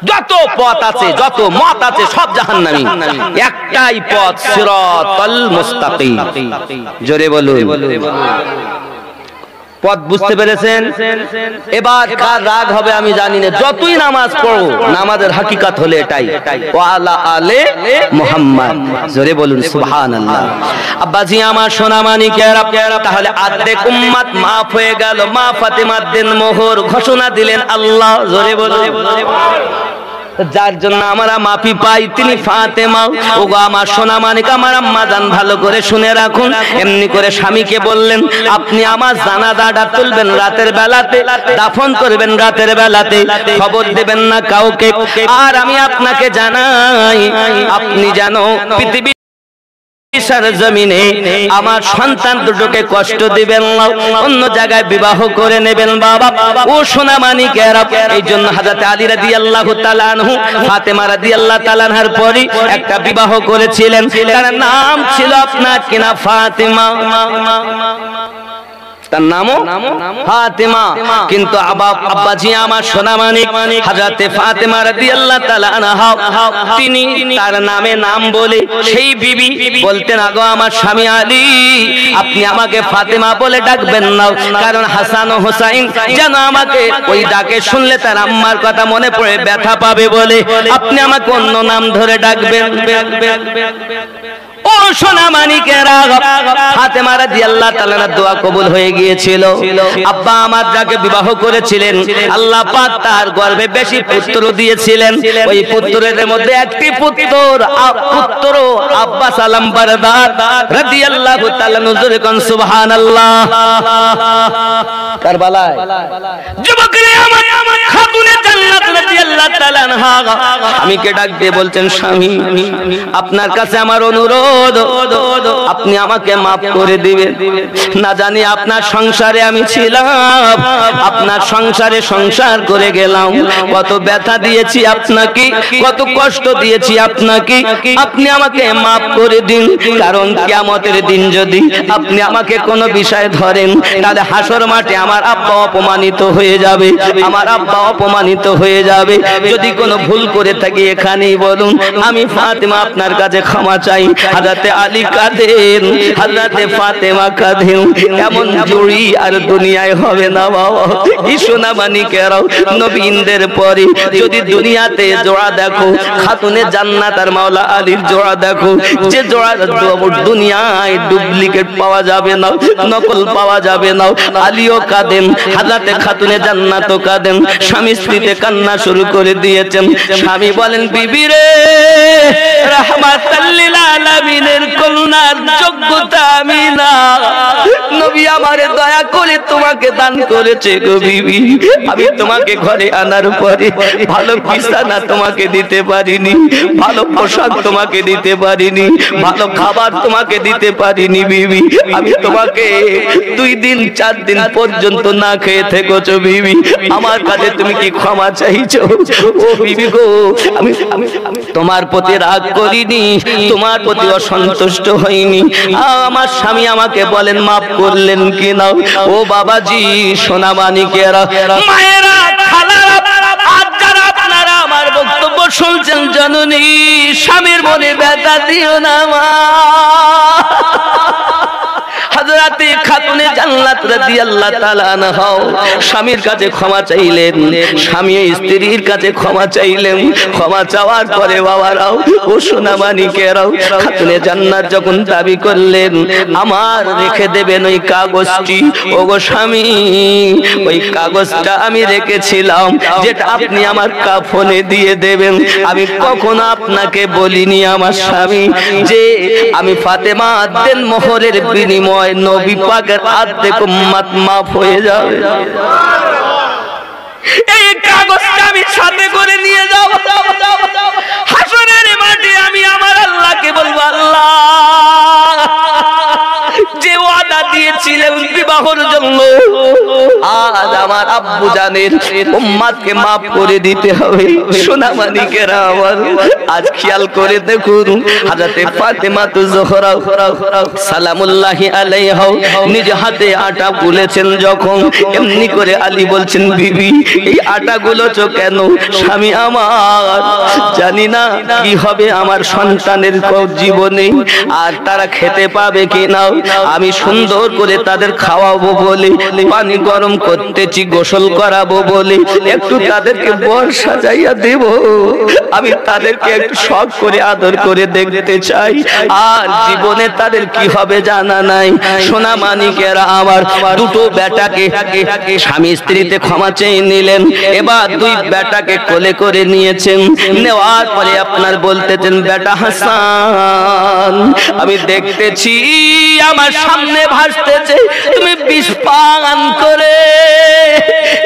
যত পথ আছে, যত মত আছে সব জাহান্নামী। একটাই পথ সিরাতাল মুস্তাকিম। জোরে বলুন। পথ বুঝতে পেরেছেন? এবার কার রাগ হবে আমি জানি না, যতই নামাজ পড়ো নামাজের হাকিকত হলে এটাই ওয়া আলা আলে মুহাম্মদ। জোরে বলুন সুবহানাল্লাহ। আব্বাজি আমার সোনা মানিকেরা, তাহলে অর্ধেক উম্মত মাফ হয়ে গেল। মা ফাতেমার দিন মোহর ঘোষণা দিলেন আল্লাহ। জোরে বলুন। যার জন্য আমরা মাফি পাই তিনি ফাতেমা। ওগো আমার সোনা মানিক, আমার আম্মা জান ভালো করে শুনে রাখুন। এমনি করে স্বামীকে বললেন আপনি আমার জানাজাটা তুলবেন রাতের বেলাতে, দাফন করবেন রাতের বেলাতে, খবর দেবেন না কাউকে। আর আমি আপনাকে জানাই আপনি যেন পৃথিবী জমিনে আমার সন্তান দুটোকে কষ্ট দিবেন না, অন্য জায়গায় বিবাহ করে নেবেন বাবা। ও সোনা মানিকেরা, এই জন্য হযরত আলী রাদিয়াল্লাহু তাআলা আনহু ফাতেমা রাদিয়াল্লাহু তাআলা আনহার পরে একটা বিবাহ করেছিলেন, তার নাম ছিল আপনার কিনা ফাতেমা। তার নামও ফাতেমা। কিন্তু আব্বাজি আমার সোনা মানিক হযরতে ফাতেমা রাদিয়াল্লাহু তাআলা আনহা, তিনি তার নামে নাম বলে সেই বিবি বলতেন, আগো আমার স্বামী আলী, আপনি আমাকে ফাতেমা বলে ডাকবেন না, কারণ হাসান ও হুসাইন যেন আমাকে ওই ডাকে শুনলে তার আম্মার কথা মনে পড়ে ব্যথা পাবে বলে আপনি আমাকে অন্য নাম ধরে ডাকবেন। ও সোনা মানিকেরা, ফাতেমা রাদিয়াল্লাহু তাআলা দোয়া কবুল হয়ে গিয়েছিল। আব্বা আমার যাকে বিবাহ করেছিলেন আল্লাহ পাক তার গর্ভে বেশি পুত্র দিয়েছিলেন। ওই পুত্রের মধ্যে একটি পুত্র আব্বাস আলম বারদার রাদিয়াল্লাহু তাআলা নজরে কোন সুবহানাল্লাহ। কারবালায় যুবকরা আমার খাতুনে জান্নাত রাদিয়াল্লাহু তাআলা আনহা স্বামীকে ডাক দিয়ে বলছেন, স্বামী আপনার কাছে আমার অনুরোধ, আপনি আমাকে মাফ করে দিবেন। না জানি আপনার সংসারে আমি ছিলাম, আপনার সংসারে সংসার করে গেলাম, কত ব্যথা দিয়েছি আপনাকে, কত কষ্ট দিয়েছি আপনাকে, আপনি আমাকে মাফ করে দিন। কারণ কিয়ামতের দিন যদি আপনি আমাকে কোনো বিষয়ে ধরেন তাহলে হাসর মাঠে আমার আব্বা অপমানিত হয়ে যাবে, আমার আব্বা অপমানিত হয়ে যাবে। যদি কোনো ভুল করে থাকি এখানেই বলুন, আমি ফাতেমা আপনার কাছে ক্ষমা চাই। হযরতে আলী কাঁদেন, হযরতে ফাতেমা কাঁদেন, এমন জুড়ি আর দুনিয়ায় হবে না বাবা। এই সোনা মানিকেরাও নবীনদের পরে যদি দুনিয়াতে জোড়া দেখো, খাতুনে জান্নাত আর মাওলা আলীর জোড়া দেখো, যে জোড়া দুনিয়ায় ডুপ্লিকেট পাওয়া যাবে না, নকল পাওয়া যাবে না। আলীও কাঁদেন, হযরতে খাতুনে জান্নাতও কাঁদেন, স্বামী স্ত্রীতে কান্না শুরু করে দিয়েছেন। স্বামী বলেন, বিবি রে, রাহমাতাল লিল আলামিনের করুণার যোগ্যতা আমি না, নবী আমারে দয়া করে তোমাকে দান করেছে গো বিবি। আমি তোমাকে ঘরে আনার পরে ভালো বিছানা তোমাকে দিতে পারিনি, ভালো পোশাক তোমাকে দিতে পারিনি, ভালো খাবার তোমাকে দিতে পারিনি বিবি। আমি তোমাকে 2 দিন 4 দিন পর্যন্ত না খেয়ে থেকেছো বিবি। আমার কাছে তুমি কি ক্ষমা চাইছো? ও বিবি গো, আমি তোমার প্রতি রাগ করিনি, তোমার প্রতি অসন্তুষ্ট হইনি। আমার স্বামী আমাকে বলেন মাফ করলেন কি না? ও বাবাজি, সোনা মানিকেরা, মায়েরা, খালারা, আজ যারা আপনারা আমার বক্তব্য শুনছেন, জননী স্বামীর মনে ব্যথা দিও না মা। হযরতে খাতুনে জান্নাত রাদিয়াল্লাহু তাআলা আনহা স্বামীর কাছে ক্ষমা চাইলেন, স্বামী স্ত্রীর কাছে ক্ষমা চাইলেন। ক্ষমা চাওয়ার পরে বাবারাও, ও সোনা মানিকেরাও, খাতুনে জান্নাত যখন দাবি করলেন আমার রেখে দেবেন ওই কাগজটি, ও গো স্বামী, ওই কাগজটা আমি রেখেছিলাম যেটা আপনি আমার কাফনে দিয়ে দেবেন। আমি কখনো আপনাকে বলিনি আমার স্বামী যে আমি ফাতেমা দেন মোহরের বিনিময় নবী পাকের আর্ধেক উম্মত মাফ হয়ে যাবে। এই কাগজটা আমি সাথে করে নিয়ে যাব, হাসরের মাঠে আমি আমার আল্লাহকে বলবো, আল্লাহ যে ওয়াদা দিয়েছিলেন বিবাহের জন্য, আজ আমার আব্বু জানের উম্মতকে মাফ করে দিতে হবে। সোনা মানিকেরা আমার, আজ খেয়াল করে দেখুন, হযরতে ফাতেমা যোহরা সালামুল্লাহি আলাইহা নিজ হাতে আটা গুলেছেন যখন, এমনি করে আলী বলছেন, বিবি এই আটা গুলোছো কেন? স্বামী আমার, জানি না কি হবে আমার সন্তানের জীবনে, আর তারা খেতে পাবে কিনা। আমি সুন্দর করে তাদের খাওয়াবো বলে, পানি গরম করতেছি, গোসল করাবো বলে, একটু তাদেরকে বর সাজাইয়া দেব। আমি তাদেরকে একটু শখ করে আদর করে দেখতে চাই, আর জীবনে তাদের কি হবে জানা নাই। সোনা মানিকেরা আমার, দুটো বেটাকে স্বামী স্ত্রীতে ক্ষমা চেয়ে নিলেন, এবার 2 বেটাকে কোলে করে নিয়েছেন। নেওয়ার পরে আপনার বলতেছেন, বেটা হাসান, আমি দেখতেছি আমার সামনে ভাসতেছে তুমি বিষ পান করে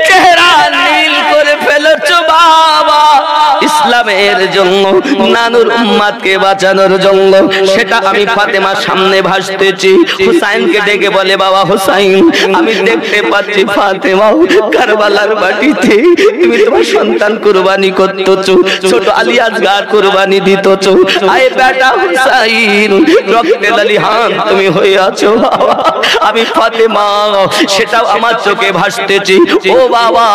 চেহারা নীল করে ফেলেছো বাবা। ইসলাম ইসলামের জন্য, নানুর উম্মতকে বাঁচানোর জন্য। সেটা আমি ফাতেমার সামনে ভাসতেছি। হুসাইনকে ডেকে বলে, বাবা হুসাইন, আমি দেখতে পাচ্ছি ফাতেমা কারবালার মাটিতে তুমি তোমার সন্তান কুরবানি করতেছো, ছোট আলী আসগার কুরবানি দিতেছো। আয় বেটা হুসাইন, রক্তে লালিহান তুমি হয়ে আছো বাবা। আমি ফাতেমা, সেটাও আমার চোখে ভাসতেছি। ও বাবা,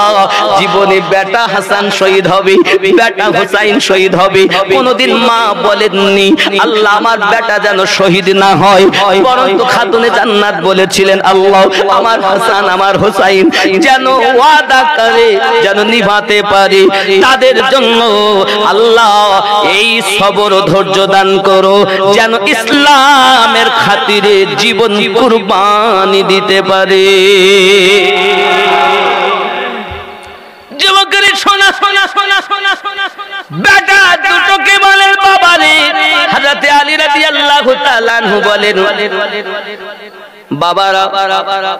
জীবনে বেটা হাসান শহীদ হবে, বেটা হুসাইন শহীদ হবে। কোনদিন মা বলেননি আল্লাহ আমার বেটা যেন শহীদ না হয়, বরং তো খাতুনে জান্নাত বলেছিলেন আল্লাহ আমার হাসান আমার হুসাইন যেন ওয়াদা করে যেন নিভাতে পারে। তাদের জন্য আল্লাহ এই সবর ও ধৈর্য দান করো, যেন ইসলামের খাতিরে জীবন কুরবানি দিতে পারে। যুবকেরা শোনা শোনা শোনা শোনা শোনা, বেটা দুটোকে বলেন বাবা রে। হযরত আলী রাদিয়াল্লাহু তাআলা আনহু বলেন, বাবারা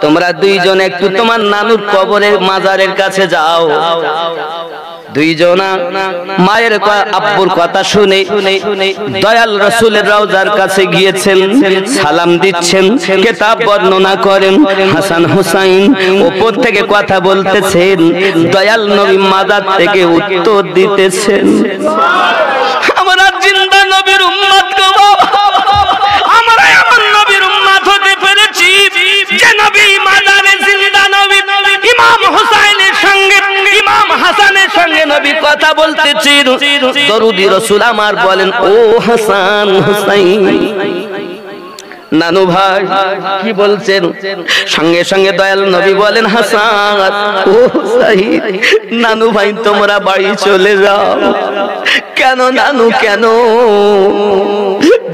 তোমরা দুইজন একটু তোমার নানুর কবরের মাজারের কাছে যাও। দুইজনা মায়ের আব্বুর কথা শুনে দয়াল রাসূলের রওজার কাছে গিয়েছেন, সালাম দিচ্ছেন। কিতাব বর্ণনা করেন হাসান হুসাইন উপর থেকে কথা বলতেছেন, দয়াল নবী মাজার থেকে উত্তর দিতেছেন, আমরা জিন্দা নবীর উম্মত গো বাবা, আমরা এমন নবীর উম্মত হতে পেরেছি যে নবী মাজারে জিন্দা নবী ইমাম হুসাইনের সঙ্গে ইমাম হাসানের সঙ্গে নবী কথা বলতেছেন। দরুদি রাসূল আমার বলেন, ও হাসান হুসাইন নানু ভাই কি বলছেন? সঙ্গে সঙ্গে দয়াল নবী বলেন, হাসান ও হুসাইন নানু ভাই তোমরা বাড়ি চলে যাও। কেন নানু কেন?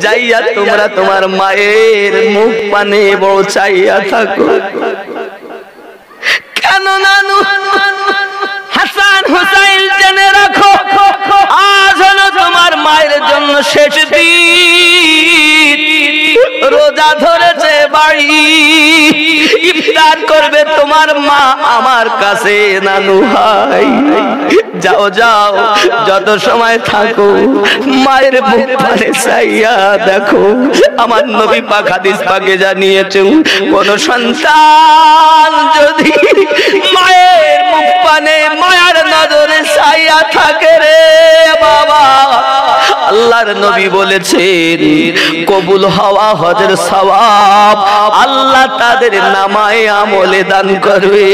যাইয়া তোমরা তোমার মায়ের মুখ পানে বড় চাইয়া থাকো। কেন নানু? হাসান হুসাইন জেনে রাখো, আজ হলো তোমার মায়ের জন্য শেষ দিন। রোজা ধরেছে বাড়ি, ইফতার করবে তোমার মা আমার কাছে। নানু ভাই যাও যাও, যত সময় থাকো মায়ের মুখ পানে চাইয়া দেখো। আমার নবী পাক হাদিস পাকে জানিয়েছেন, কোন সন্তান যদি মায়ের মুখ পানে মায়ার নজরে চাইয়া থাকে রে বাবা, আল্লাহর নবী বলেছেন কবুল হওয়া হজের সওয়াব আল্লাহ তাদের নামায়ে আমলে দান করবে।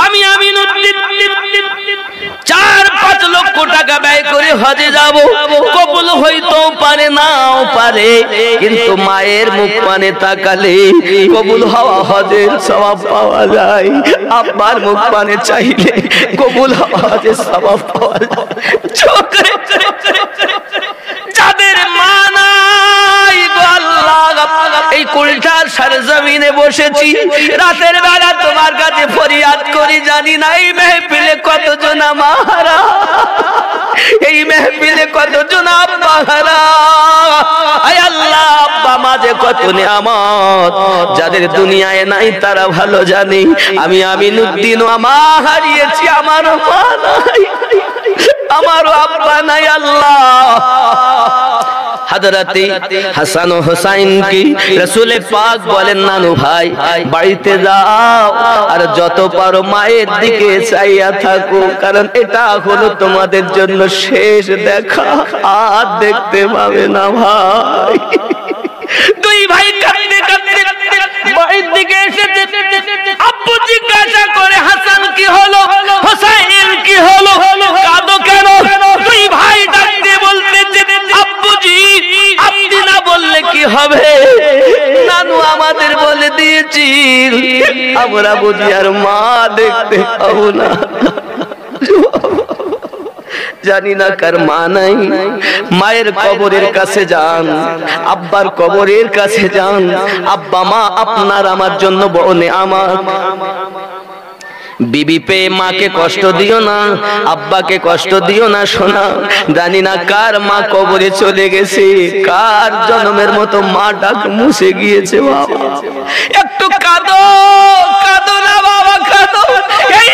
আমি আমিনুদ্দিন 4-5 লক্ষ টাকা ব্যয় করে হজে যাব, কবুল হইতেও পারে নাও পারে, কিন্তু মায়ের মুখ পানে তাকালে কবুল হওয়া হজের সওয়াব পাওয়া যায়। আব্বার মুখ পানে চাইলে কবুল হওয়া হজের সওয়াব পাওয়া যায়। যাদের মা নাই গো আল্লাহ, এই কুলটার সরজমিনে বসেছি, রাতের বেলা তোমার কাছে ফরিয়াদ করি, জানি না এই মেহফিলে কতজন মাহারা, এই মেহফিলে কতজন আব্বা হারা। আয় আল্লাহ, আব্বা মাঝে কত নিয়ামত যাদের দুনিয়ায় নাই তারা ভালো জানে। আমি আমিনুদ্দিন আমার হারিয়েছি, আমার মা নাই, আমারও আব্বা নাই। আল্লাহ হযরতে হাসান ও হুসাইন কি রাসূল পাক বলেন, নানু ভাই বাড়িতে যাও আর যত পারো মায়ের দিকে চাইয়া থাকো, কারণ এটা হলো তোমাদের জন্য শেষ দেখা, আর দেখতে পাবে না ভাই। দুই ভাই কাঁদতে কাঁদতে বাড়ির দিকে এসেছে। আব্বু জিজ্ঞাসা করে, হাসান কি হলো, হুসাইন কি হলো, কাঁদো কেন? দুই ভাই ডাকতে বলতেছে, আব্বুজি আপনি না বললে কি হবে? নানু আমাদের বলে দিয়েছি আমরা বুঝি আর মা দেখতে পাবো না। জানি না কার মা নাই, মায়ের কবরের কাছে যান, আব্বার কবরের কাছে যান। আব্বা মা আপনার আমার জন্য বড় নেয়ামত। বিবি পেয়ে মাকে কষ্ট দিও না, আব্বাকে কষ্ট দিও না সোনা। জানি না কার মা কবরে চলে গেছে, কার জন্মের মতো মা ডাক মুছে গিয়েছে। বাবা একটু কাঁদো, কাঁদো না বাবা, কাঁদো। এই